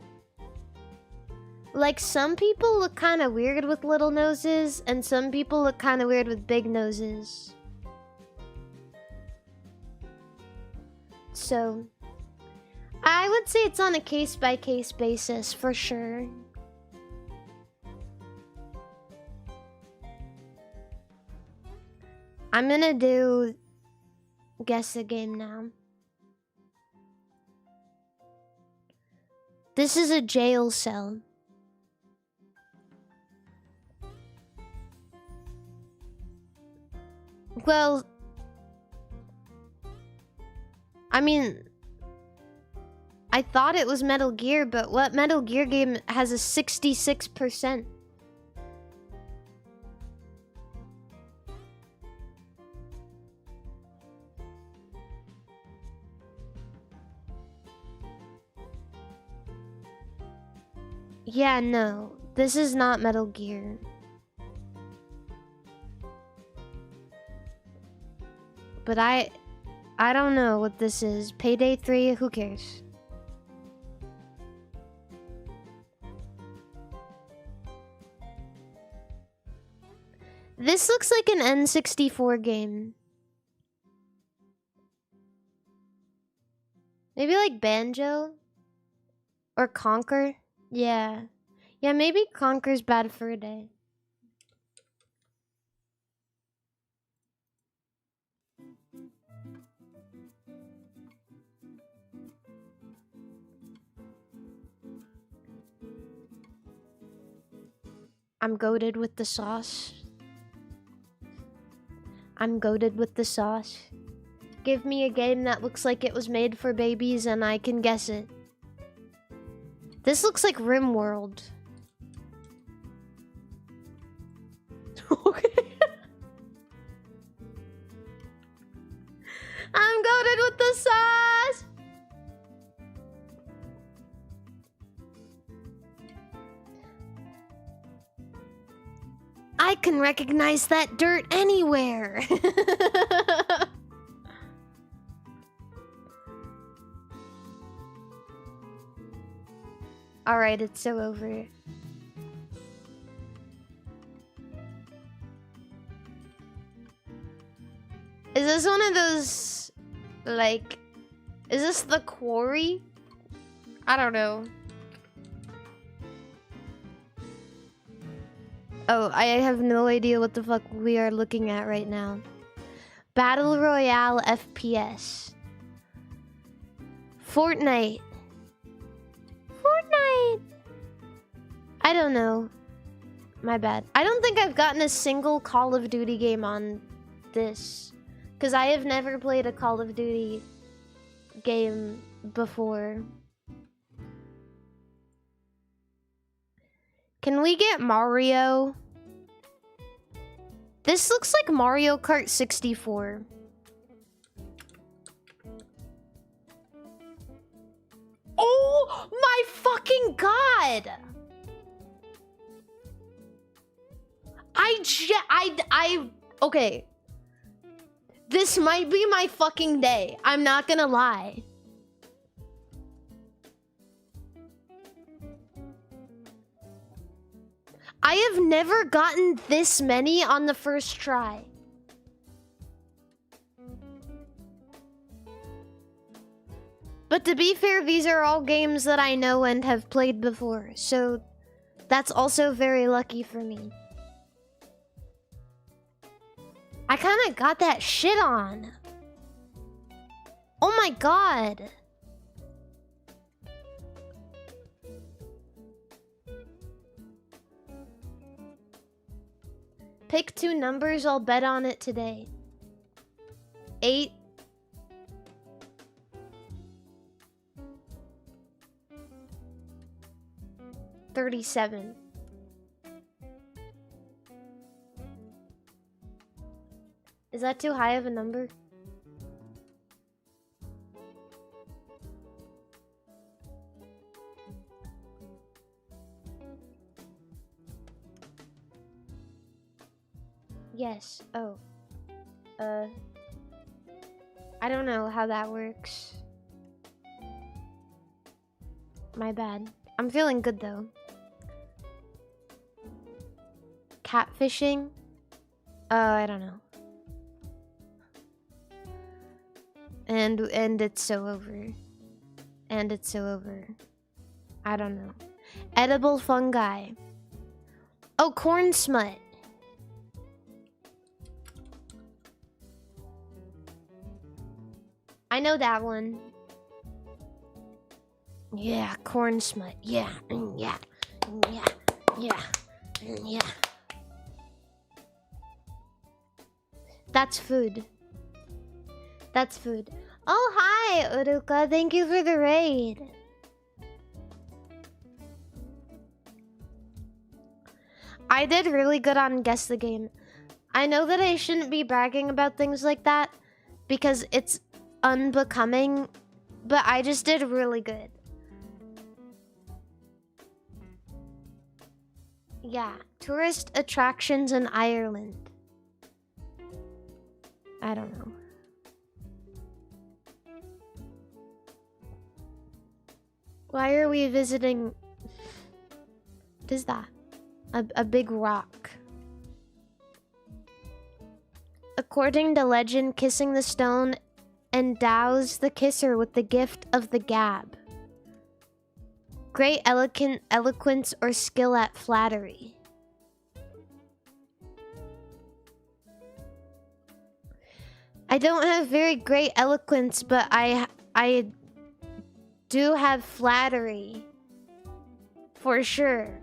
Like some people look kind of weird with little noses and some people look kind of weird with big noses. So, I would say it's on a case-by-case basis, for sure. I'm gonna do guess the game now. This is a jail cell. Well... I mean, I thought it was Metal Gear, but what Metal Gear game has a 66%? Yeah, no. This is not Metal Gear. But I don't know what this is. Payday 3, who cares? This looks like an N64 game. Maybe like Banjo? Or Conquer? Yeah. Yeah, maybe Conquer's Bad Fur Day. I'm goated with the sauce. I'm goated with the sauce. Give me a game that looks like it was made for babies and I can guess it. This looks like RimWorld. Okay. I'm goated with the sauce! I can recognize that dirt anywhere. All right, it's so over. Is this one of those, like, is this the quarry? I don't know. Oh, I have no idea what the fuck we are looking at right now. Battle Royale FPS. Fortnite. Fortnite! I don't know. My bad. I don't think I've gotten a single Call of Duty game on this. Because I have never played a Call of Duty game before. Can we get Mario? This looks like Mario Kart 64. Oh my fucking god! Okay. This might be my fucking day. I'm not gonna lie. I have never gotten this many on the first try. But to be fair, these are all games that I know and have played before, so that's also very lucky for me. I kind of got that shit on. Oh my god. Pick 2 numbers, I'll bet on it today. 8. 37. Is that too high of a number? Yes. Oh. I don't know how that works. My bad. I'm feeling good though. Catfishing? I don't know. And it's so over. And it's so over. I don't know. Edible fungi. Oh, corn smut. I know that one. Yeah, corn smut. Yeah, yeah, yeah, yeah, yeah. That's food. That's food. Oh, hi, Uruka. Thank you for the raid. I did really good on Guess the Game. I know that I shouldn't be bragging about things like that because it's unbecoming, but I just did really good. Yeah, tourist attractions in Ireland. I don't know. Why are we visiting? What is that? A big rock. According to legend, kissing the stone endows the kisser with the gift of the gab. Great eloquence or skill at flattery. I don't have very great eloquence, but I do have flattery. For sure.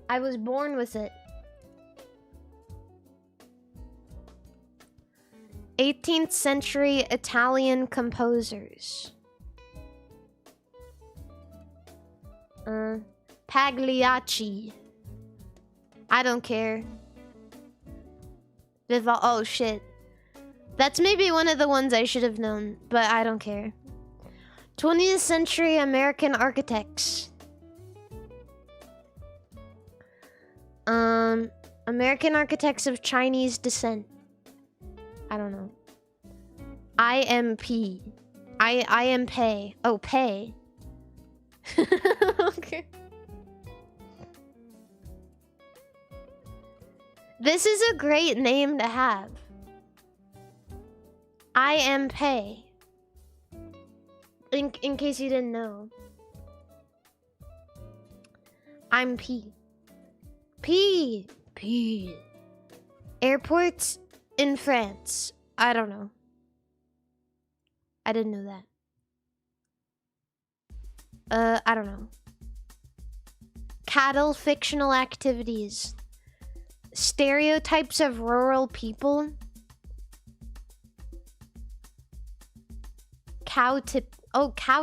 I was born with it. 18th century Italian composers. Pagliacci. I don't care. Oh shit. That's maybe one of the ones I should have known, but I don't care. 20th century American architects. American architects of Chinese descent. I don't know. IMP. I am pay. Oh, pay. Okay. This is a great name to have. I am pay. In case you didn't know. I'm P. P. Airports in France. I don't know. I didn't know that. I don't know. Cattle fictional activities. Stereotypes of rural people. Cow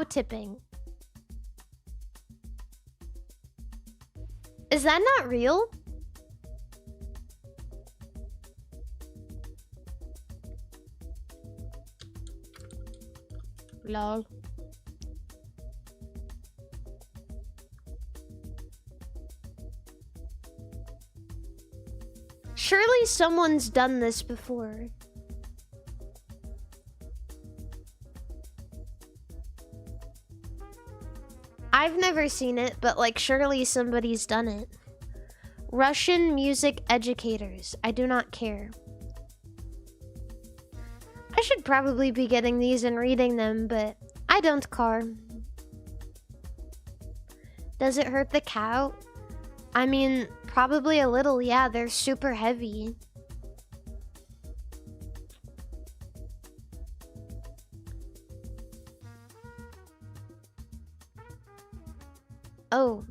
tipping. Is that not real? Lol. Surely someone's done this before. I've never seen it, but like surely somebody's done it. Russian music educators. I do not care. I should probably be getting these and reading them, but I don't care. Does it hurt the cow? I mean, probably a little, yeah. They're super heavy. Oh.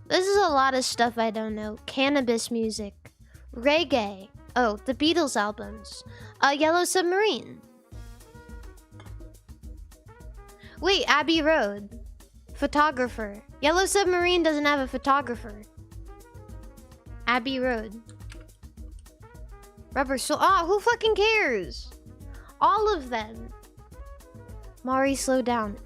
This is a lot of stuff I don't know. Cannabis music. Reggae. Oh, the Beatles albums. Yellow Submarine. Wait, Abbey Road. Photographer. Yellow Submarine doesn't have a photographer. Abbey Road. Rubber Soul. Oh, who fucking cares? All of them. Mari, slow down.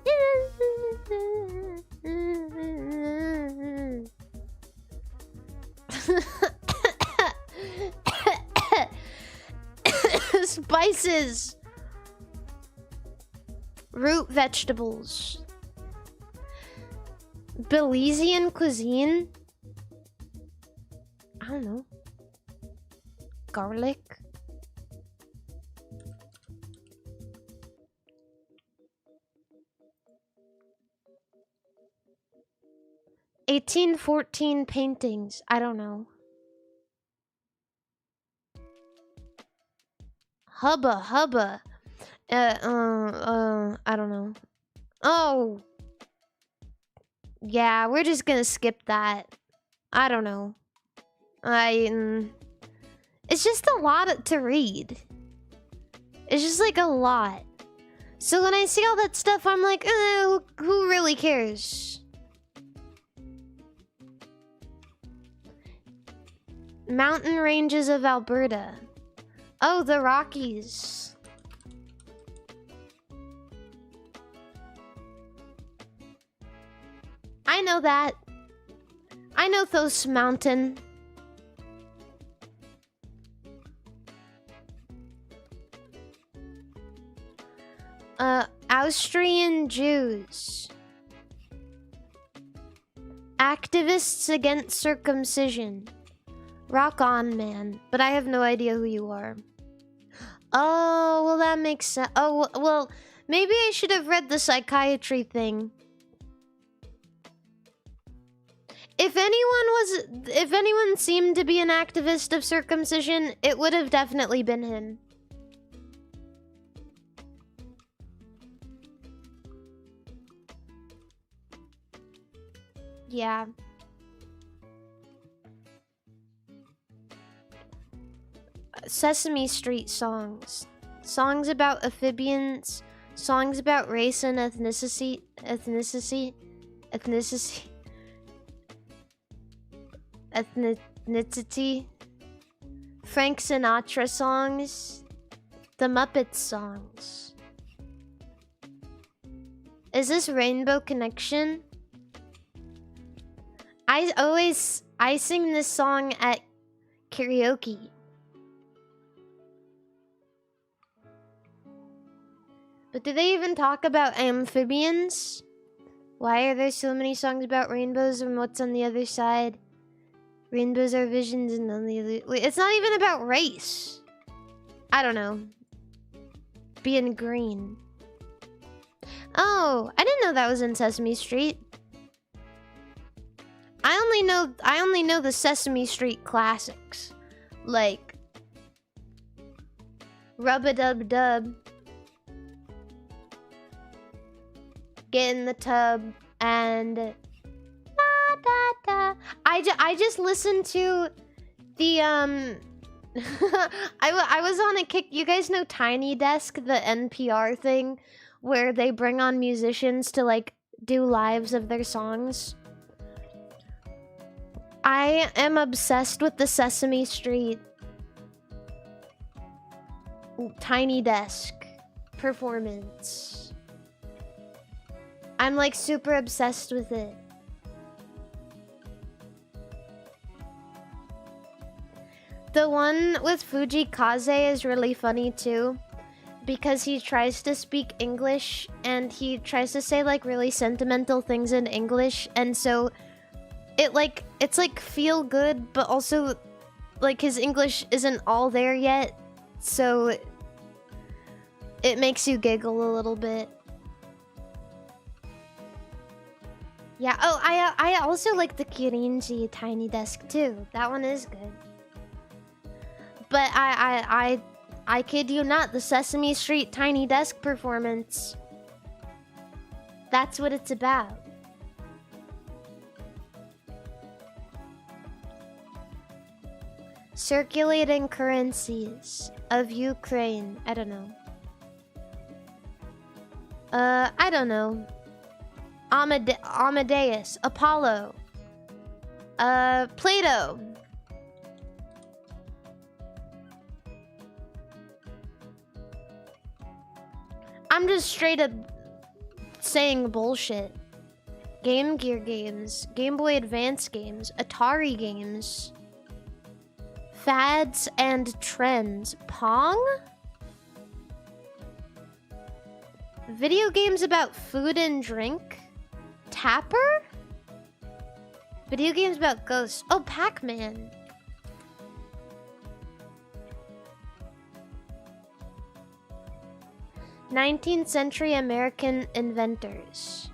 Spices. Root vegetables. Belizean cuisine. I don't know. Garlic. (1814) paintings. I don't know. Hubba. I don't know. Oh. Yeah, we're just gonna skip that. I don't know. It's just a lot to read. It's just like a lot. So when I see all that stuff, I'm like, who really cares? Mountain ranges of Alberta. Oh, the Rockies. I know that. I know those mountain. Austrian Jews. Activists against circumcision. Rock on, man. But I have no idea who you are. Oh, well, that makes sense. Oh, well, maybe I should have read the psychiatry thing. If anyone seemed to be an activist of circumcision, it would have definitely been him. Yeah. Sesame Street songs. Songs about amphibians. Songs about race and ethnicity. Frank Sinatra songs. The Muppets songs. Is this Rainbow Connection? I sing this song at karaoke. But do they even talk about amphibians? Why are there so many songs about rainbows and what's on the other side? Rainbows are visions and on the other... Wait, it's not even about race. I don't know. Being green. Oh, I didn't know that was in Sesame Street. I only know the Sesame Street classics. Like Rub-a-dub-dub. Get in the tub and da, da, da. I just listened to the I was on a kick. You guys know Tiny Desk, the NPR thing where they bring on musicians to like do lives of their songs. I am obsessed with the Sesame Street Tiny Desk performance. I'm like super obsessed with it. The one with Fuji Kaze is really funny too, because he tries to speak English and he tries to say like really sentimental things in English, and so it's like feel good, but also like his English isn't all there yet, so it makes you giggle a little bit. Yeah, oh, I also like the Kirinji Tiny Desk too. That one is good. But I kid you not, the Sesame Street Tiny Desk performance, that's what it's about. Circulating currencies of Ukraine. I don't know. I don't know. Amadeus. Apollo. Plato. I'm just straight up saying bullshit. Game Gear games. Game Boy Advance games. Atari games. Fads and trends. Pong? Video games about food and drink? Tapper? Video games about ghosts. Oh, Pac-Man. '19th century American inventors.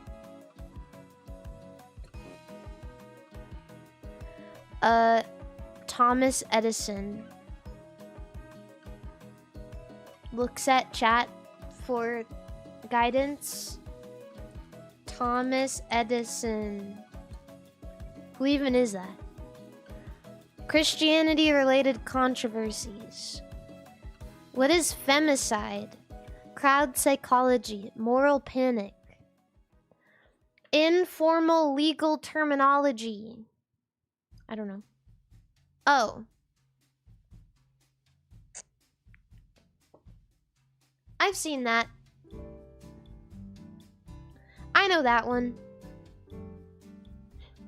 Thomas Edison. Looks at chat for guidance. Thomas Edison. Who even is that? Christianity-related controversies. What is femicide? Crowd psychology. Moral panic. Informal legal terminology. I don't know. Oh. I've seen that. I know that one.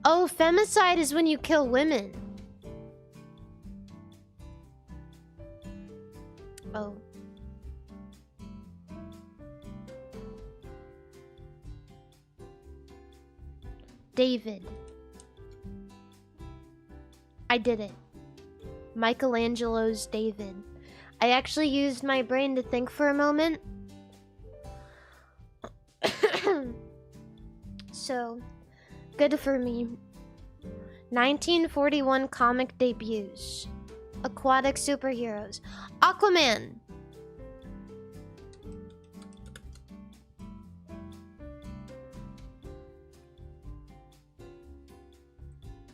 Oh, femicide is when you kill women. Oh. David. I did it. Michelangelo's David. I actually used my brain to think for a moment. So, good for me. 1941 comic debuts. Aquatic superheroes. Aquaman.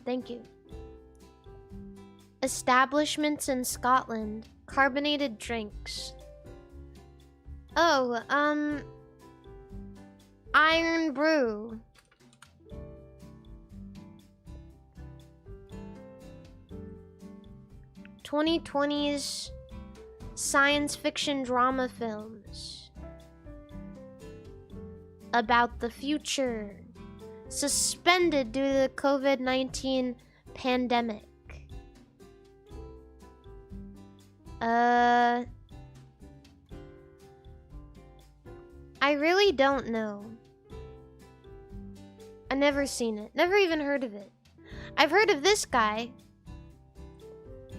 Thank you. Establishments in Scotland. Carbonated drinks. Oh, Iron Brew. (2020s) science fiction drama films about the future, suspended due to the COVID-19 pandemic. I really don't know. I've never seen it. Never even heard of it. I've heard of this guy.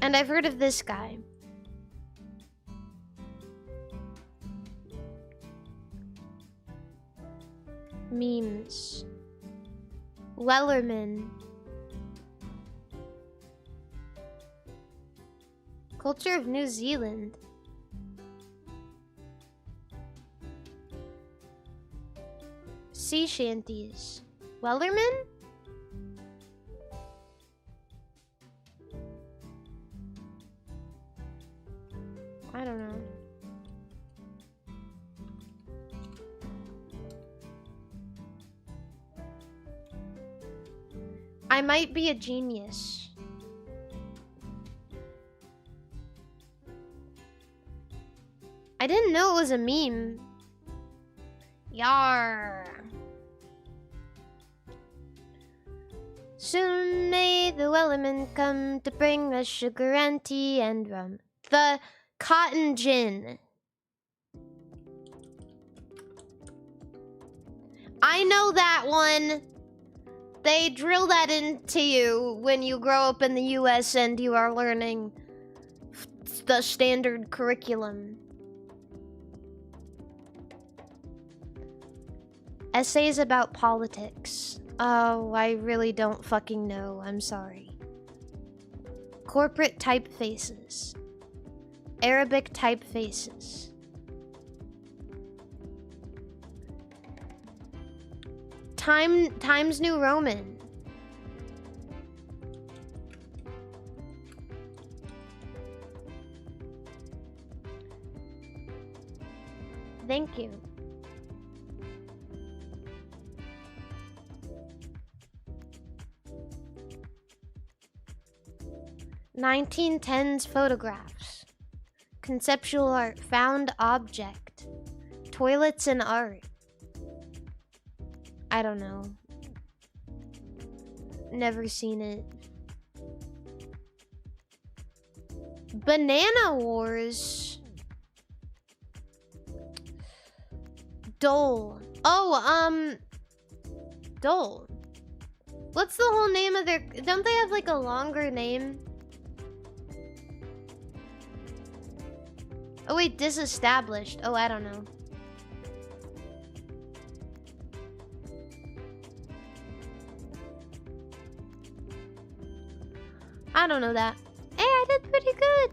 And I've heard of this guy. Memes. Wellerman. Culture of New Zealand. Sea shanties. Wellerman? I don't know. I might be a genius. I didn't know it was a meme. Yar. Soon may the Wellerman come to bring us sugar and tea and rum. The cotton gin. I know that one. They drill that into you when you grow up in the US and you are learning the standard curriculum. Essays about politics. Oh, I really don't fucking know. I'm sorry. Corporate typefaces. Arabic typefaces. Times New Roman. Thank you. (1910s) photographs. Conceptual art. Found object. Toilets and art. I don't know. Never seen it. Banana Wars. Dole. Oh, Dole. What's the whole name of their... Don't they have like a longer name? Oh wait, disestablished. Oh, I don't know. I don't know that. Hey, I did pretty good.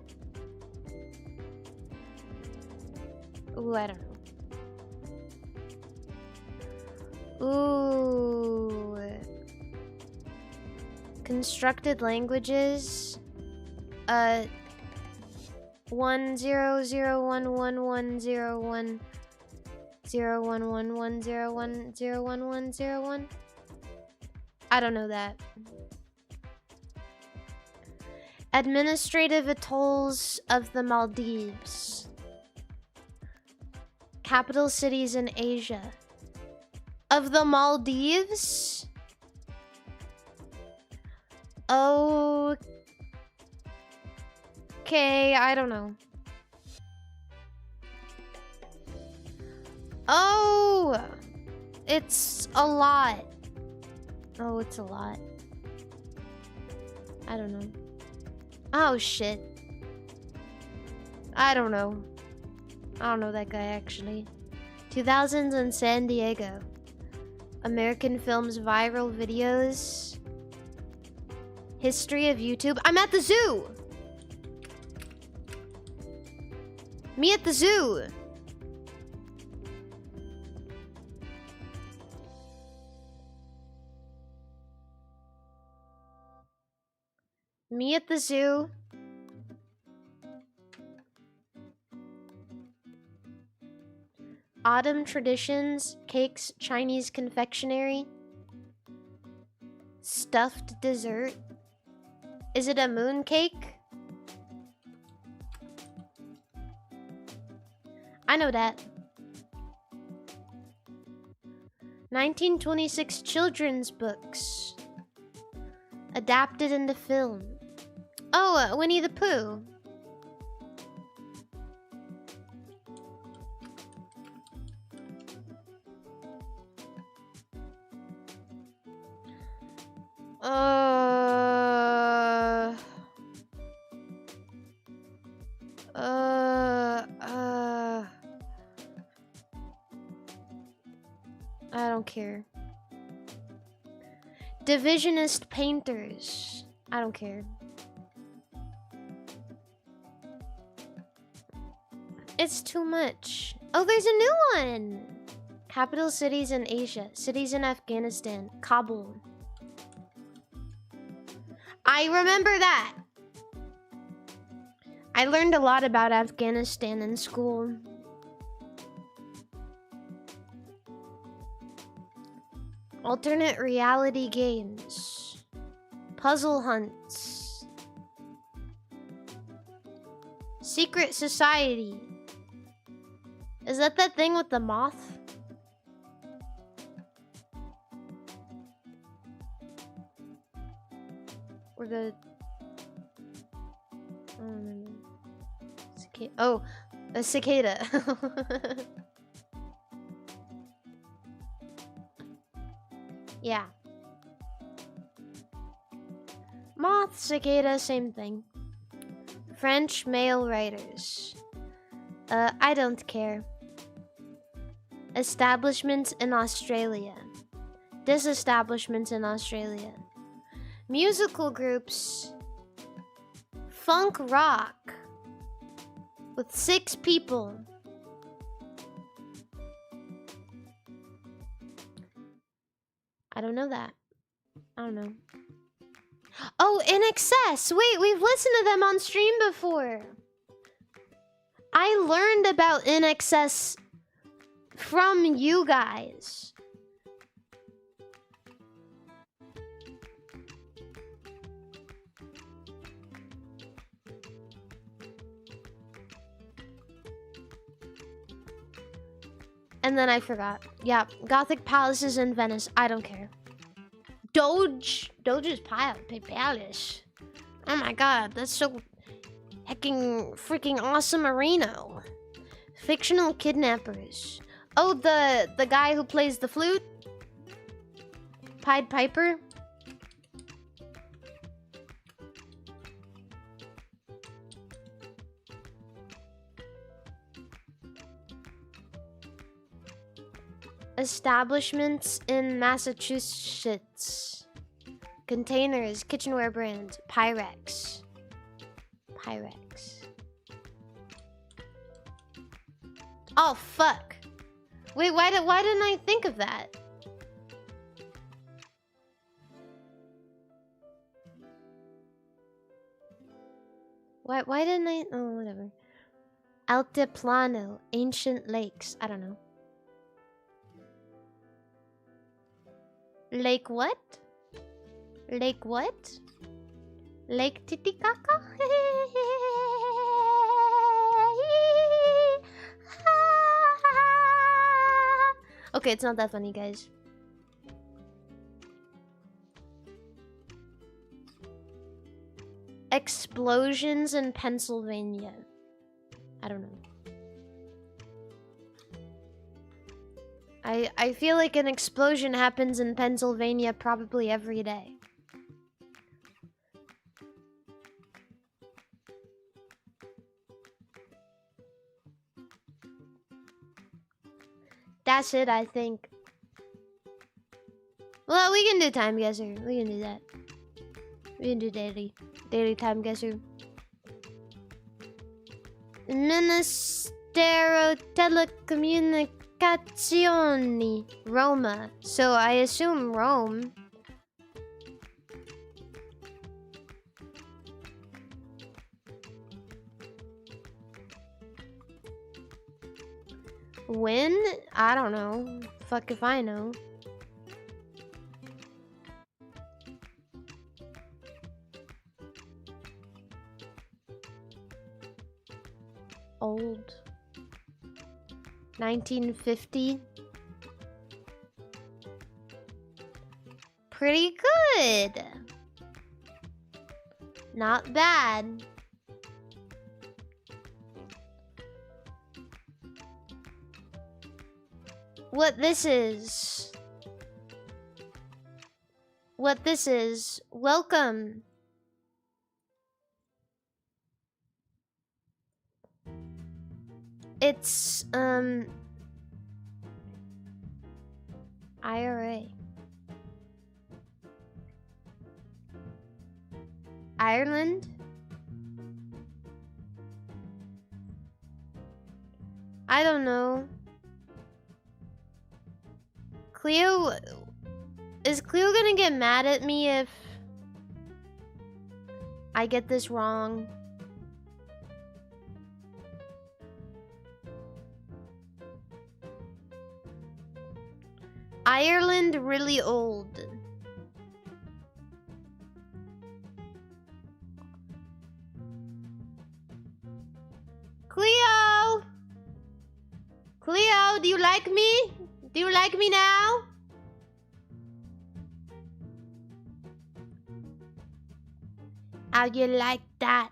Ooh, I don't know. Ooh. Constructed languages. 1001101010101010101. I don't know that. Administrative atolls of the Maldives. Capital cities in Asia. Of the Maldives? Okay, I don't know. Oh, it's a lot. Oh, it's a lot. I don't know. Oh, shit. I don't know. I don't know that guy, actually. 2000s in San Diego. American films viral videos. History of YouTube. I'm at the zoo! Me at the zoo! Me at the zoo. Autumn traditions, cakes, Chinese confectionery. Stuffed dessert. Is it a moon cake? I know that. 1926 children's books. Adapted into film. Oh, Winnie the Pooh. I don't care. Divisionist painters. I don't care. It's too much. Oh, there's a new one. Capital cities in Asia. Cities in Afghanistan. Kabul. I remember that. I learned a lot about Afghanistan in school. Alternate reality games. Puzzle hunts. Secret society. Is that thing with the moth? Or the... I don't remember. Oh, a cicada. Yeah. Moth, cicada, same thing. French male writers. I don't care. Establishments in Australia. Disestablishments in Australia. Musical groups. Funk rock. With 6 people. I don't know that. I don't know. Oh, In Excess! Wait, we've listened to them on stream before. I learned about In Excess from you guys. And then I forgot. Yeah, Gothic palaces in Venice. I don't care. Doge's palace. Oh my god, that's so hecking freaking awesome, Marino. Fictional kidnappers. Oh, the guy who plays the flute? Pied Piper? Establishments in Massachusetts. Containers, kitchenware brand, Pyrex. Pyrex. Oh fuck. Wait, why didn't I think of that? Why didn't I? Oh, whatever. Altiplano, ancient lakes. I don't know. Lake what? Lake what? Lake Titicaca? Okay, it's not that funny, guys. Explosions in Pennsylvania. I don't know. I feel like an explosion happens in Pennsylvania probably every day. That's it, I think. Well, we can do time guesser. We can do that. We can do daily time guesser. Ministero Telecomunicazioni, Roma. So I assume Rome. When? I don't know. Fuck if I know. Old. 1950. Pretty good. Not bad. What this is. What this is. Welcome. It's, IRA. Ireland? I don't know. Cleo... Is Cleo gonna get mad at me if I get this wrong? Ireland really old. Cleo! Cleo, do you like me? Do you like me now? How you like that?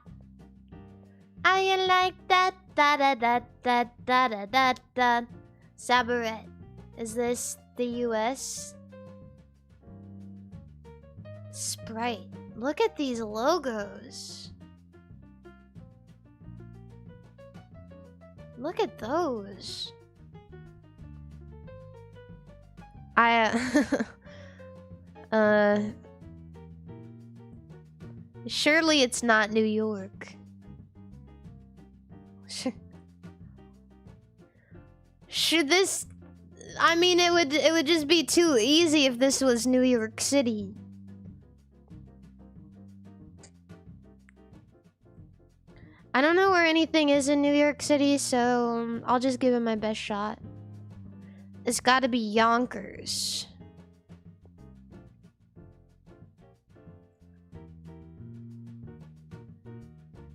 How you like that? Da da da da da da da da. Sabaret. Is this the US? Sprite. Look at these logos. Look at those. Surely it's not New York. Should this... I mean, it would just be too easy if this was New York City. I don't know where anything is in New York City, so I'll just give it my best shot. It's gotta be Yonkers.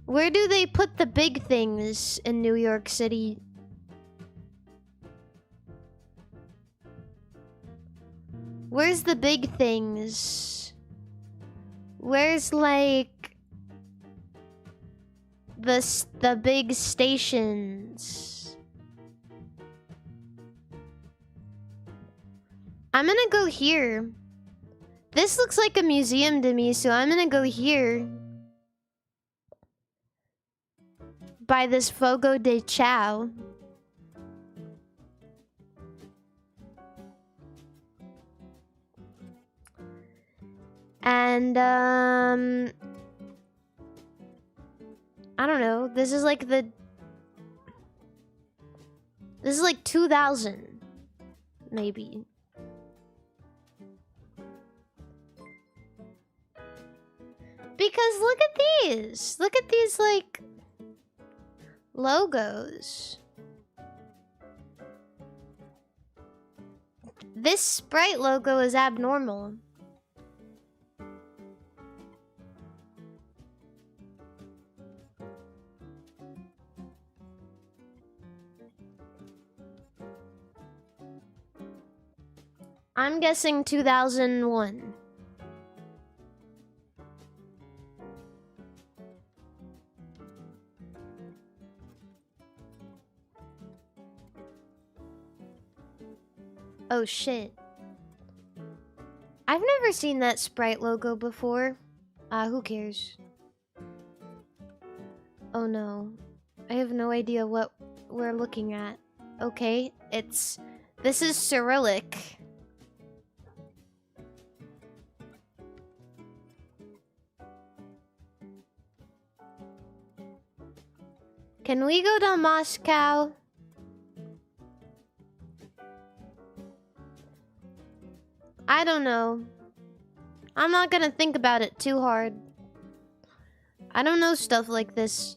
Where do they put the big things in New York City? Where's the big things? Where's like the big stations? I'm gonna go here. This looks like a museum to me, so I'm gonna go here. By this Fogo de Chao. And I don't know. This is like 2000 maybe. Because look at these. Look at these like logos. This Sprite logo is abnormal. I'm guessing 2001. Oh shit. I've never seen that Sprite logo before. Who cares? Oh no. I have no idea what we're looking at. Okay, this is Cyrillic. Can we go to Moscow? I don't know. I'm not gonna think about it too hard. I don't know stuff like this.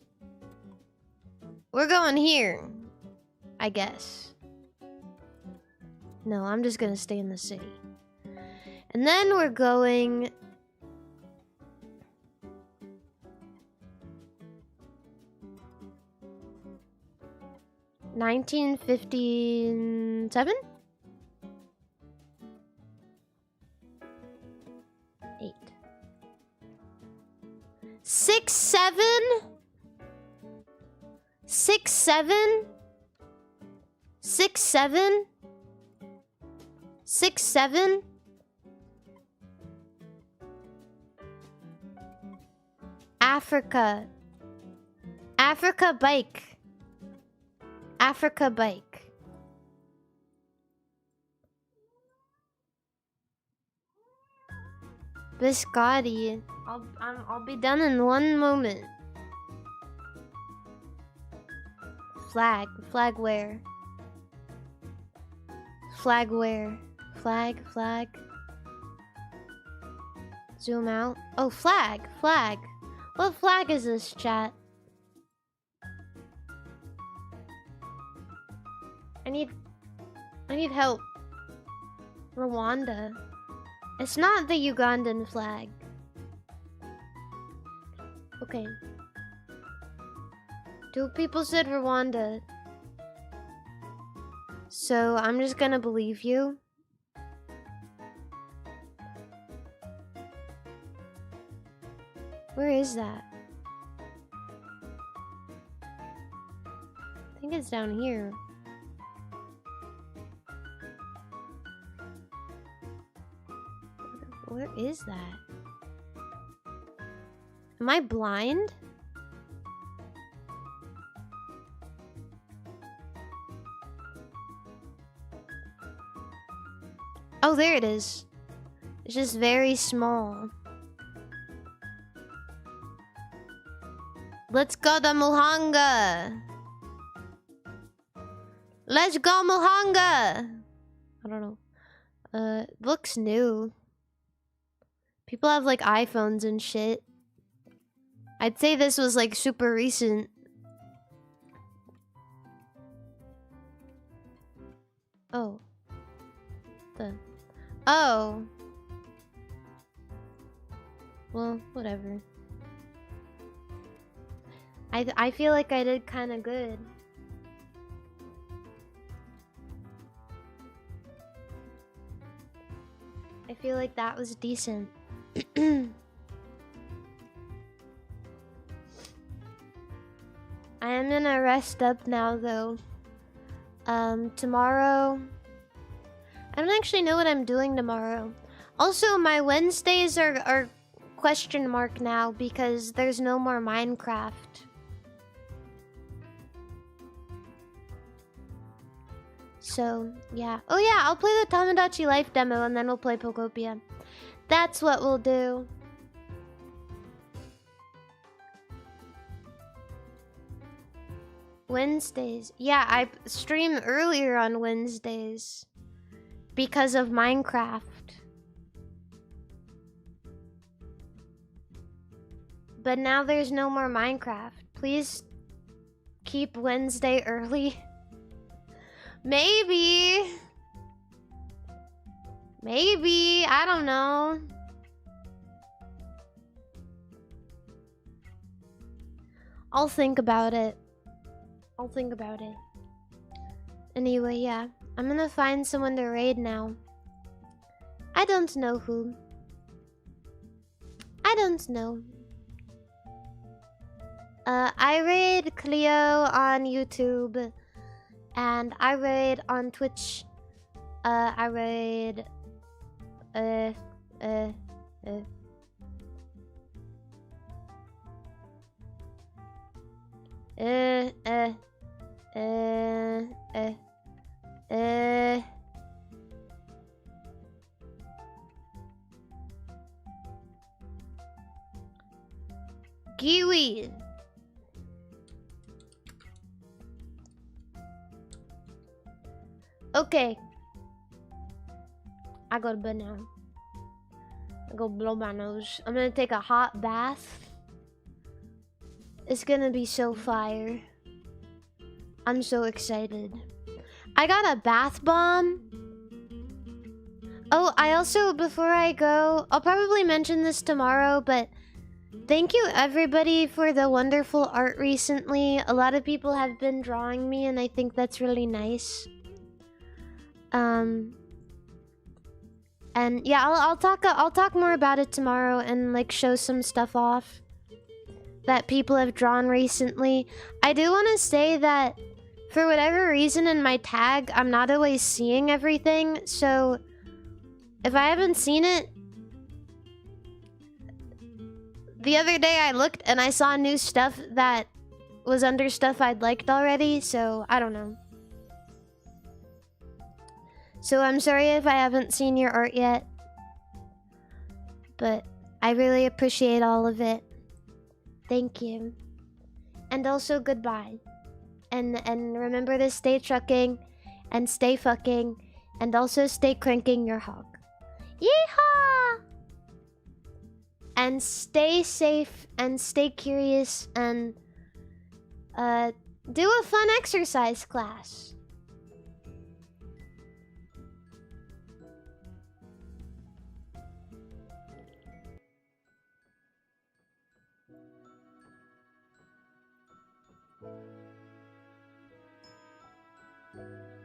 We're going here, I guess. No, I'm just gonna stay in the city. And then we're going... $1957? 8. 6, 7? 6, 7? 6, 7? 6, 7? Africa. Africa bike. Africa bike. Biscotti. I'll be done in one moment. Flag. Flag where? Flag where? Flag. Flag. Zoom out. Oh, flag. Flag. What flag is this, chat? I need help. Rwanda. It's not the Ugandan flag. Okay. 2 people said Rwanda. So I'm just gonna believe you. Where is that? I think it's down here. Where is that? Am I blind? Oh, there it is. It's just very small. Let's go to Muhanga. Let's go Muhanga. I don't know. It looks new. People have like iPhones and shit. I'd say this was like super recent. Oh. Oh. Well, whatever. I feel like I did kind of good. I feel like that was decent. I am gonna rest up now though. Tomorrow I don't actually know what I'm doing tomorrow. Also, my Wednesdays are question mark now because there's no more Minecraft. So, yeah. Oh yeah, I'll play the Tamagotchi Life demo and then we'll play Pokopia. That's what we'll do. Wednesdays. Yeah, I stream earlier on Wednesdays because of Minecraft. But now there's no more Minecraft. Please keep Wednesday early. Maybe. Maybe. I don't know. I'll think about it. I'll think about it. Anyway, yeah. I'm gonna find someone to raid now. I don't know who. I don't know. I raid Cleo on YouTube. And I raid on Twitch I would uh uh uh uh uh uh kiwi. Okay. I go to bed now. I go blow my nose. I'm gonna take a hot bath. It's gonna be so fire. I'm so excited. I got a bath bomb. Oh, I also, before I go, I'll probably mention this tomorrow, but thank you everybody for the wonderful art recently. A lot of people have been drawing me, and I think that's really nice. And yeah, I'll talk more about it tomorrow and like show some stuff off that people have drawn recently. I do want to say that for whatever reason in my tag, I'm not always seeing everything. So if I haven't seen it, the other day I looked and I saw new stuff that was under stuff I'd liked already. So I don't know. So I'm sorry if I haven't seen your art yet, but I really appreciate all of it. Thank you. And also goodbye. And remember to stay trucking and stay fucking and also stay cranking your hog. Yeehaw! And stay safe and stay curious and do a fun exercise class.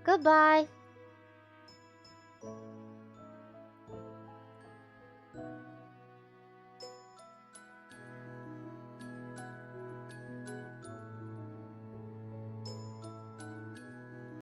Goodbye.